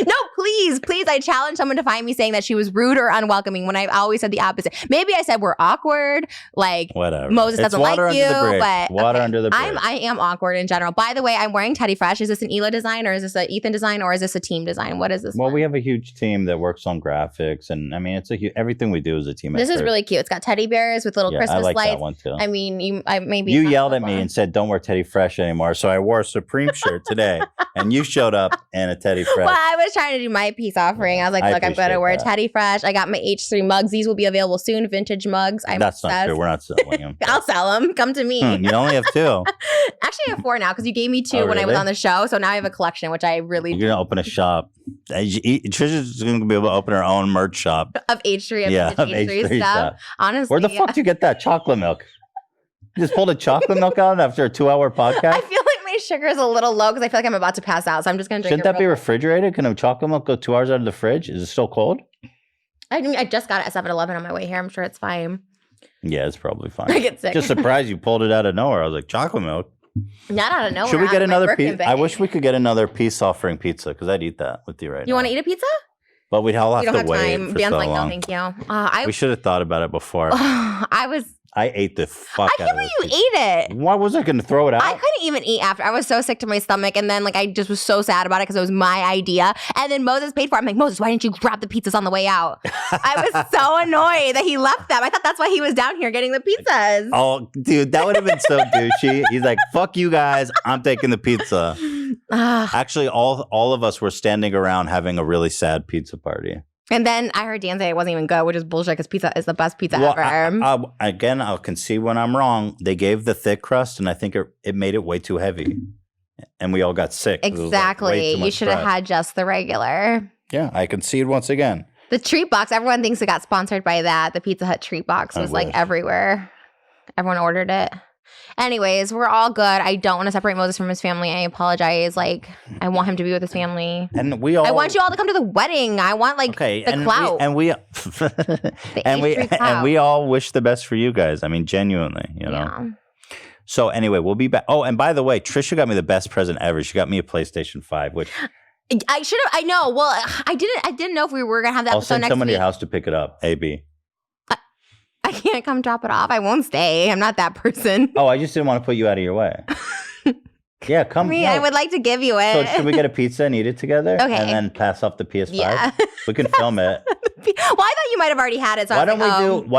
No, please, I challenge someone to find me saying that she was rude or unwelcoming when I've always said the opposite. Maybe I said we're awkward, like whatever. Moses doesn't like you, but water under the bridge. I am awkward in general. By the way, I'm wearing Teddy Fresh. Is this an Hila design or is this an Ethan design or is this a team design? What is this? Well, we have a huge team that works on graphics, and I mean, everything we do is a team. This is really cute. It's got teddy bears with little Christmas I like lights. That one too. I mean, you yelled at me and said, "Don't wear Teddy Fresh anymore." So I wore a Supreme shirt today, and you showed up in a Teddy Fresh. Well, I was trying to do my peace offering. I was like, look, I'm going to wear Teddy Fresh. I got my H3 mugs. These will be available soon. Vintage mugs. That's not true. We're not selling them. I'll sell them. Come to me. You only have 2. Actually, I have 4 now because you gave me 2 when I was on the show. So now I have a collection, which I really You're going to open a shop. Trisha's going to be able to open her own merch shop. Of H3. Of H3 stuff. Honestly. Where the fuck do you get that chocolate milk? You just pulled a chocolate milk out after a 2-hour podcast? I feel like my sugar is a little low because I feel like I'm about to pass out. So I'm just going to drink Shouldn't that be refrigerated? Can a chocolate milk go 2 hours out of the fridge? Is it still cold? I mean, I just got it at 7-Eleven on my way here. I'm sure it's fine. Yeah, it's probably fine. I get sick. Just surprised you pulled it out of nowhere. I was like, chocolate milk? Not out of nowhere. Should we get another pizza? I wish we could get another peace offering pizza because I'd eat that with you right now. You want to eat a pizza? But we'd all have you don't to have wait time. for Dan's so like, long. no, thank you. We should have thought about it before. I ate the fuck out of it. I can't believe you ate it. Why was I going to throw it out? I couldn't even eat after. I was so sick to my stomach. And then like I just was so sad about it because it was my idea. And then Moses paid for it. I'm like, Moses, why didn't you grab the pizzas on the way out? I was so annoyed that he left them. I thought that's why he was down here getting the pizzas. Oh, dude, that would have been so douchey. He's like, fuck you guys. I'm taking the pizza. Actually, all of us were standing around having a really sad pizza party. And then I heard Dan say it wasn't even good, which is bullshit because pizza is the best pizza ever. I'll concede when I'm wrong. They gave the thick crust, and I think it made it way too heavy. And we all got sick. Exactly. You should have had just the regular. Yeah, I concede once again. The treat box, everyone thinks it got sponsored by that. The Pizza Hut treat box was like everywhere. Everyone ordered it. Anyways, we're all good. I don't want to separate Moses from his family. I apologize. Like, I want him to be with his family. And I want you all to come to the wedding. I want the clout. And we all wish the best for you guys. I mean, genuinely, you know. Yeah. So anyway, we'll be back. Oh, and by the way, Trisha got me the best present ever. She got me a PlayStation 5, which I should have. I know. Well, I didn't know if we were gonna have that I'll episode send next someone to week. your house to pick it up. AB. I can't come drop it off. I won't stay. I'm not that person. Oh, I just didn't want to put you out of your way. Yeah, come. I would like to give you it. So should we get a pizza and eat it together? Okay. And then pass off the PS5? Yeah. We can film it. Well, I thought you might have already had it. So Why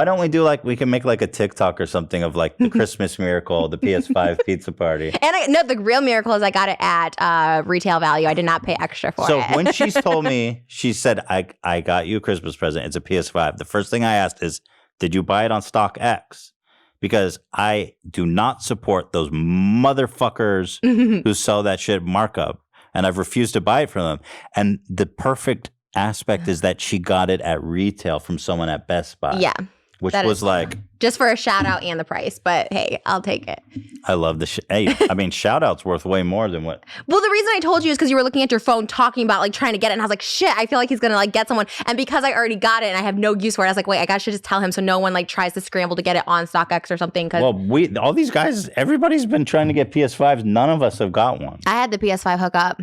don't we do like, we can make like a TikTok or something of like the Christmas miracle, the PS5 pizza party. And the real miracle is I got it at retail value. I did not pay extra for it. So when she's told me, she said, I got you a Christmas present. It's a PS5. The first thing I asked is, did you buy it on StockX? Because I do not support those motherfuckers who sell that shit markup. And I've refused to buy it from them. And the perfect aspect is that she got it at retail from someone at Best Buy. Yeah. Which was like... Just for a shout out and the price. But hey, I'll take it. I love the hey, I mean, shout out's worth way more than what... Well, the reason I told you is because you were looking at your phone talking about like trying to get it. And I was like, shit, I feel like he's going to like get someone. And because I already got it and I have no use for it, I was like, wait, I should just tell him so no one like tries to scramble to get it on StockX or something. Well, all these guys, everybody's been trying to get PS5s. None of us have got one. I had the PS5 hookup.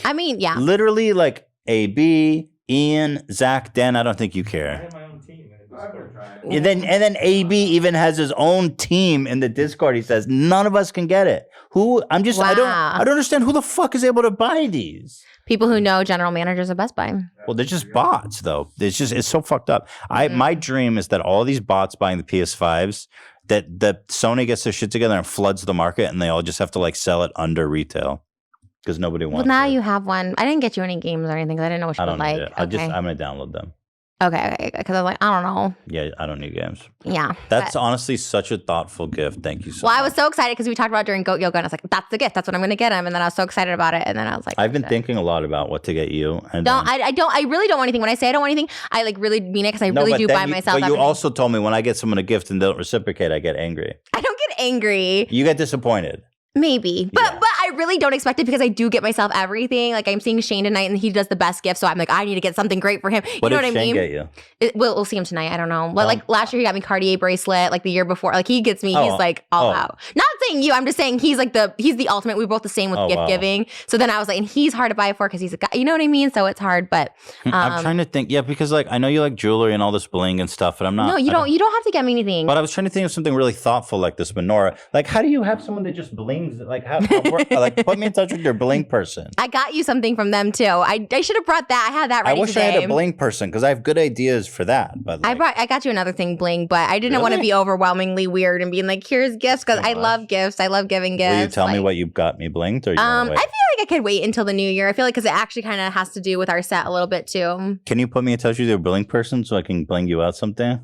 I mean, yeah. Literally like AB, Ian, Zach, Dan, I don't think you care. I have my own team. And then AB even has his own team in the Discord. He says none of us can get it. I don't understand who the fuck is able to buy these. People who know general managers of Best Buy. Well, they're just bots though. It's so fucked up. My dream is that all these bots buying the PS5s, that Sony gets their shit together and floods the market, and they all just have to like sell it under retail because nobody wants. Well, now it. you have one. I didn't get you any games or anything because I didn't know what you would like. I'm gonna download them. Okay. Because I'm like, I don't know. Yeah, I don't need games. Yeah. That's honestly such a thoughtful gift. Thank you so much. Well, I was so excited because we talked about it during Goat Yoga, and I was like, that's the gift. That's what I'm going to get him. And then I was so excited about it. And then I was like, I've been thinking a lot about what to get you. And I really don't want anything. When I say I don't want anything, I like really mean it because I really do buy myself. But you also told me when I get someone a gift and they don't reciprocate, I get angry. I don't get angry. You get disappointed. Maybe. But I really don't expect it because I do get myself everything. Like I'm seeing Shane tonight and he does the best gift. So I'm like, I need to get something great for him. What you know did what I Shane mean? Get you? We'll see him tonight. I don't know. Well, like last year he got me Cartier bracelet. Like the year before, like he gets me. He's like all out. Not saying you. I'm just saying he's like he's the ultimate. We're both the same with gift giving. So then I was like, and he's hard to buy for because he's a guy. You know what I mean? So it's hard. But I'm trying to think. Yeah, because like I know you like jewelry and all this bling and stuff, but I'm not. No, you don't. You don't have to get me anything. But I was trying to think of something really thoughtful like this menorah. Like, how do you have someone that just blings? Like, like put me in touch with your bling person. I got you something from them too. I should have brought that. I had that ready today. I had a bling person because I have good ideas for that. But like, I got you another thing bling, but I didn't want to be overwhelmingly weird and being like, here's gifts because I love gifts. I love giving gifts. Will you tell me what you got me blinged? Or you I feel like I could wait until the new year. I feel like because it actually kind of has to do with our set a little bit too. Can you put me in touch with your bling person so I can bling you out something?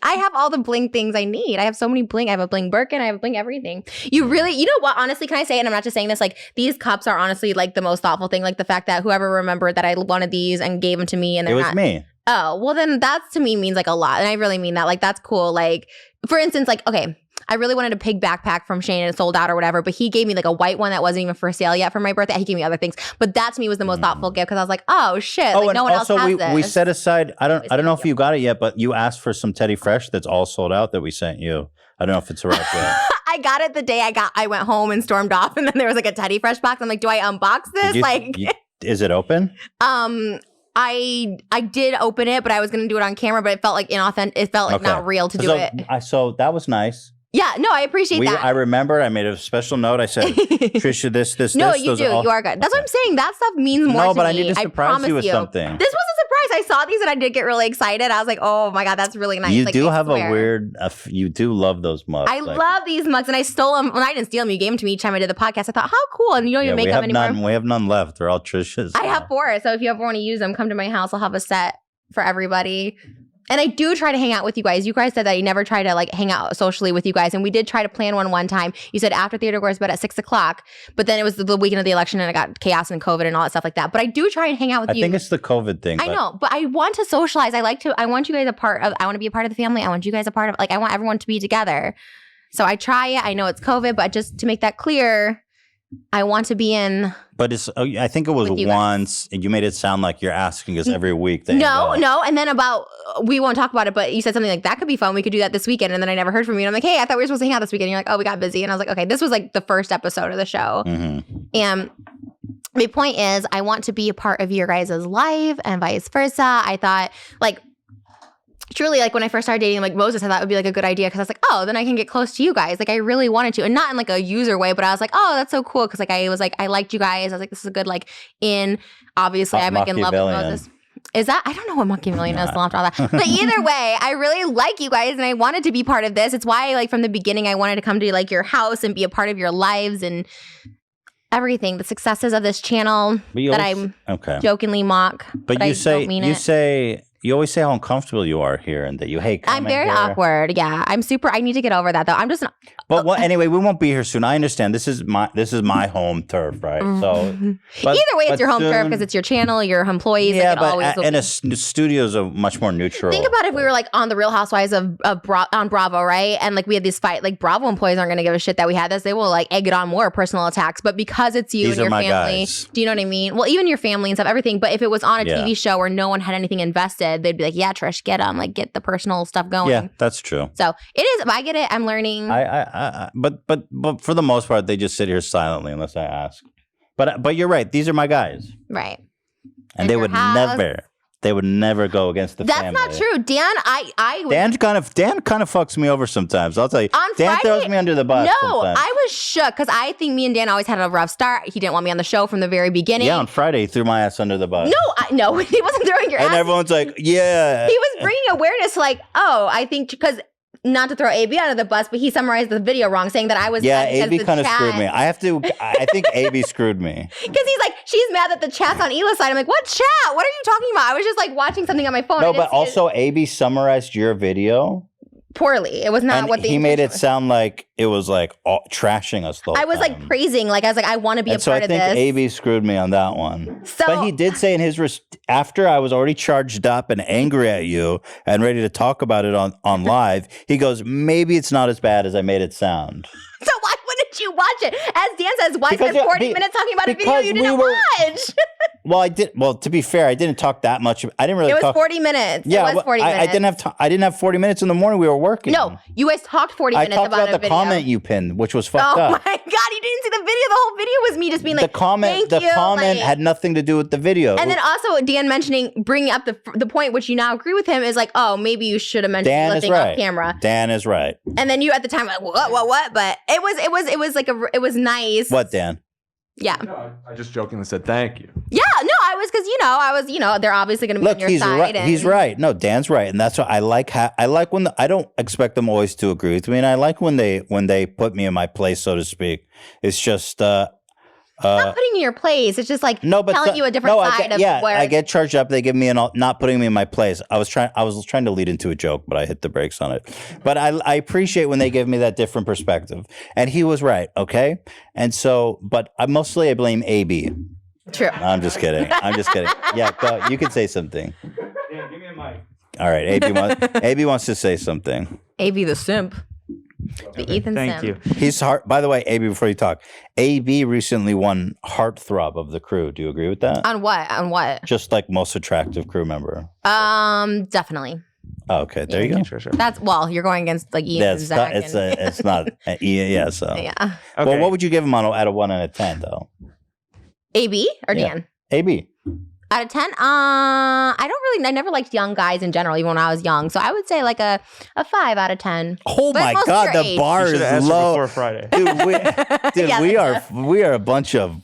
I have all the bling things I need. I have so many bling. I have a bling Birkin. I have a bling everything. You know what? Honestly, can I say it? And I'm not just saying this. Like these cups are honestly like the most thoughtful thing. Like the fact that whoever remembered that I wanted these and gave them to me, and it was me. Oh, well then that's to me means like a lot. And I really mean that. Like that's cool. Like for instance, like, okay, I really wanted a pig backpack from Shane and it sold out or whatever, but he gave me like a white one that wasn't even for sale yet for my birthday. He gave me other things. But that to me was the most thoughtful gift because I was like, oh shit, like no one else has this. We set aside, I don't know if you got it yet, but you asked for some Teddy Fresh that's all sold out that we sent you. I don't know if it's arrived yet. I got it the day I went home and stormed off, and then there was like a Teddy Fresh box. I'm like, do I unbox this? Is it open? I did open it, but I was gonna do it on camera, but it felt like inauthentic. It felt like not real to do it. So that was nice. Yeah, no, I appreciate that. I remember I made a special note. I said, Trisha, this. No, you do. You are good. That's what I'm saying. That stuff means more to me. No, but I need to surprise you with something. This was a surprise. I saw these and I did get really excited. I was like, oh my God, that's really nice. You do have a weird, you do love those mugs. I love these mugs and I stole them. Well, I didn't steal them. You gave them to me each time I did the podcast. I thought, how cool. And you don't even make them anymore. We have none left. They're all Trisha's. I have 4. So if you ever want to use them, come to my house. I'll have a set for everybody. And I do try to hang out with you guys. You guys said that you never try to like hang out socially with you guys. And we did try to plan one time. You said after theater goes bed at 6:00, but then it was the weekend of the election and I got chaos and COVID and all that stuff like that. But I do try and hang out with you. I think it's the COVID thing. I know, but I want to socialize. I want you guys I want to be a part of the family. I want you guys a part of, like, I want everyone to be together. So I try it. I know it's COVID, but just to make that clear, I want to be in. But I think it was With you guys. once, and you made it sound like you're asking us every week. That No. And then we won't talk about it, but you said something like, that could be fun. We could do that this weekend. And then I never heard from you. And I'm like, hey, I thought we were supposed to hang out this weekend. And you're like, oh, we got busy. And I was like, okay, this was like the first episode of the show. Mm-hmm. And my point is, I want to be a part of your guys' life and vice versa. I thought, like, truly, like when I first started dating like Moses, I thought it would be like a good idea because I was like, oh, then I can get close to you guys. Like I really wanted to, and not in like a user way, but I was like, oh, that's so cool because like I was like, I liked you guys. I was like, this is a good like in. Obviously, I'm like in love with Moses. Is that? I don't know what Machiavellian is. After all that, but either way, I really like you guys, and I wanted to be part of this. It's why, like from the beginning, I wanted to come to like your house and be a part of your lives and everything. The successes of this channel that I jokingly mock, but you I say don't mean you it. say. You always say how uncomfortable you are here and that you hate coming I'm very here. awkward. Yeah, I'm super. I need to get over that though. I'm just. But well, anyway, we won't be here soon. I understand. This is my home turf, right? So, but, either way, it's your home turf soon- because it's your channel, your employees. Yeah, like, it always but will and be. a studio's a much more neutral. Think about if we were like on the Real Housewives of on Bravo, right? And like we had this fight. Like Bravo employees aren't going to give a shit that we had this. They will like egg it on more personal attacks. But because it's you These and are your my family, guys. do you know what I mean? Well, even your family and stuff, everything. But if it was on a TV show where no one had anything invested, they'd be like, "Yeah, Trish, get them. Like get the personal stuff going." Yeah, that's true. So it is. I get it. I'm learning. But for the most part, they just sit here silently unless I ask. But you're right. These are my guys, right. and In they your would house. never go against the That's family. not true, Dan. I was Dan kind of fucks me over sometimes. I'll tell you. On Dan Friday- throws me under the bus. No, sometimes. I was shook because I think me and Dan always had a rough start. He didn't want me on the show from the very beginning. Yeah, on Friday he threw my ass under the bus. No, he wasn't throwing your and ass. everyone's like, yeah. He was bringing awareness, like, oh, I think because not to throw AB under the bus, but he summarized the video wrong, saying that I was Yeah, mad because AB the kind of chat- screwed me. I think AB screwed me. Because he's like, she's mad that the chat's on Hila's side. I'm like, what chat? What are you talking about? I was just like watching something on my phone. No, I didn't but see it also AB summarized your video. poorly. It was not And what the he made it intention was. sound like it was like trashing us the whole I was like time. praising, like I was like, I want to be And a so part I of think this. AB screwed me on that one. So- but he did say in his after I was already charged up and angry at you and ready to talk about it on live, he goes, maybe it's not as bad as I made it sound. So why wouldn't you watch it? As Dan says, why Because, spend 40 minutes talking about a video because you we didn't were- watch? Well, I did. Well, to be fair, I didn't talk that much. I didn't really It was talk. 40 minutes. Yeah, it was 40 minutes. I didn't have. I didn't have 40 minutes in the morning. We were working. No, you guys talked 40 I minutes talked about about a the video. comment you pinned, which was fucked Oh up. my God, you didn't see the video. The whole video was me just being like, the comment thank you. comment like- had nothing to do with the video. And then also Dan bringing up the point, which you now agree with him, is like, oh, maybe you should have mentioned Dan is lifting right. off camera. Dan is right. And then you at the time like, what? But it was like it was nice. What, Dan? Yeah. I just jokingly said thank you. Yeah. No, I was because they're obviously going to be Look, on your he's side. right. and- He's right. No, Dan's right, and that's what I like. I like when I don't expect them always to agree with me, and I like when they put me in my place, so to speak. It's just not putting you in your place. It's just like but telling you a different side of where. I get charged up. They give me not putting me in my place. I was trying to lead into a joke, but I hit the brakes on it. But I appreciate when they give me that different perspective, and he was right. Okay, and so, but I blame AB. True. No, I'm just kidding. Yeah, go, you can say something. Yeah, give me a mic. All right, AB wants to say something. AB the simp. The Ethan Thank simp. you. He's by the way, AB, before you talk, AB recently won Heartthrob of the crew. Do you agree with that? On what? Just like most attractive crew member. Definitely. Oh, okay, there you go. Sure. That's you're going against like Ian Yeah, and Zach. it's not. Yeah, so. yeah. Okay. Well, what would you give him out of 1 out of 10, though? AB or Yeah. Dan? AB. Out of 10? I never liked young guys in general, even when I was young. So I would say like a 5 out of 10. Oh But my it's mostly God, your the age. bar You is should have asked her low. before Friday. Dude, Yeah, we are a bunch of.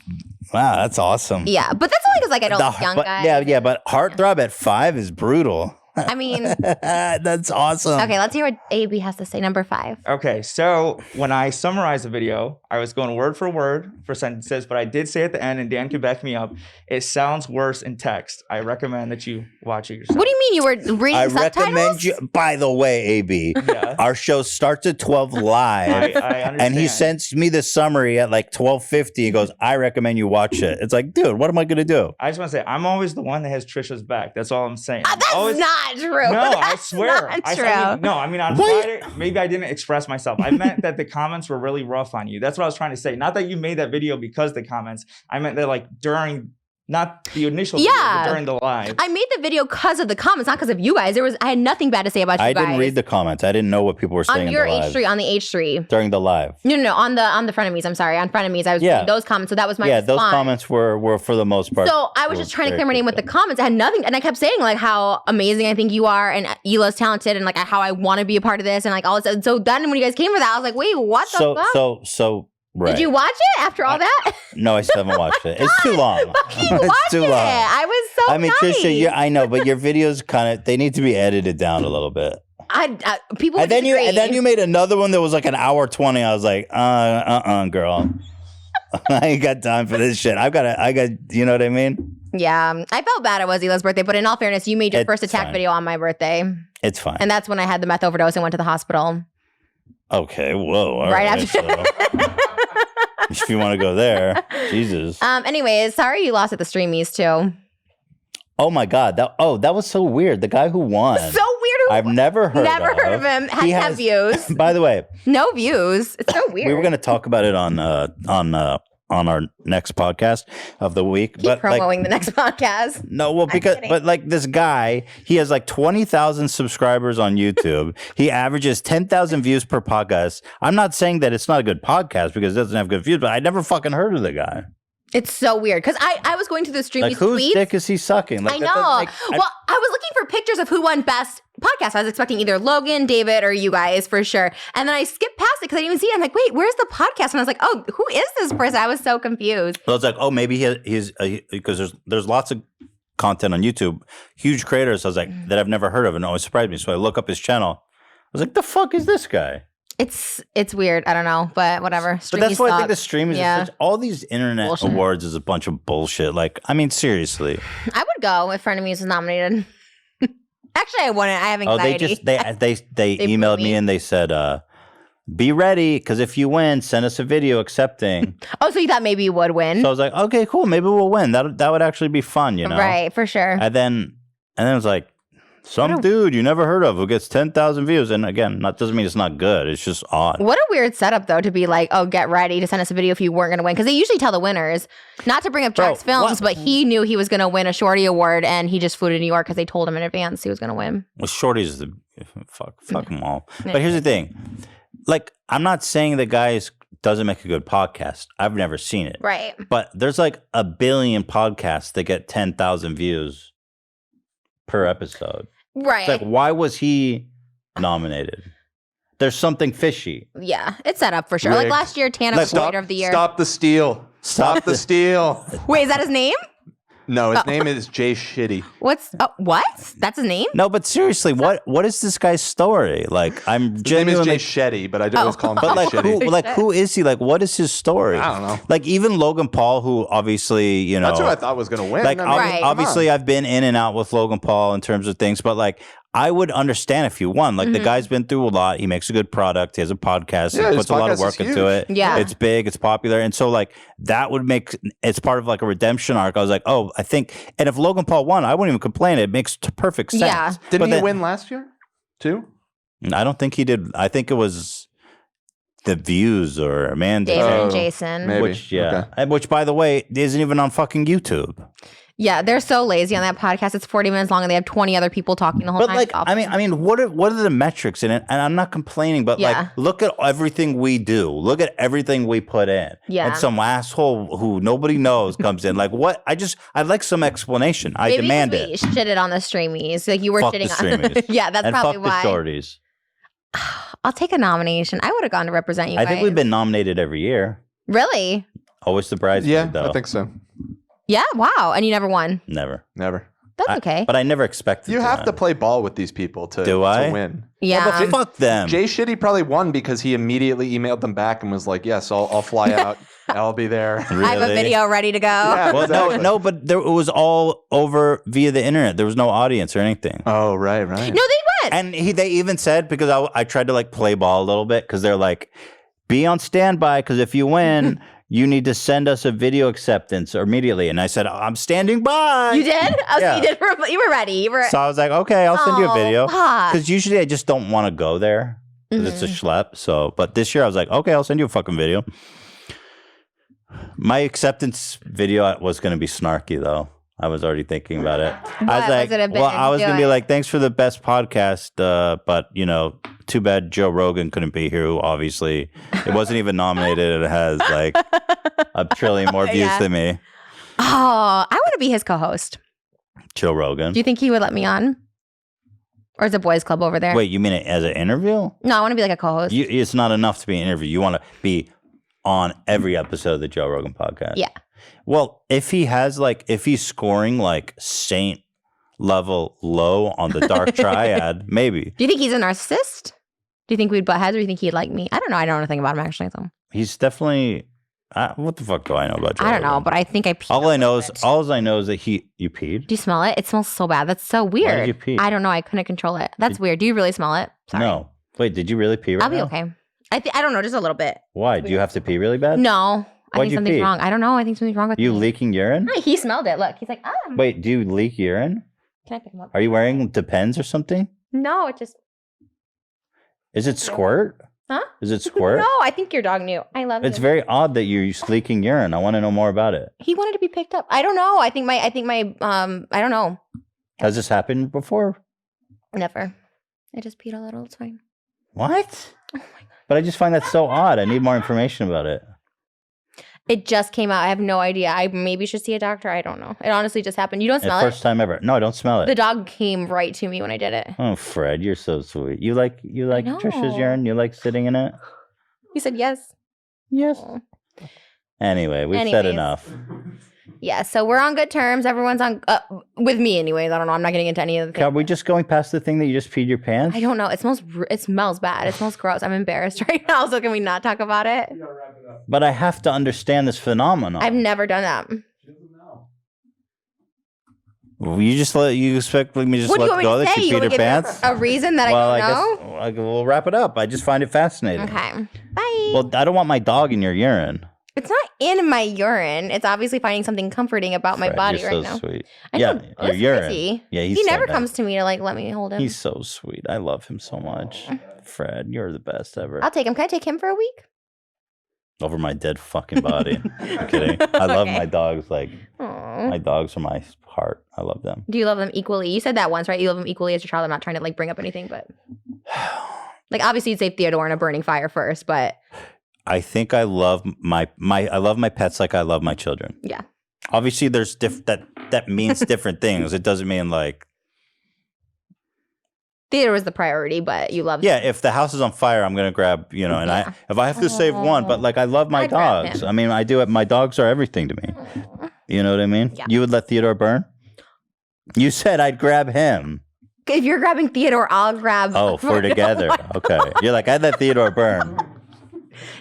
Wow, that's awesome. Yeah, but that's only because like I don't like young guys. Yeah, but Heartthrob at 5 is brutal. I mean, That's awesome. okay, let's hear what AB has to say. Number 5. Okay, so when I summarized the video, I was going word for word for sentences, but I did say at the end, and Dan can back me up, it sounds worse in text. I recommend that you watch it yourself. What do you mean you were reading I subtitles? recommend you. By the way, AB, Yeah. our show starts at 12 live. I understand. And he sends me the summary at like 12:50. He goes, "I recommend you watch it." It's like, dude, what am I gonna do? I just want to say, I'm always the one that has Trisha's back. That's all I'm saying. That's Always- not not true. No, I That's swear. not I true. mean, no, I mean on What? Friday, maybe I didn't express myself. I meant that the comments were really rough on you. That's what I was trying to say. Not that you made that video because of the comments. I meant that like during, not the initial video, Yeah. but during the live. I made the video because of the comments, not because of you guys. I had nothing bad to say about you I guys. didn't read the comments. I didn't know what people were saying on in your the live. H3, on the H3. During the live. No, on the frenemies. I'm sorry, on frenemies. I was Yeah. reading those comments, so that was my Yeah, those response. comments were for the most part. So I was were just trying to very clear my name with the critical. comments. I had nothing, and I kept saying like how amazing I think you are, and Hila's talented, and like how I want to be a part of this, and like all this. And so then when you guys came for that, I was like, wait, what the fuck? So right. Did you watch it after all that? No, I still haven't watched it. It's too long. Fucking It's watch too it. long. I was so I mean, nice. Trisha, I know, but your videos they need to be edited down a little bit. People would And then disagree. you made another one that was like an hour 20. I was like, girl. I ain't got time for this shit. I got, you know what I mean? Yeah, I felt bad it was Hila's birthday, but in all fairness, you made your It's first attack fine. video on my birthday, It's fine. and that's when I had the meth overdose and went to the hospital. Okay, whoa. All Right right. after. If you want to go there, Jesus. Anyways, sorry you lost at the streamies too. Oh my God. That was so weird. The guy who won. So weird. I've never heard of him. Has He to have has- views. By the way, No views. It's so weird. we were going to talk about it on our next podcast of the week. Keep but promoting the next podcast. no, well, because kidding. but like this guy, he has like 20,000 subscribers on YouTube. He averages 10,000 views per podcast. I'm not saying that it's not a good podcast because it doesn't have good views, but I never fucking heard of the guy. It's so weird because I was going through the streamies Like, whose tweets. dick is he sucking? Like, I that know. doesn't make- Well, I was looking for pictures of who won best podcast. I was expecting either Logan, David, or you guys for sure. And then I skipped past it because I didn't even see it. I'm like, wait, where's the podcast? And I was like, oh, who is this person? I was so confused. So it's like, oh, maybe he's because there's lots of content on YouTube, huge creators. I was like that I've never heard of, and it always surprised me. So I look up his channel. I was like, the fuck is this guy? It's weird. I don't know, but whatever. But that's why I think the suck. stream is Yeah. such, all these internet Bullshit. awards is a bunch of bullshit. Like, I mean, seriously. I would go if Frenemies was nominated. Actually, I wouldn't. I have Oh, anxiety. they They emailed put me me- and they said, be ready because if you win, send us a video accepting. Oh, so you thought maybe you would win? So I was like, okay, cool, maybe we'll win. That would actually be fun, you know? Right, for sure. And then it was like, some What a- dude you never heard of who gets 10,000 views. And again, that doesn't mean it's not good. It's just odd. What a weird setup, though, to be like, oh, get ready to send us a video if you weren't going to win. Because they usually tell the winners. Not to bring up Bro, Jack's Films, what- but he knew he was going to win a Shorty Award, and he just flew to New York because they told him in advance he was going to win. Well, Shorty's the fuck them all. But here's the thing. Like, I'm not saying the guy doesn't make a good podcast. I've never seen it. Right. But there's like a billion podcasts that get 10,000 views per episode. Right. It's like, why was he nominated? There's something fishy. Yeah, it's set up for sure. Like Rigged. last year, Tana was Creator of the Year. Stop the steal. Stop the steal. Wait, is that his name? No, his name is Jay Shitty. What? That's his name? No, but seriously, what is this guy's story? Like, I'm His name is genuinely. Jay Shetty, but I always call him But Jay like Shitty. who is he? Like, what is his story? I don't know. Like, even Logan Paul, who obviously, you know, That's what I thought was going to win. like I mean, Right. come obviously on. I've been in and out with Logan Paul in terms of things, but like I would understand if you won. Like the guy's been through a lot. He makes a good product. He has a podcast. Yeah, He his puts a lot of podcast is work into it. huge. Yeah. It's big. It's popular. And so like that would make it's part of like a redemption arc. I was like, oh, I think. And if Logan Paul won, I wouldn't even complain. It makes perfect sense. Yeah. Didn't But he then- win last year too? I don't think he did. I think it was the views or Amanda. David Oh, and Jason. maybe. Which yeah, Okay. and which by the way isn't even on fucking YouTube. Yeah, they're so lazy on that podcast. It's 40 minutes long and they have 20 other people talking the whole But time. like, It's awful. I mean, what are the metrics in it? And I'm not complaining, but Yeah. like, look at everything we do. Look at everything we put in. Yeah. And some asshole who nobody knows comes in. Like, what? I'd like some explanation. I Maybe demand because we it. shitted on the streamies. Like you were Fuck the shitting on. streamies. Yeah, that's And probably fuck why. the shorties. I'll take a nomination. I would have gone to represent you I guys. think we've been nominated every year. Really? Always the bridesmaid, Yeah, though. I think so. Yeah. Wow. And you never won. Never. Never. That's okay. But I never expected You have win. to play ball with these people to, Do I? to win. Yeah. But fuck them. Jay Shitty probably won because he immediately emailed them back and was like, "Yes, I'll fly out. I'll be there." I have a Really? video ready to go. Yeah. Well, Exactly. no, but it was all over via the internet. There was no audience or anything. Oh, right. No, they went. And they even said, because I tried to like play ball a little bit, because they're like, be on standby, because if you win, you need to send us a video acceptance immediately. And I said, I'm standing by. You did? Oh, Yeah. so you were ready. You were. So I was like, okay, I'll send you a video. fuck. Because usually I just don't want to go there because it's a schlep. So, but this year I was like, okay, I'll send you a fucking video. My acceptance video was going to be snarky though. I was already thinking about it. I was like, I was going to be like, thanks for the best podcast. But, you know, too bad Joe Rogan couldn't be here, who obviously it wasn't even nominated and it has like a trillion more views than me. Oh, I want to be his co-host. Joe Rogan. Do you think he would let me on? Or is it Boys Club over there? Wait, you mean it as an interview? No, I want to be like a co-host. It's not enough to be an interview. You want to be on every episode of the Joe Rogan podcast. Yeah. Well, if he's scoring like saint level low on the dark triad, maybe. Do you think he's a narcissist? Do you think we'd butt heads or do you think he'd like me? I don't know. I don't know anything about him actually. So. He's definitely. What the fuck do I know about Joe I don't know, Rogan? but I think I peed. All I know is that you peed. Do you smell it? It smells so bad. That's so weird. Why did you pee? I don't know. I couldn't control it. That's weird. Do you really smell it? Sorry. No. Wait, did you really pee right I'll be now? okay. I don't know, just a little bit. Why? Do you have to pee really bad? No. I Why'd think you something's pee? wrong. I don't know. I think something's wrong with You me. leaking urine? No, he smelled it. Look, he's like, Wait, do you leak urine? Can I pick him up? Are you wearing Depends or something? No, it just. Is it squirt? Huh? Is it squirt? No, I think your dog knew. I love it. It's very odd that you're leaking urine. I want to know more about it. He wanted to be picked up. I don't know. I think my I don't know. Has this happened before? Never. I just peed a little. It's fine. What? Oh my god. But I just find that so odd. I need more information about it. It just came out. I have no idea. I maybe should see a doctor. I don't know. It honestly just happened. You don't smell First it? time ever. No, I don't smell it. The dog came right to me when I did it. Oh, Fred, you're so sweet. You like know. Trisha's urine? You like sitting in it? He said yes. Yes. Oh. Anyway, we've said Anyways. enough. Yeah, so we're on good terms. Everyone's on with me, anyways. I don't know. I'm not getting into any of the things. Are we just going past the thing that you just peed your pants? I don't know. It smells bad. It smells gross. I'm embarrassed right now. So can we not talk about it? But I have to understand this phenomenon. I've never done that. You expect me to just What do you let want me go to that say? you You peed want her to give pants? a reason that Well, I don't know? guess we'll wrap it up. I just find it fascinating. Okay. Bye. Well, I don't want my dog in your urine. It's not in my urine. It's obviously finding something comforting about my Fred, body you're right so now. Sweet. I Yeah, know. your Listen, urine. is he? Yeah, He never comes to me to like let me hold him. He's so sweet. I love him so much. Fred, you're the best ever. I'll take him. Can I take him for a week? Over my dead fucking body. I'm kidding. I love Okay. my dogs. Like, Aww. my dogs are my heart. I love them. Do you love them equally? You said that once, right? You love them equally as your child. I'm not trying to like bring up anything, but like obviously you'd say Theodore in a burning fire first, but I think I love my pets like I love my children. yeah. Obviously, there's that means different things. It doesn't mean like, Theodore was the priority, but you love yeah, if the house is on fire, I'm gonna grab, and Yeah. if I have to save one, but like I love my I'd grab dogs. him. I mean, I do it. My dogs are everything to me. You know what I mean? Yeah. You would let Theodore burn? You said I'd grab him. If you're grabbing Theodore, I'll grab. Oh, for together. Okay. You're like, I'd let Theodore burn.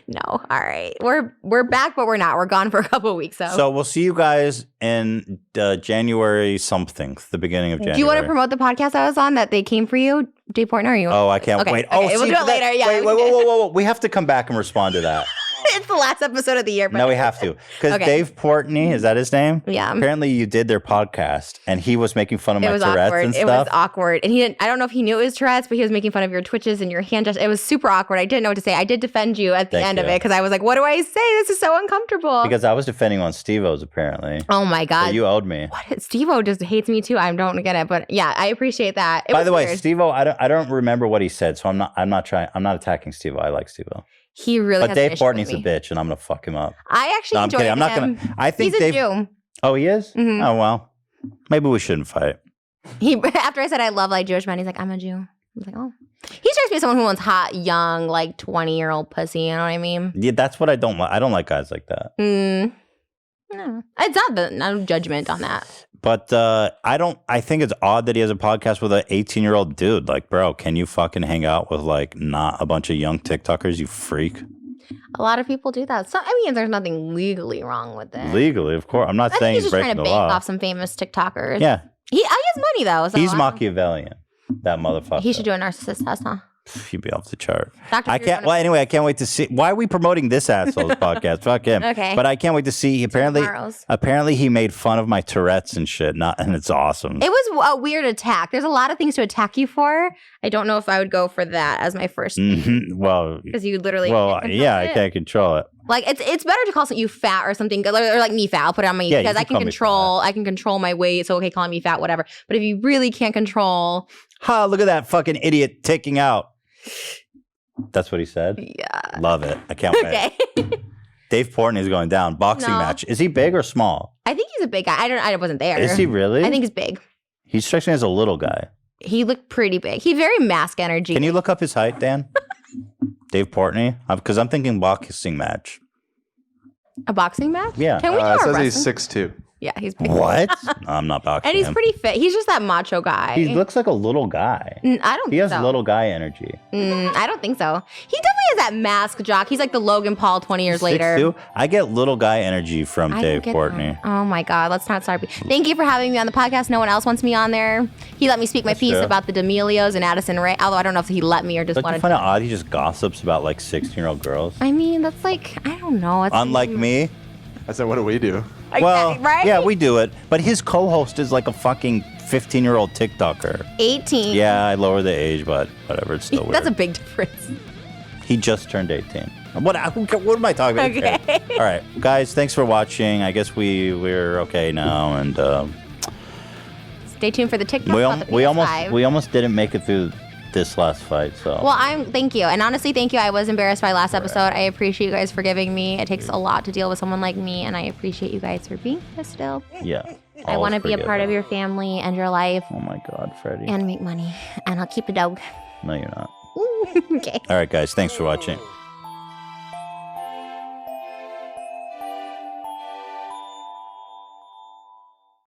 No, all right. We're back, but we're not. We're gone for a couple of weeks. So we'll see you guys in January something, the beginning of January. Do you want to promote the podcast I was on that they came for you, Jay Portner? Or you? Oh, I can't Okay, wait. okay, Oh, we'll see, do it later. Yeah, Wait, whoa. We have to come back and respond to that. It's the last episode of the year. But No, we have to. Because Okay. Dave Portney, is that his name? Yeah. Apparently you did their podcast and he was making fun of It my was Tourette's awkward. and It was stuff. awkward. And he didn't, I don't know if he knew it was Tourette's, but he was making fun of your twitches and your hand gestures. It was super awkward. I didn't know what to say. I did defend you at the Thank end of you. it because I was like, what do I say? This is so uncomfortable. Because I was defending on Steve-O's apparently. oh my So God. you owed me. What? Steve-O just hates me too. I don't get it. But yeah, I appreciate that. It By was the way, weird. Steve-O, I don't remember what he said, so I'm not attacking Steve-O. I like Steve-O. He really But has an Dave issue with Portney's a me. bitch and I'm gonna fuck him up. I actually No, I'm enjoyed kidding. I'm not him. gonna I think He's a Dave Jew. Oh, he is? Mhm. Oh well. Maybe we shouldn't fight. He after I said I love like Jewish men, he's like, I'm a Jew. I was like, oh. He strikes me as someone who wants hot, young, like 20-year-old pussy. You know what I mean? Yeah, that's what I don't like. I don't like guys like that. No, it's not no judgment on that. But I think it's odd that he has a podcast with an 18-year-old dude. Like, bro, can you fucking hang out with like not a bunch of young TikTokers, you freak? A lot of people do that. So I mean, there's nothing legally wrong with it. Legally, of course. I'm not I think saying he's he's just trying breaking to the bank law. off some famous TikTokers. Yeah, He has money though. So he's I don't- Machiavellian. That motherfucker. He should do a narcissist test, huh? He'd be off the chart. Dr. I Drew's can't. one of- Well, anyway, I can't wait to see. Why are we promoting this asshole's podcast? Fuck him. Okay. But I can't wait to see. Tomorrow's. Apparently, he made fun of my Tourette's and shit. And it's awesome. It was a weird attack. There's a lot of things to attack you for. I don't know if I would go for that as my first. Well, Because you literally. well, can't yeah, I control it. can't control it. Like it's better to call you fat or something, or like me fat. I'll put it on my Yeah, you because I can can call me control. I can control my weight. So okay, calling me fat, whatever. But if you really can't control, Ha! Look at that fucking idiot taking out. That's what he said. yeah. Love it. I can't wait. Okay. Dave Portnoy's going down. Boxing No. match. Is he big or small? I think he's a big guy. I wasn't there. Is he really? I think he's big. He strikes me as a little guy. He looked pretty big. He's very mask energy. Can you look up his height, Dan? Dave Portnoy? Because I'm thinking boxing match. a boxing match? Yeah. Can we do It a says wrestling? he's 6'2". Yeah, he's big. What? No, I'm not boxing And he's him. pretty fit. He's just that macho guy. He looks like a little guy. I don't He think has so. little guy energy. I don't think so. He definitely has that mask jock. He's like the Logan Paul 20 years later. 6'2"? I get little guy energy from I Dave don't get Portnoy. that. Oh my God, let's not start. Thank you for having me on the podcast. No one else wants me on there. He let me speak my That's piece true. about the D'Amelios and Addison Rae. Although I don't know if he let me or just Don't you wanted find it to. odd he just gossips about like 16-year-old girls? I mean, that's like, I don't know. It's Unlike me? I said, what do we do? Well, right? yeah, we do it. But his co-host is like a fucking 15-year-old TikToker. 18. Yeah, I lower the age, but whatever. It's still weird. That's a big difference. He just turned 18. What am I talking about? Okay. All right, guys, thanks for watching. I guess we're okay now, and Stay tuned for the TikTok. we, about the we PS5. almost didn't make it through this last fight. So Well, thank you. And honestly, thank you. I was embarrassed by last episode. I appreciate you guys for giving me. It takes a lot to deal with someone like me, and I appreciate you guys for being here still. yeah, I want to always be a forgive part it. of your family and your life Oh my God, Freddie. and make money. And I'll keep the dog. No, you're not. Okay. All right, guys, thanks for watching.